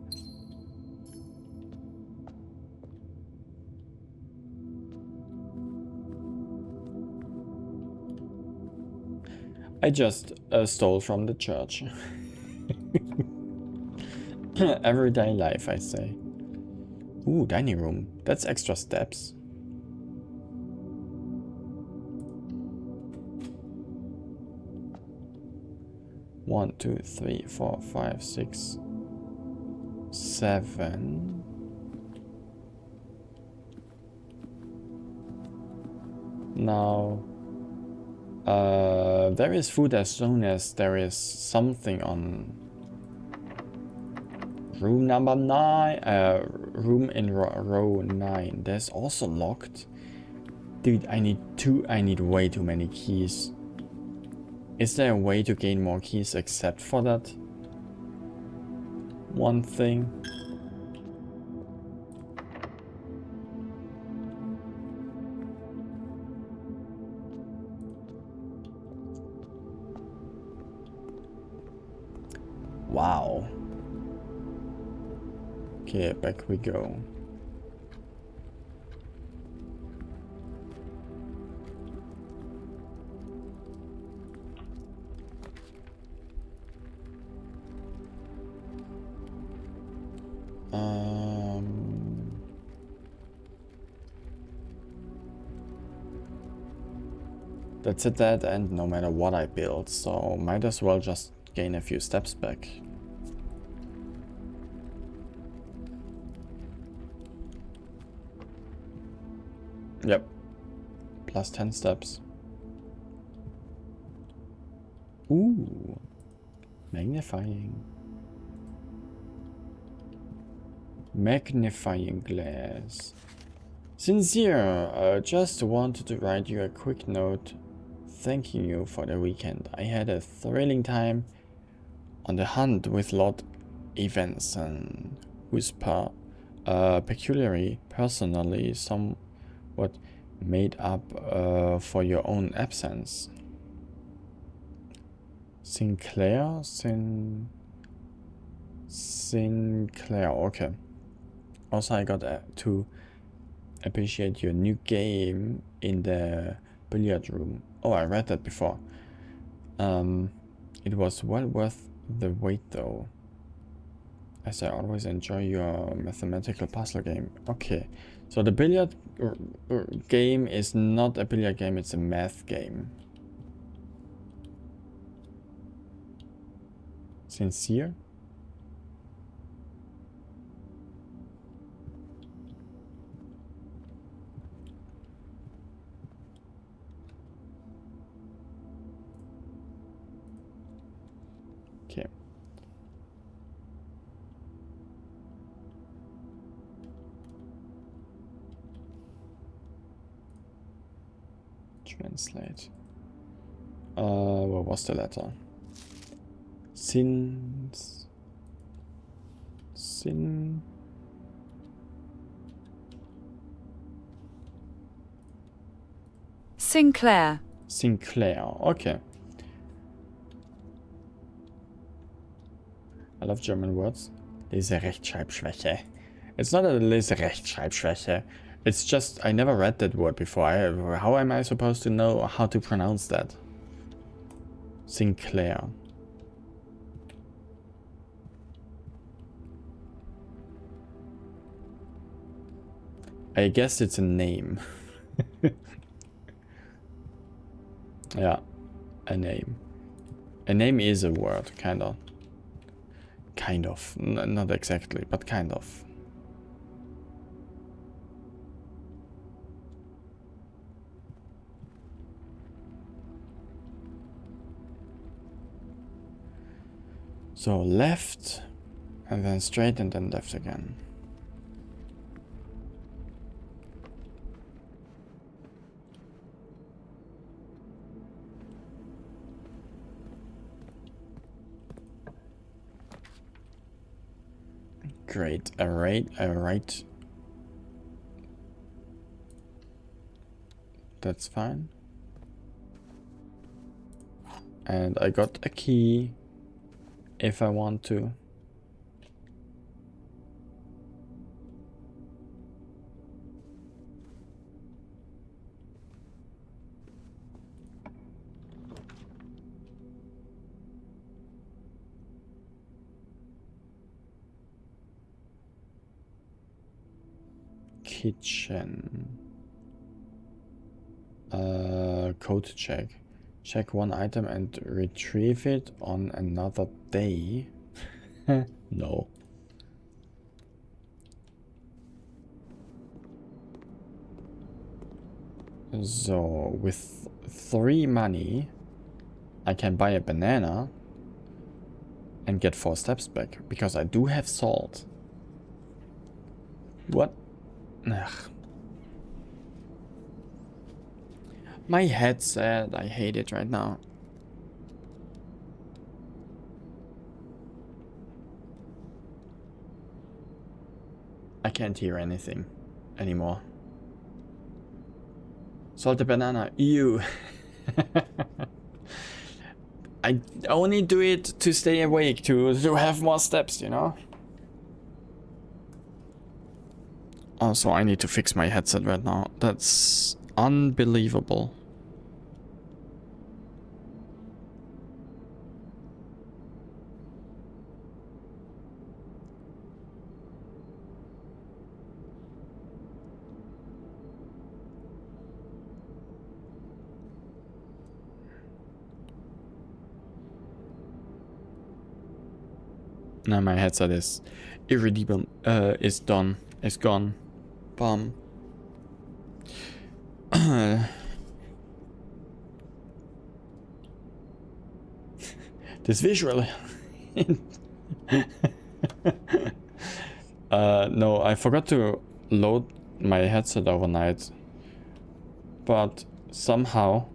I just stole from the church. Everyday life, I say. Ooh, dining room. That's extra steps. One, two, three, 4, 5, 6, 7. Now, there is food as soon as there is something on room number 9. Room in row 9. There's also locked. Dude, I need way too many keys. Is there a way to gain more keys except for that one thing? Wow. Okay, back we go. That's a dead end no matter what I build, so might as well just gain a few steps back. Yep. Plus 10 steps. Ooh. Magnifying. Magnifying glass. Sincere, just wanted to write you a quick note thanking you for the weekend. I had a thrilling time on the hunt with Lord Evanson, whose peculiarly, personally, somewhat made up for your own absence. Sinclair, okay. Also, I got to appreciate your new game in the billiard room. Oh, I read that before. It was well worth the wait though, as I always enjoy your mathematical puzzle game. Okay, so the billiard game is not a billiard game, it's a math game. Sincere? Okay. translate. What was the letter? Sin. Sinclair. Sinclair. Okay. I love German words. Leserechtschreibschwäche. It's not a Leserechtschreibschwäche. It's just, I never read that word before. How am I supposed to know how to pronounce that? Sinclair. I guess it's a name. Yeah, a name. A name is a word, kind of. Kind of. Not exactly, but kind of. So left, and then straight, and then left again. Great, alright. That's fine. And I got a key if I want to. Kitchen. Code check. Check one item and retrieve it on another day. No. So with 3 money, I can buy a banana and get 4 steps back because I do have salt. What? Ugh. My headset, I hate it right now. I can't hear anything anymore. Salted banana, ew. I only do it to stay awake, to have more steps, you know? Also, I need to fix my headset right now. That's unbelievable. Now my headset is irredeemable. Is done. It's gone. Bum. This visual. No, I forgot to load my headset overnight, but somehow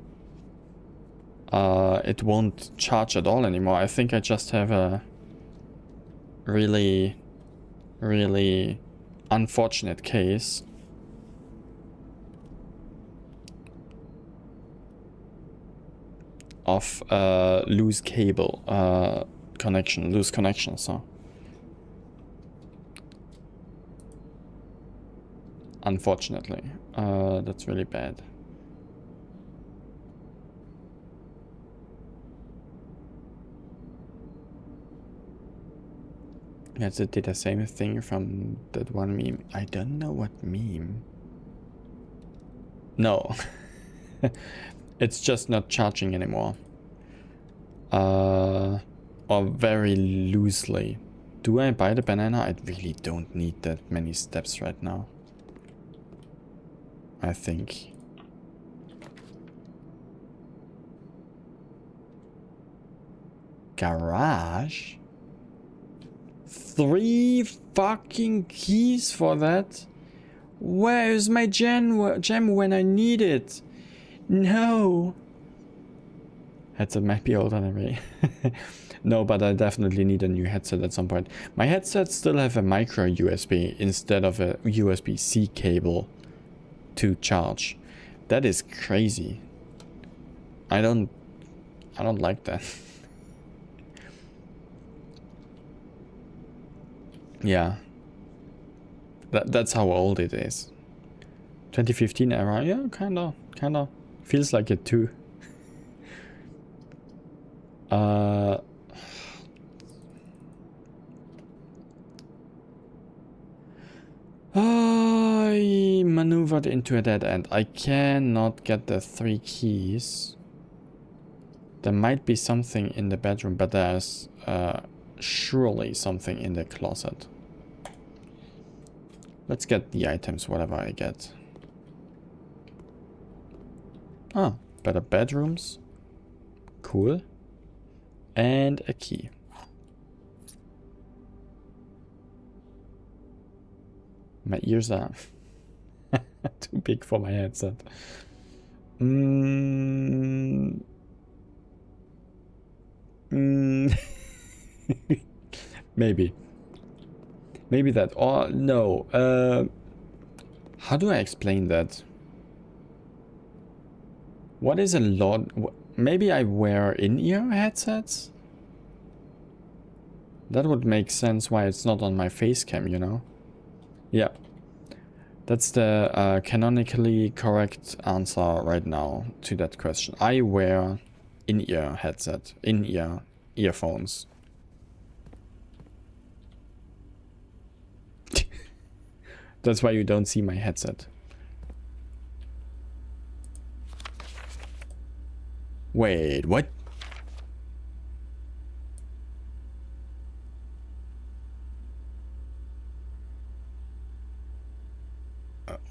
it won't charge at all anymore. I think I just have a really unfortunate case of loose cable loose connection, so unfortunately that's really bad. Yes, it did the same thing from that one meme. I don't know what meme. No. It's just not charging anymore. Or very loosely. Do I buy the banana? I really don't need that many steps right now. I think. Garage? 3 fucking keys for that? Where is my gem when I need it? No! Headset might be older than me. No, but I definitely need a new headset at some point. My headsets still have a micro USB instead of a USB-C cable to charge. That is crazy. I don't like that. Yeah. That's how old it is. 2015 era, yeah, kinda. Feels like it too. I maneuvered into a dead end. I cannot get the 3 keys. There might be something in the bedroom, but there's surely something in the closet. Let's get the items, whatever I get. Ah, better bedrooms. Cool. And a key. My ears are too big for my headset. Maybe. Maybe that. Or no. How do I explain that? What is a lot? Maybe I wear in-ear headsets? That would make sense why it's not on my face cam, you know? Yeah. That's the canonically correct answer right now to that question. I wear in-ear headset, in-ear earphones. That's why you don't see my headset. Wait, what?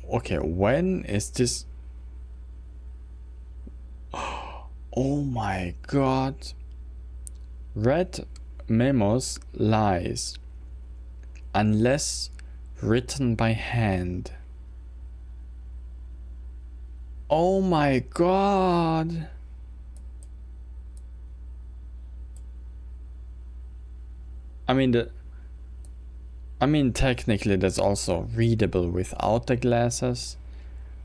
Okay, when is this? Oh my god. Red memos lies. Unless written by hand. Oh my god. I mean, technically that's also readable without the glasses,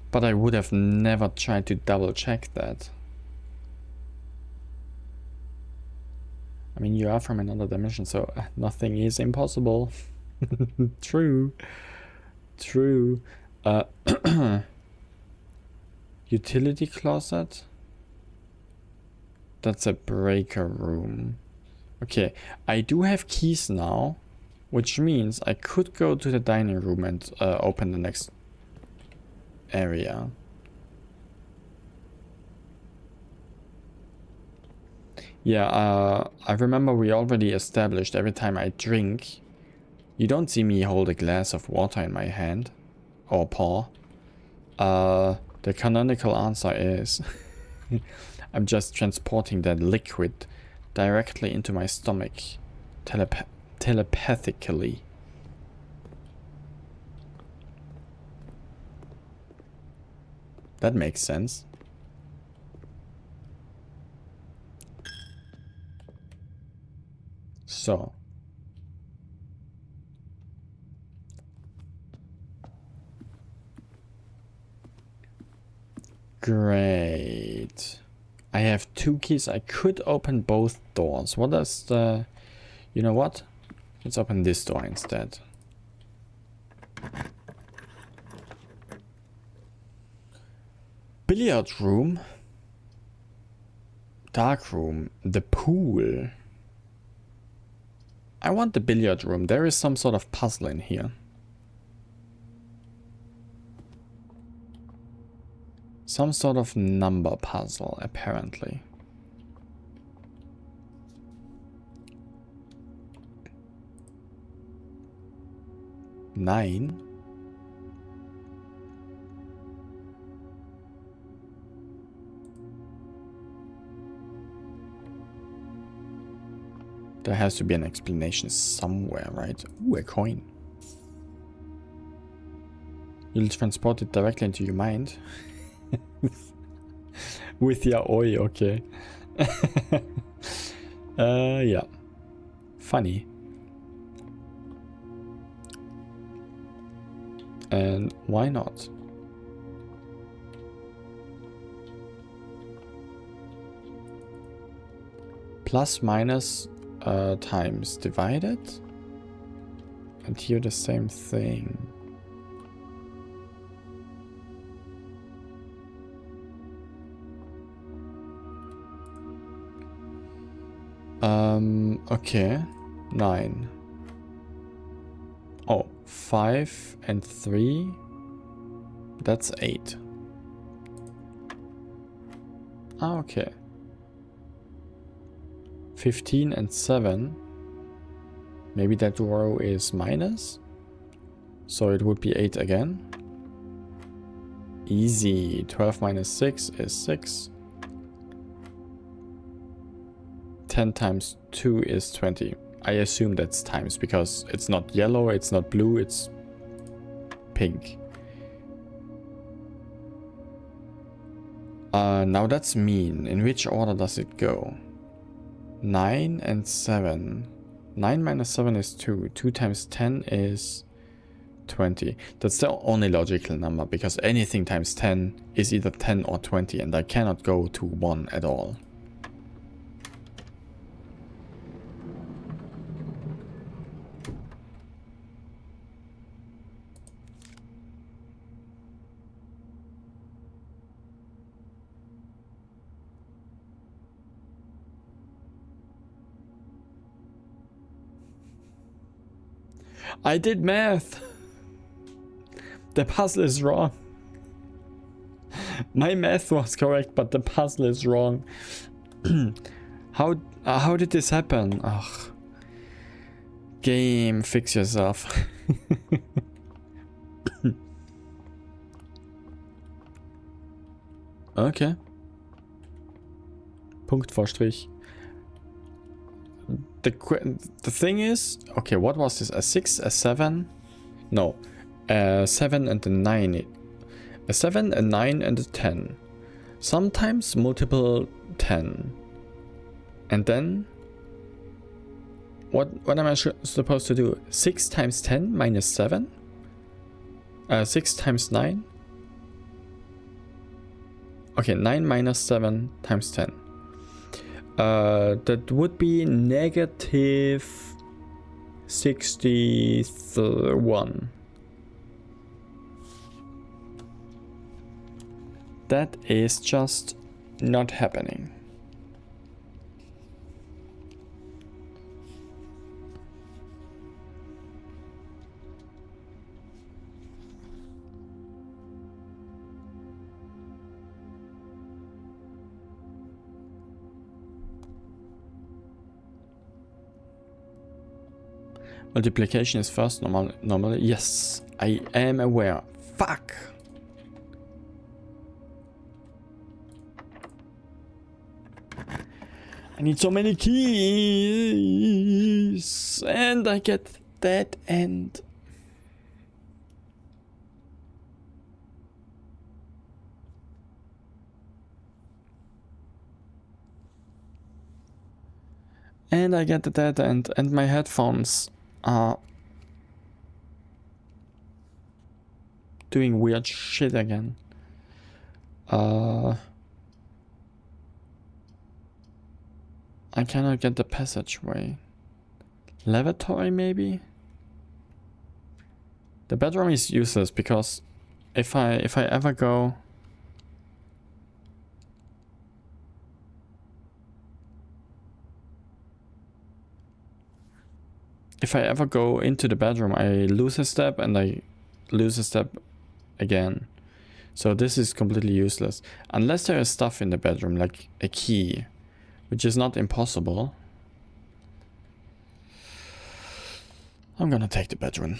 but I would have never tried to double check that. I mean, you are from another dimension, so nothing is impossible. True. Utility closet? That's a breaker room. Okay, I do have keys now, which means I could go to the dining room and open the next area. Yeah, I remember we already established every time I drink, you don't see me hold a glass of water in my hand or paw. The canonical answer is I'm just transporting that liquid directly into my stomach telepathically. That makes sense. So. Great. I have 2 keys. I could open both doors. What does the... You know what? Let's open this door instead. Billiard room. Dark room. The pool. I want the billiard room. There is some sort of puzzle in here. Some sort of number puzzle, apparently. Nine. There has to be an explanation somewhere, right? Ooh, a coin. You'll transport it directly into your mind. With yaoi, okay. Yeah. Funny. And why not? Plus minus times divided. And here the same thing. Okay. 9. Oh, 5 and 3. That's 8. Ah, okay. 15 and 7. Maybe that row is minus. So it would be 8 again. Easy. 12 minus 6 is 6. 10 times 2 is 20. I assume that's times because it's not yellow, it's not blue, it's pink. Now that's mean. In which order does it go? 9 and 7. 9 minus 7 is 2. 2 times 10 is 20. That's the only logical number because anything times 10 is either 10 or 20 and I cannot go to 1 at all. I did math. The puzzle is wrong. My math was correct, but the puzzle is wrong. How did this happen? Ugh. Game, fix yourself. Okay. Punkt vor Strich. The thing is, okay, what was this? A 6, a 7? No, a 7 and a 9. A 7, a 9 and a 10. Sometimes multiple 10. And then, what am I supposed to do? 6 times 10 minus 7? 6 times 9? Okay, 9 minus 7 times 10. That would be negative 61. That is just not happening. Multiplication is first normally. Yes, I am aware. Fuck. I need so many keys. And I get that end. And I get the dead end. And my headphones are doing weird shit again. I cannot get the passageway. Lavatory maybe? The bedroom is useless because if I ever go into the bedroom, I lose a step and I lose a step again. So this is completely useless. Unless there is stuff in the bedroom, like a key, which is not impossible. I'm gonna take the bedroom,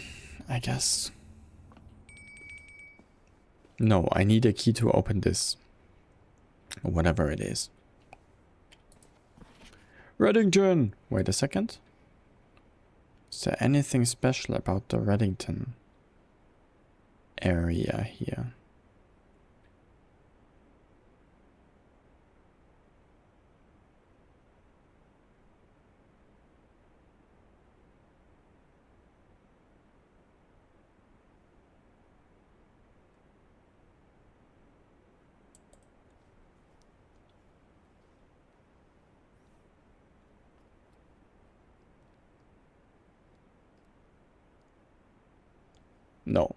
I guess. No, I need a key to open this. Whatever it is. Reddington! Wait a second. Is there anything special about the Reddington area here? No.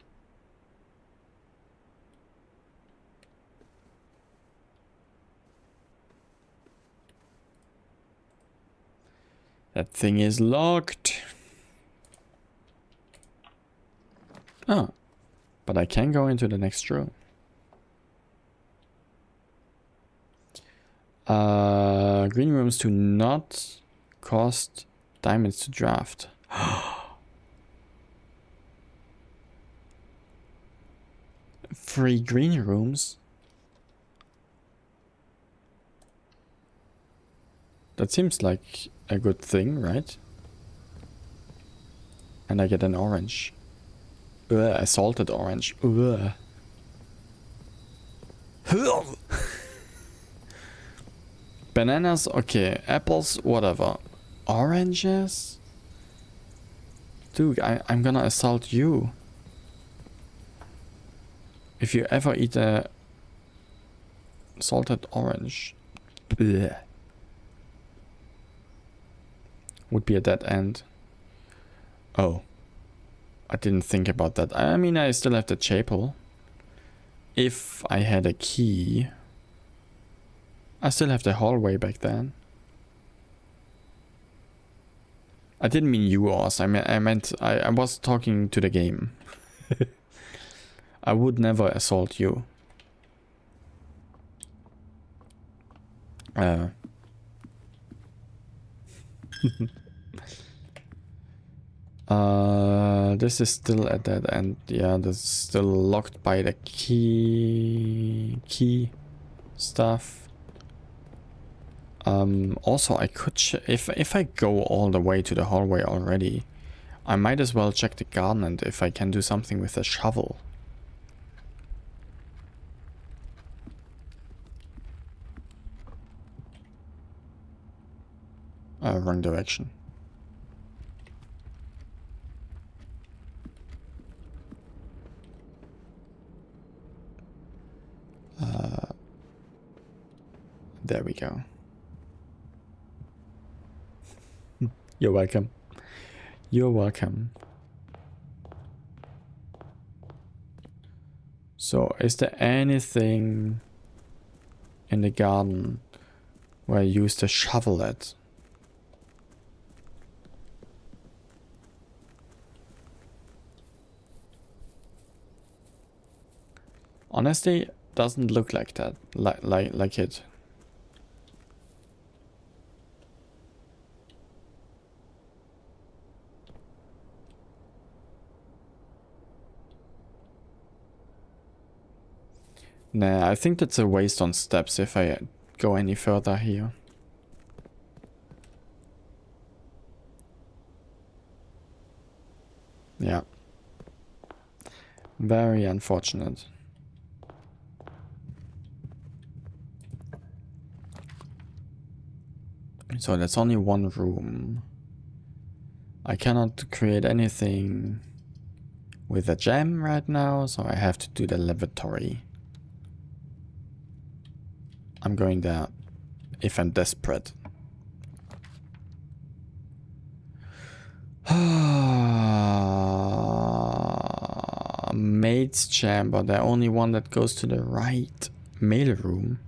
That thing is locked. Oh, but I can go into the next room. Green rooms do not cost diamonds to draft. Free green rooms? That seems like a good thing, right? And I get an orange. A salted orange. Bananas, okay. Apples, whatever. Oranges? Dude, I'm gonna assault you. If you ever eat a salted orange, bleh, would be a dead end. Oh, I didn't think about that. I mean, I still have the chapel. If I had a key, I still have the hallway back then. I didn't mean you, Oz. I was talking to the game. I would never assault you. This is still at that end. Yeah, this is still locked by the key stuff. Also, I could if I go all the way to the hallway already, I might as well check the garden and if I can do something with the shovel. Wrong direction. There we go. You're welcome. You're welcome. So, is there anything in the garden where I use the shovel at? Honestly, doesn't look like that. Like it. Nah, I think that's a waste on steps if I go any further here. Yeah. Very unfortunate. So that's only one room. I cannot create anything with a gem right now, so I have to do the lavatory. I'm going there if I'm desperate. Maid's chamber, the only one that goes to the right. Mail room.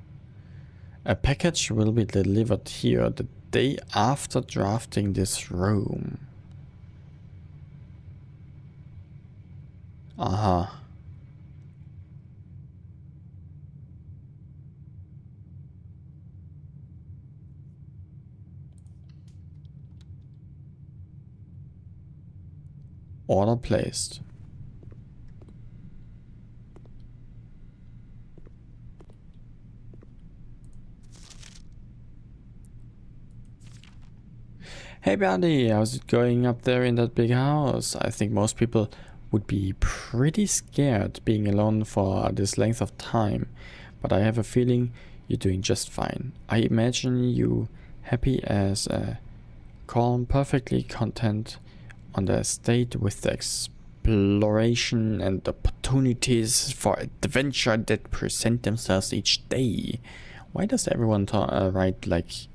A package will be delivered here the day after drafting this room. Uh-huh. Order placed. Hey buddy, how's it going up there in that big house? I think most people would be pretty scared being alone for this length of time, but I have a feeling you're doing just fine. I imagine you happy as a calm, perfectly content on the estate with the exploration and opportunities for adventure that present themselves each day. Why does everyone write like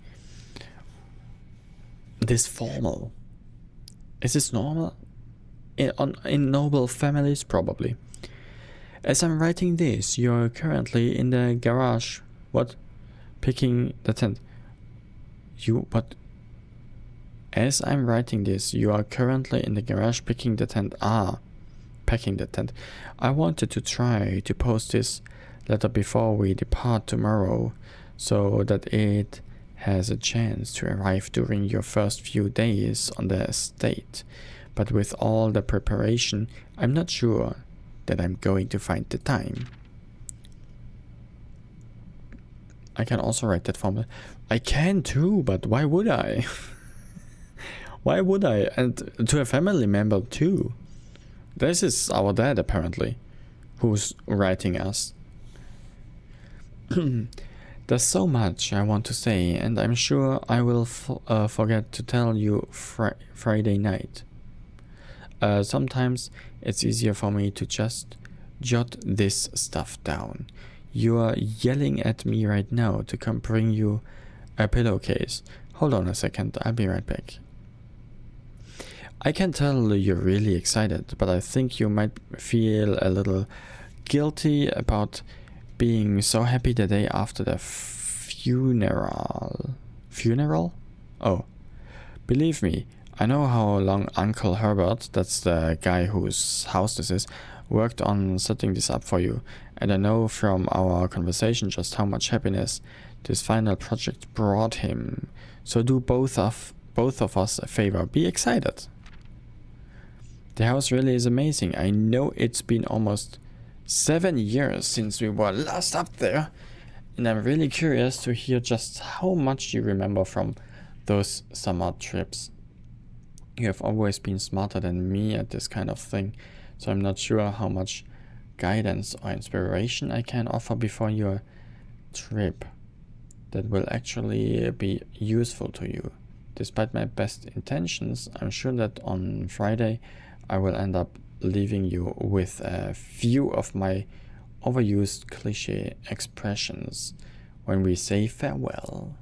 this formal? Is this normal? in noble families, probably. As I'm writing this, you're currently in the garage. What? Picking the tent. What? As I'm writing this, you are currently in the garage picking the tent. Packing the tent. I wanted to try to post this letter before we depart tomorrow, so that it has a chance to arrive during your first few days on the estate. But with all the preparation, I'm not sure that I'm going to find the time. I can also write that formula. I can too, but why would I? Why would I? And to a family member too. This is our dad, apparently, who's writing us. There's so much I want to say, and I'm sure I will forget to tell you Friday night. Sometimes it's easier for me to just jot this stuff down. You are yelling at me right now to come bring you a pillowcase. Hold on a second, I'll be right back. I can tell you're really excited, but I think you might feel a little guilty about being so happy the day after the funeral. Funeral? Oh. Believe me, I know how long Uncle Herbert, that's the guy whose house this is, worked on setting this up for you, and I know from our conversation just how much happiness this final project brought him. So do both of us a favor, be excited. The house really is amazing. I know it's been almost 7 years since we were last up there, and I'm really curious to hear just how much you remember from those summer trips. You have always been smarter than me at this kind of thing, so I'm not sure how much guidance or inspiration I can offer before your trip that will actually be useful to you. Despite my best intentions, I'm sure that on Friday I will end up leaving you with a few of my overused cliche expressions when we say farewell.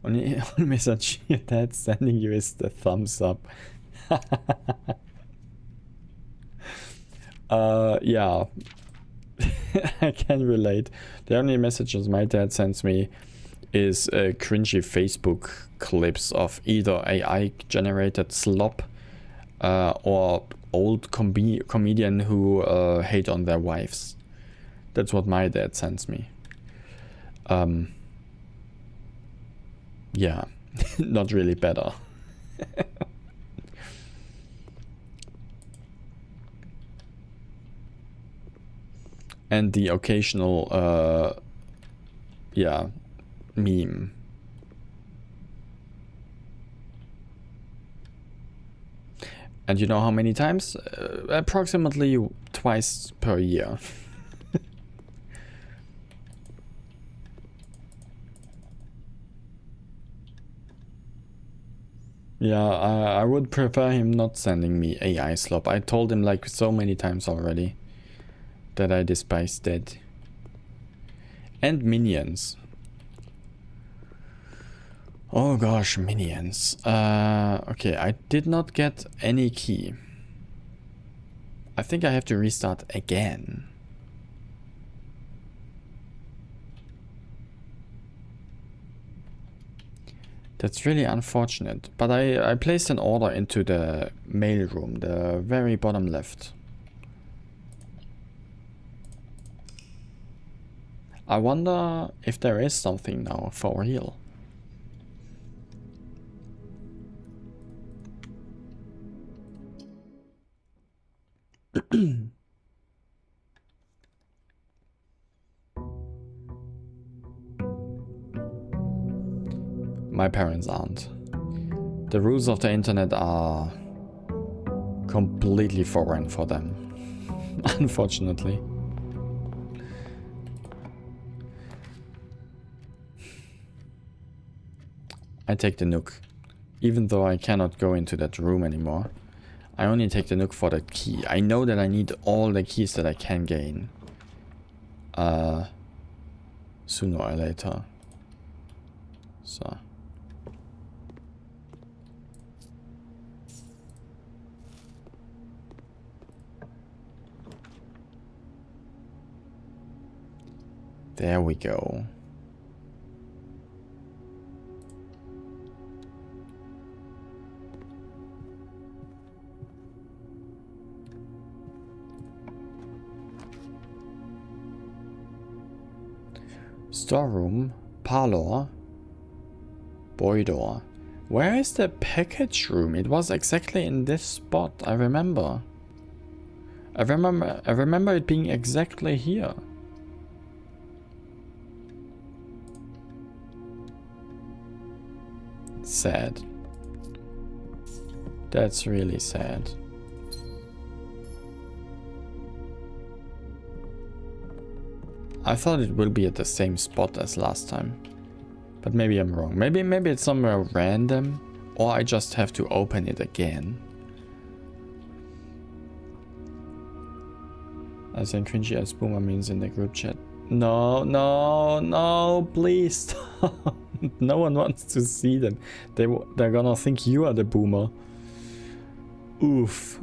Only message your dad sending you is the thumbs up. Yeah. I can relate. The only messages my dad sends me is cringy Facebook clips of either AI generated slop or old comedian who hate on their wives. That's what my dad sends me. Yeah, not really better. And the occasional, yeah, meme. And you know how many times? Approximately twice per year. Yeah, I would prefer him not sending me AI slop. I told him like so many times already that I despise that. And minions. Oh gosh, minions. Okay, I did not get any key. I think I have to restart again. That's really unfortunate, but I placed an order into the mail room, the very bottom left. I wonder if there is something now for real. My parents aren't. The rules of the internet are completely foreign for them, unfortunately. I take the Nook, even though I cannot go into that room anymore. I only take the Nook for the key. I know that I need all the keys that I can gain. Sooner or later. So. There we go. Storeroom, parlor, boy door. Where is the package room? It was exactly in this spot, I remember. I remember it being exactly here. Sad. That's really sad. I thought it will be at the same spot as last time. But maybe I'm wrong. Maybe it's somewhere random, or I just have to open it again. I think cringy as boomer means in the group chat. No, please stop. No one wants to see them. They're gonna think you are the boomer. Oof.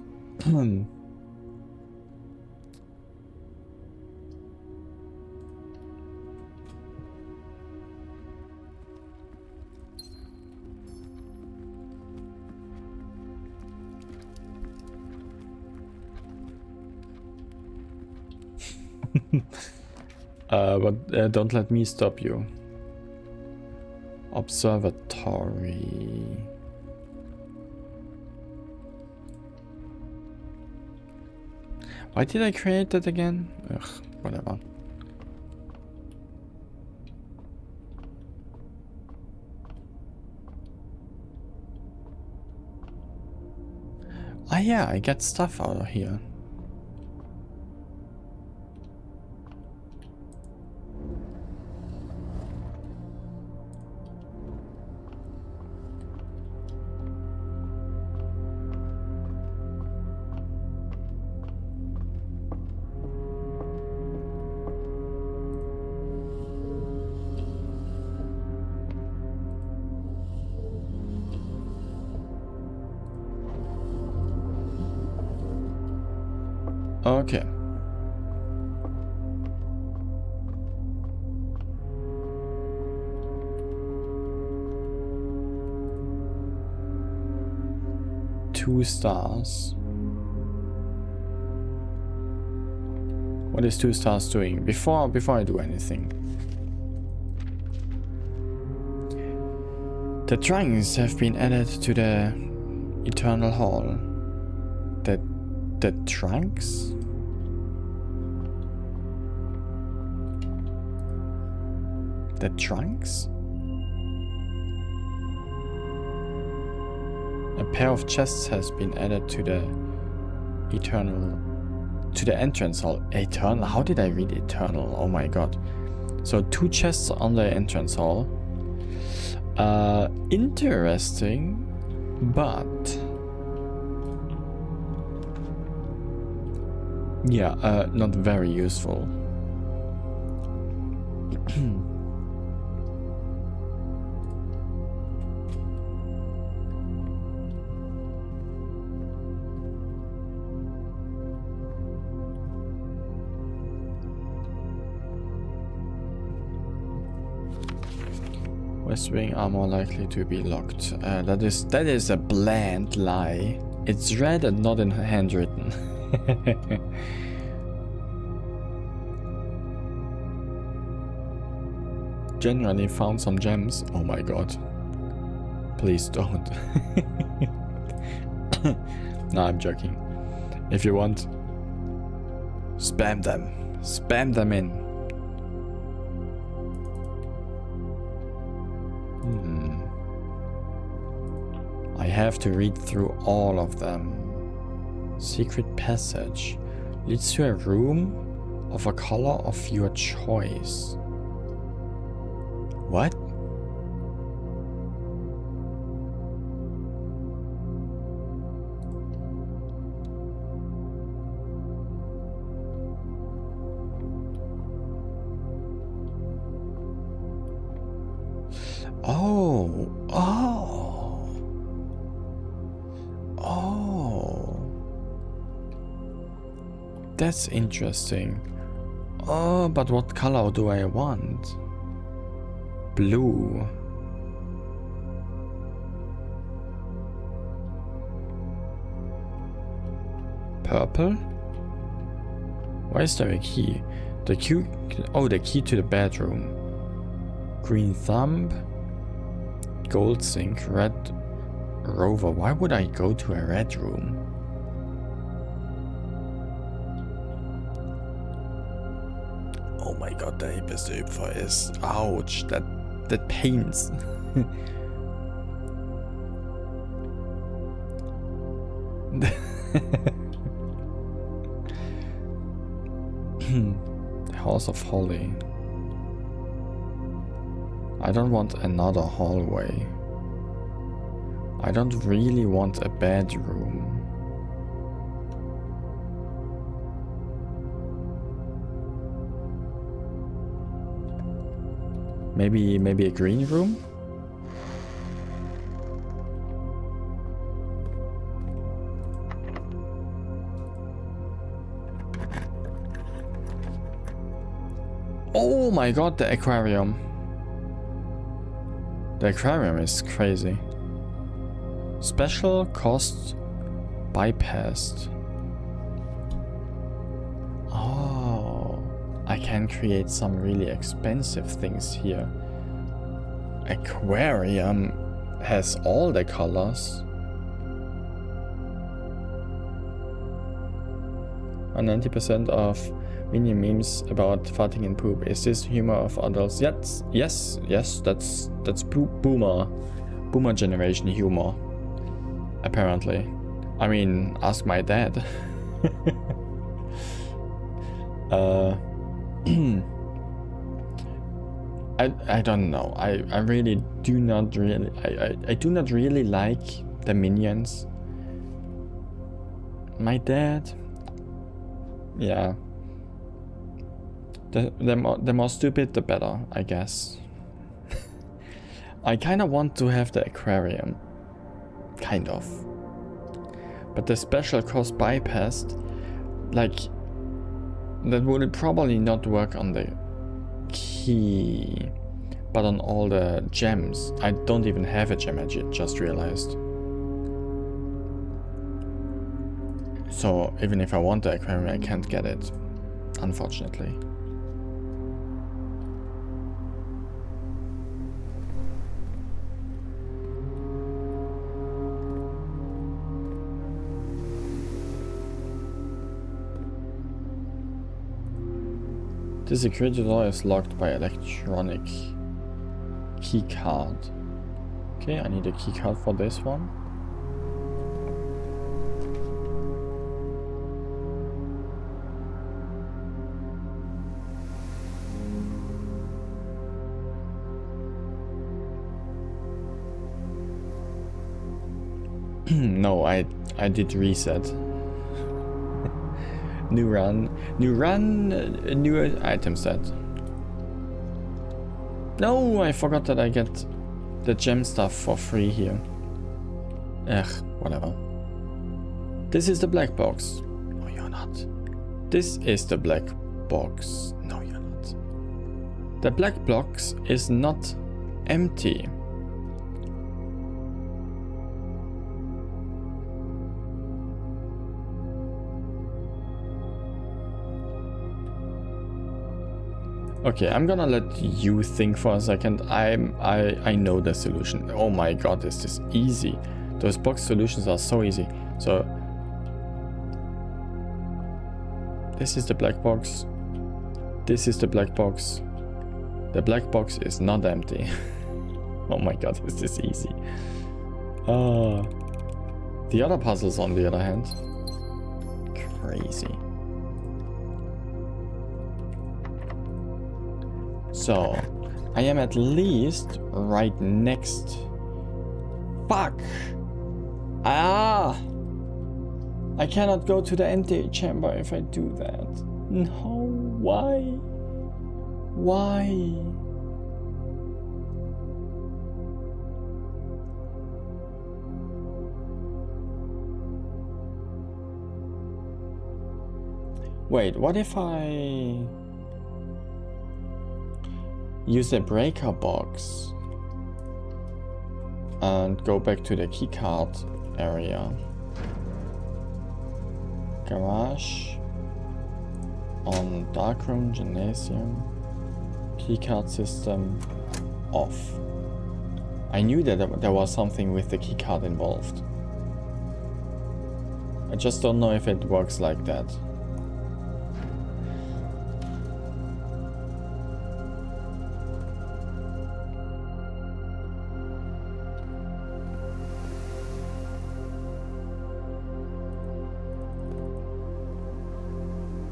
But don't let me stop you. Observatory. Why did I create that again? Ugh, whatever. Ah yeah, I get stuff out of here. Okay. Two stars. What is 2 stars doing? Before I do anything. The trunks have been added to the Eternal Hall. The trunks? The trunks? A pair of chests has been added to the entrance hall. Eternal? How did I read eternal? Oh my god. So 2 chests on the entrance hall. Interesting, but yeah, not very useful. West Wing are more likely to be locked. That is a bland lie. It's read and not in handwritten. Genuinely found some gems. Oh my god. Please don't. No, I'm joking. If you want, spam them. Spam them in. I have to read through all of them. Secret passage leads to a room of a color of your choice. What? Oh, that's interesting. Oh, but what color do I want? Blue. Purple? Why is there a key? The key. Oh, the key to the bedroom. Green thumb. Gold sink. Red rover. Why would I go to a red room? Oh my god, der Besöpfer is. Ouch, that pains. The House of Holly. I don't want another hallway. I don't really want a bedroom. Maybe a green room? Oh my god, the aquarium. The aquarium is crazy. Special cost bypassed. Oh, I can create some really expensive things here. Aquarium has all the colors. 90% of mini memes about farting and poop. Is this humor of adults? Yes, that's boomer generation humor. Apparently. I mean, ask my dad. I don't know. I really do not really I do not really like the minions. My dad, yeah. The more stupid, the better, I guess. I kind of want to have the aquarium. Kind of. But the special cost bypassed, like, that would probably not work on the key, but on all the gems. I don't even have a gem, I just realized. So even if I want the aquarium, I can't get it, unfortunately. The security door is locked by electronic key card. Okay, I need a key card for this one. No, I did reset. New run, new item set. No, I forgot that I get the gem stuff for free here. Ugh, whatever. This is the black box. No, you're not. This is the black box. No, you're not. The black box is not empty. Okay, I'm gonna let you think for a second. I know the solution. Oh my god, is this easy? Those box solutions are so easy. So this is the black box. This is the black box. The black box is not empty. Oh my god, is this easy? The other puzzles, on the other hand, crazy. So, I am at least right next. Fuck! Ah! I cannot go to the empty chamber if I do that. No, why? Why? Wait, what if I... use a breaker box and go back to the keycard area. Garage. On darkroom, gymnasium. Keycard system. Off. I knew that there was something with the keycard involved. I just don't know if it works like that.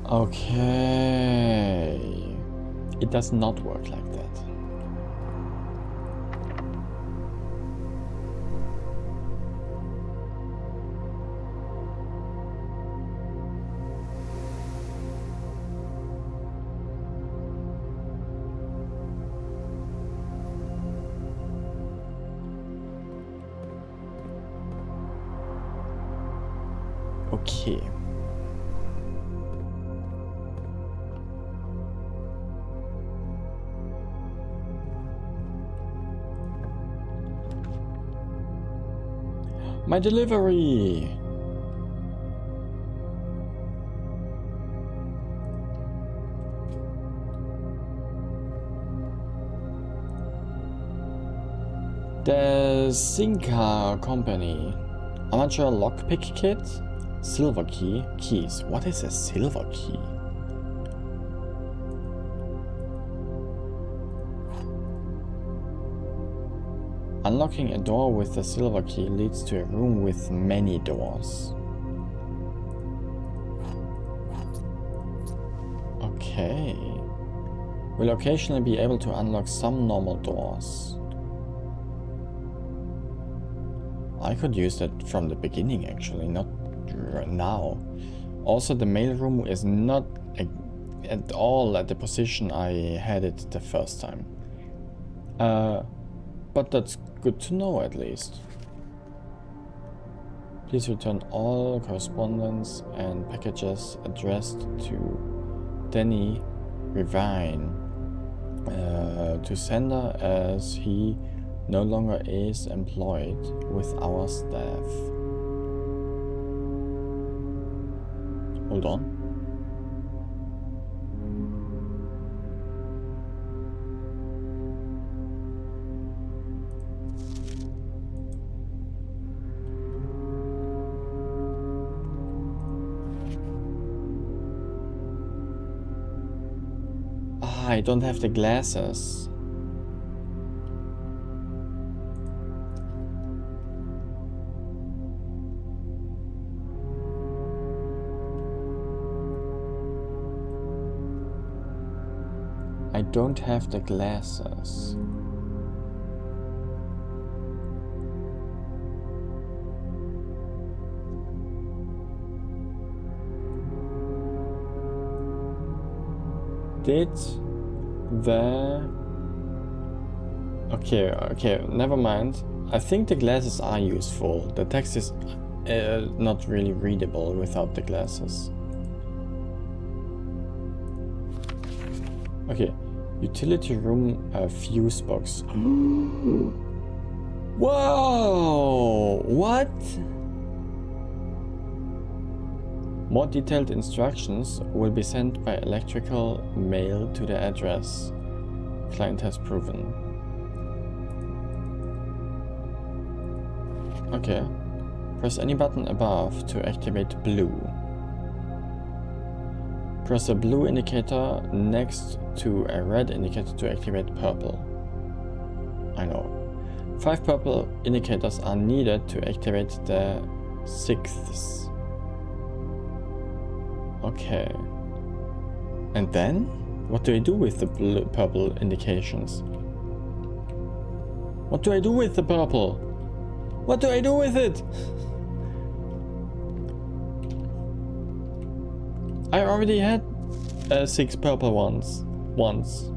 Okay. It does not work like that. Okay. My delivery! The Zinka Company. Amateur lockpick kit? Silver key? Keys. What is a silver key? Unlocking a door with a silver key leads to a room with many doors. Okay. Will occasionally be able to unlock some normal doors. I could use that from the beginning actually, not now. Also, the mailroom is not at all at the position I had it the first time. But that's good to know at least. Please return all correspondence and packages addressed to Denny Revine to sender, as he no longer is employed with our staff. Hold on. I don't have the glasses. I don't have the glasses. Did the... Okay, never mind. I think the glasses are useful. The text is not really readable without the glasses. Okay, utility room fuse box. Whoa! What? More detailed instructions will be sent by electrical mail to the address client has proven. Okay. Press any button above to activate blue. Press a blue indicator next to a red indicator to activate purple. I know. 5 purple indicators are needed to activate the 6th. Okay. And then? What do I do with the purple indications? What do I do with the purple? What do I do with it? I already had 6 purple ones once.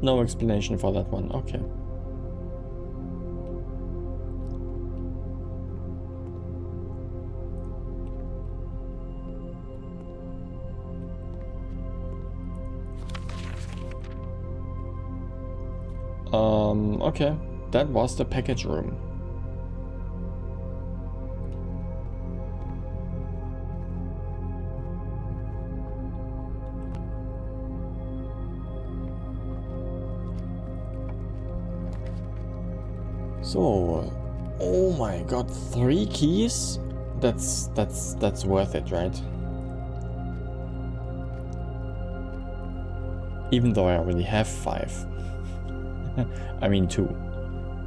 No explanation for that one. Okay. Okay. That was the package room. So, oh my god, 3 keys? That's worth it, right? Even though I already have 5. I mean 2.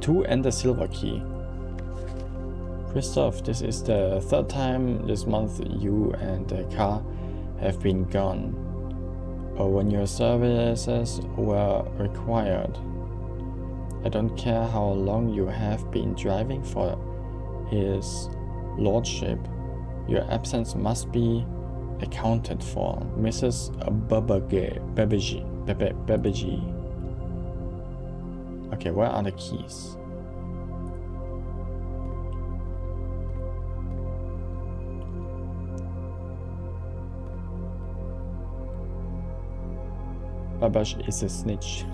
2 and a silver key. Christoph, this is the 3rd time this month you and the car have been gone. Or when your services were required. I don't care how long you have been driving for his lordship. Your absence must be accounted for. Mrs. Babaji. Okay, where are the keys? Babash is a snitch.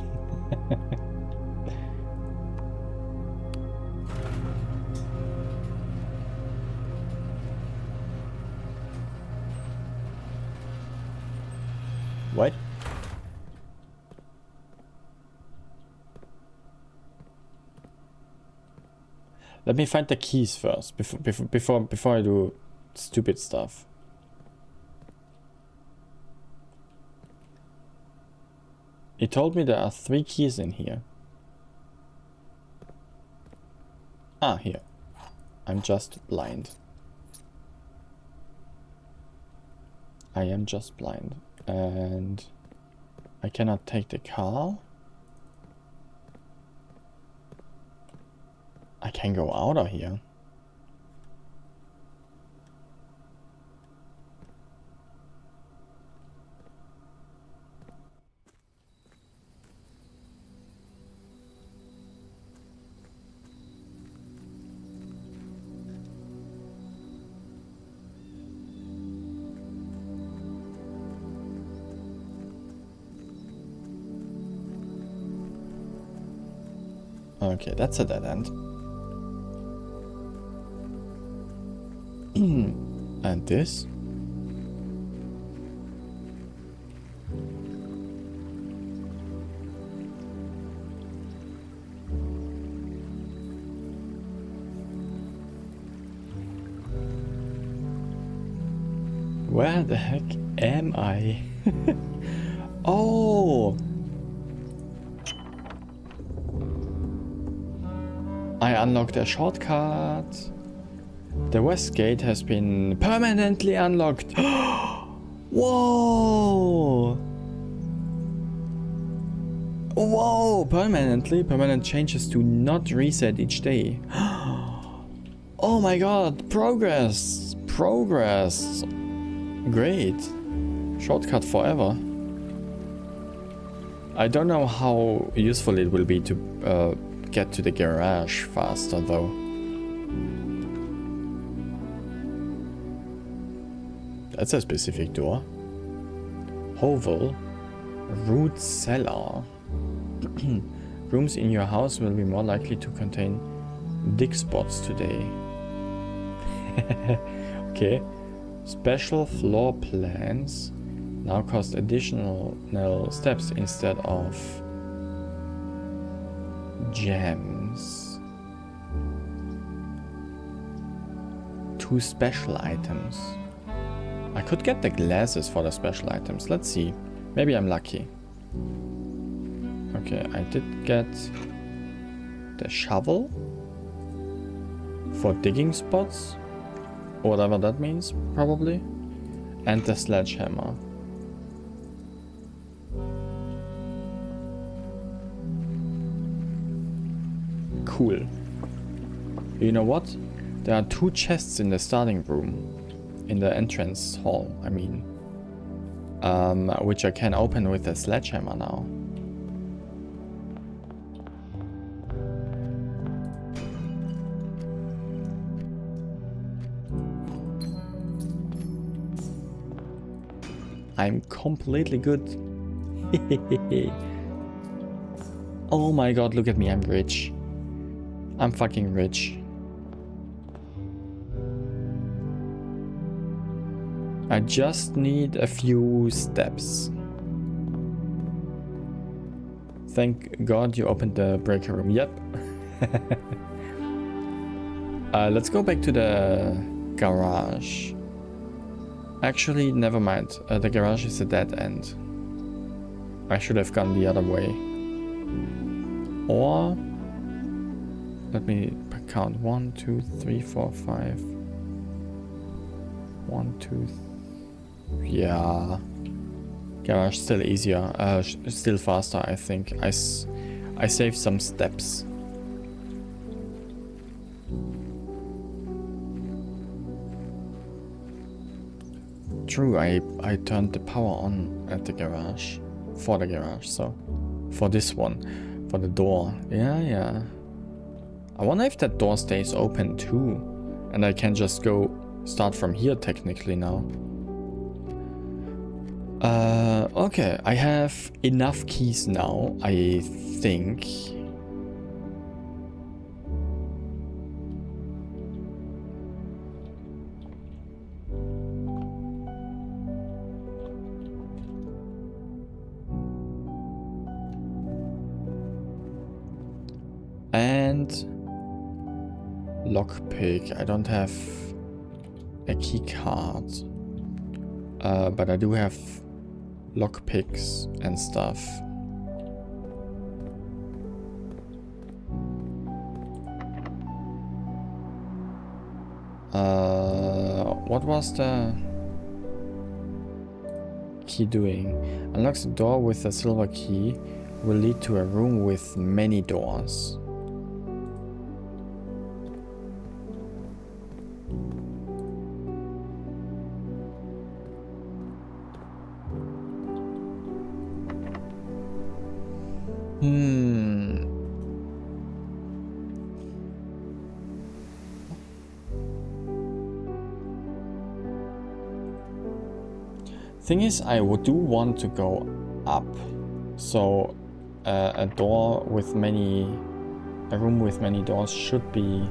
What? Let me find the keys first before I do stupid stuff. He told me there are 3 keys in here. Ah, here. I'm just blind. I am just blind. And I cannot take the car. I can go out of here. Okay, that's a dead end. And this? Where the heck am I? Oh! I unlocked a shortcut. The west gate has been permanently unlocked. Whoa! Whoa! Permanently? Permanent changes do not reset each day. Oh my god! Progress! Progress! Great. Shortcut forever. I don't know how useful it will be to get to the garage faster though. That's a specific door. Hovel. Root cellar. Rooms in your house will be more likely to contain dig spots today. Okay. Special floor plans now cost additional steps instead of gems. 2 special items. I could get the glasses for the special items. Let's see. Maybe I'm lucky. Okay, I did get the shovel for digging spots. Whatever that means, probably. And the sledgehammer. Cool. You know what? There are 2 chests in the starting room. In the entrance hall, I mean. Which I can open with a sledgehammer now. I'm completely good. Oh my god, look at me, I'm rich. I'm fucking rich. I just need a few steps. Thank God you opened the breaker room. Yep. Let's go back to the garage. Actually, never mind. The garage is a dead end. I should have gone the other way. Or... let me count. 1, 2, 3, 4, 5. 1, 2, yeah. Garage still easier. Still faster, I think. I saved some steps. True, I turned the power on at the garage. For the garage, so. For this one. For the door. Yeah. I wonder if that door stays open too. And I can just go start from here technically now. Okay, I have enough keys now, I think. And lockpick. I don't have a key card. But I do have lockpicks and stuff. What was the key doing? Unlocks the door with a silver key. Will lead to a room with many doors. Thing is, I do want to go up, so a room with many doors should be,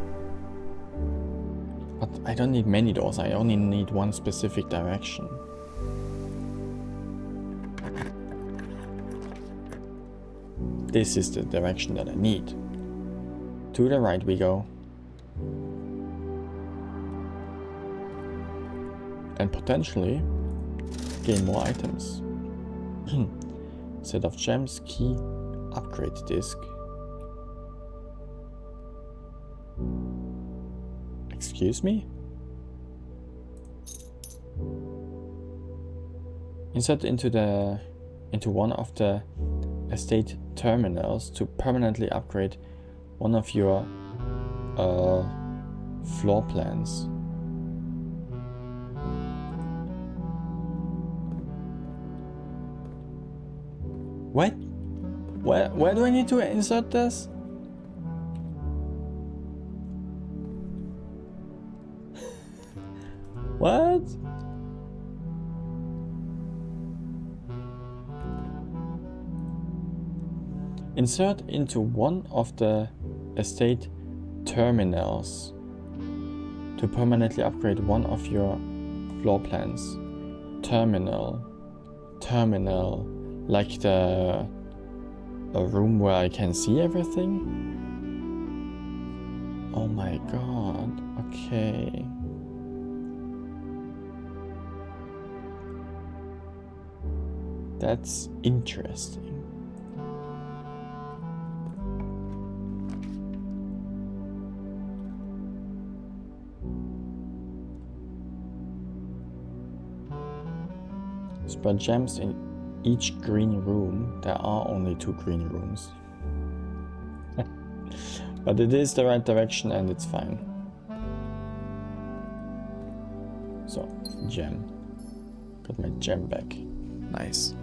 but I don't need many doors, I only need one specific direction. This is the direction that I need. To the right we go. And potentially gain more items. Set of gems, key, upgrade disc. Excuse me? Insert into one of the estate terminals to permanently upgrade one of your floor plans. What? Where do I need to insert this? What? Insert into one of the estate terminals to permanently upgrade one of your floor plans. Terminal, like a room where I can see everything? Oh my god, okay. That's interesting. Spread gems in each green room. There are only 2 green rooms. But it is the right direction and it's fine. So, gem. Got my gem back. Nice.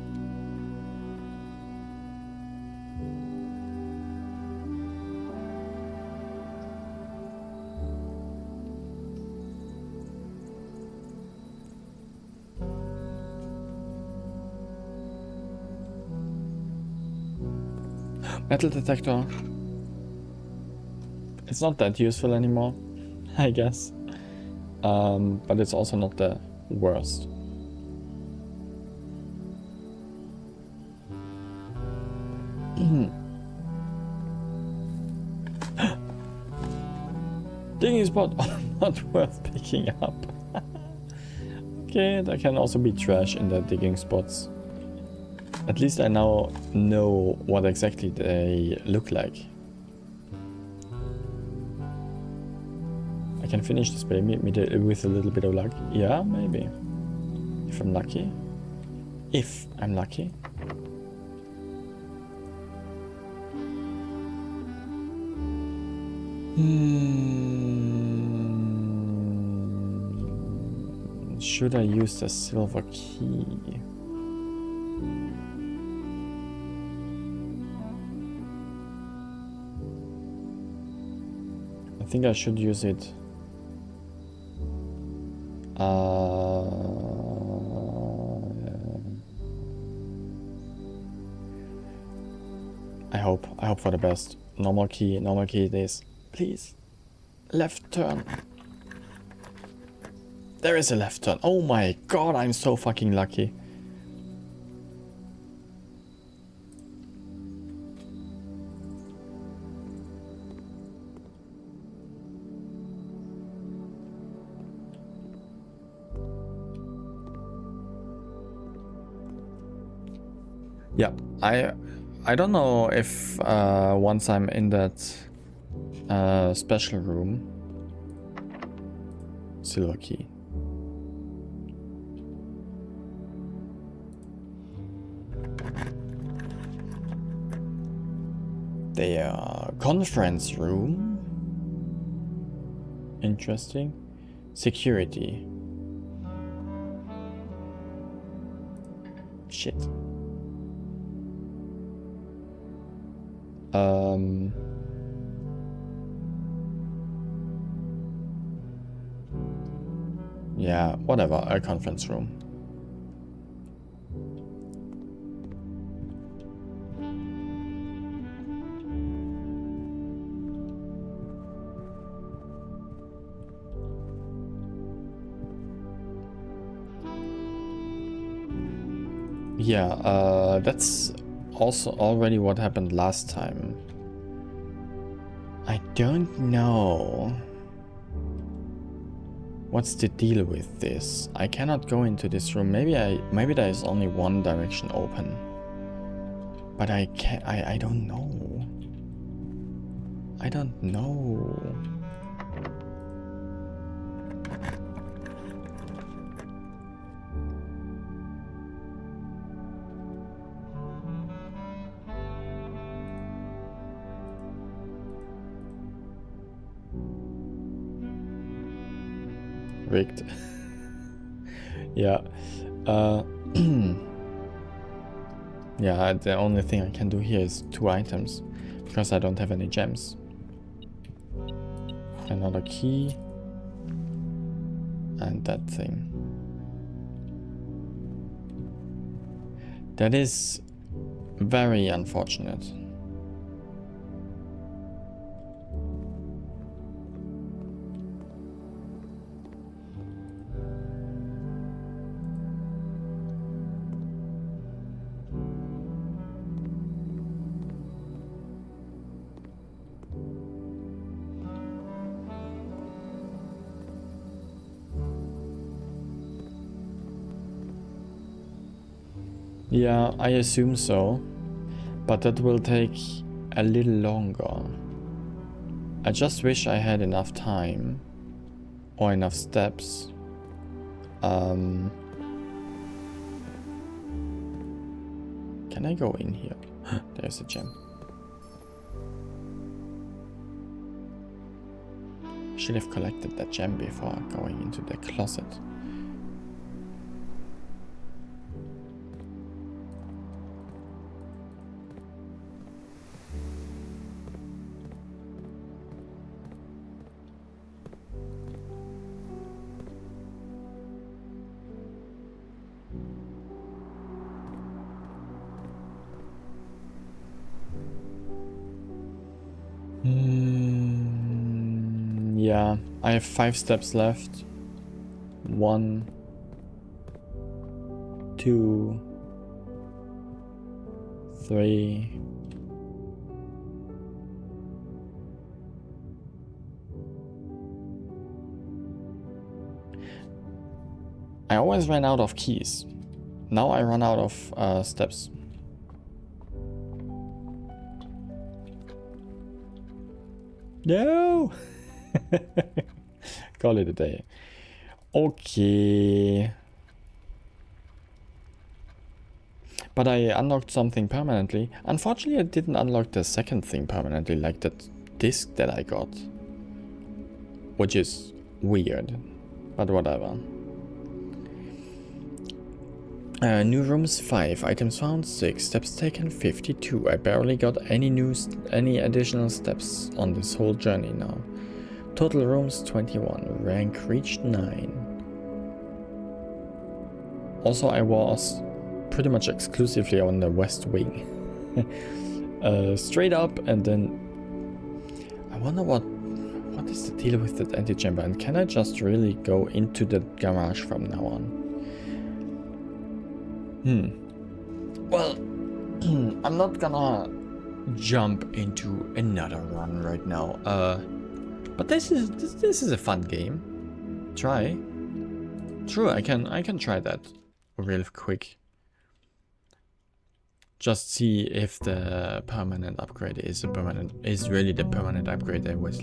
Metal detector. It's not that useful anymore, I guess. But it's also not the worst. Digging spot, not worth picking up. Okay, there can also be trash in the digging spots. At least I now know what exactly they look like. I can finish this baby with a little bit of luck. Yeah, maybe. If I'm lucky. If I'm lucky. Should I use the silver key? I think I should use it. I hope for the best. Normal key it is. Please. Left turn. There is a left turn. Oh my god, I'm so fucking lucky. Yeah, I don't know if once I'm in that special room. Silver key. The conference room. Interesting. Security. Shit. Yeah, whatever, a conference room. Yeah, that's also already what happened last time. I don't know. What's the deal with this? I cannot go into this room. Maybe there is only one direction open. But I don't know. I don't know. Rigged. Yeah. Yeah, the only thing I can do here is 2 items. Because I don't have any gems. Another key. And that thing. That is very unfortunate. Yeah, I assume so, but that will take a little longer. I just wish I had enough time or enough steps. Can I go in here? There's a gem. Should have collected that gem before going into the closet. Yeah, I have 5 steps left. 1, 2, 3. I always ran out of keys. Now I run out of steps. No! Call it a day. Okay. But I unlocked something permanently. Unfortunately, I didn't unlock the second thing permanently, like that disc that I got. Which is weird. But whatever. New rooms 5, items found 6, steps taken 52. I barely got any additional steps on this whole journey now. Total rooms 21, rank reached 9. Also, I was pretty much exclusively on the west wing. Straight up, and then I wonder what is the deal with that antechamber, and can I just really go into the garage from now on? Well, I'm not gonna jump into another run right now. But this is a fun game. Try. True, I can try that real quick. Just see if the permanent upgrade is really the permanent upgrade I was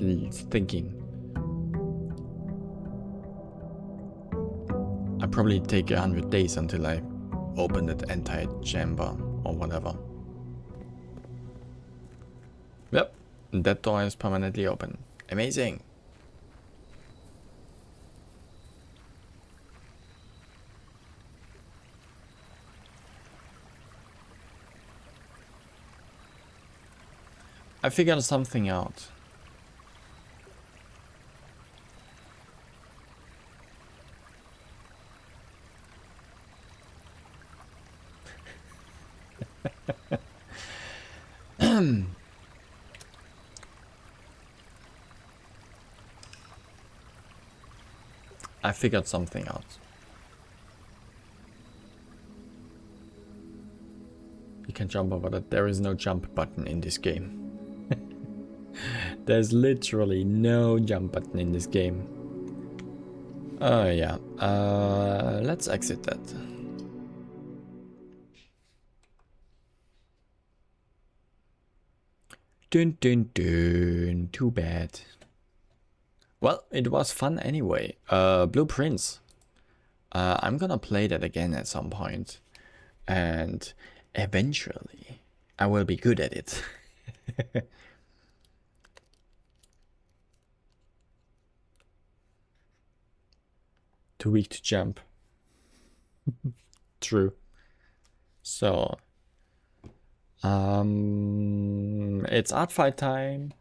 thinking. I probably take 100 days until I open that entire chamber or whatever. Yep, that door is permanently open. Amazing. I figured something out. I figured something out. You can jump over that. There is no jump button in this game. There's literally no jump button in this game. Oh yeah. Let's exit that. Dun dun dun. Too bad. Well, it was fun anyway. Blueprints. I'm gonna play that again at some point. And eventually, I will be good at it. Too weak to jump. True. So, it's art fight time.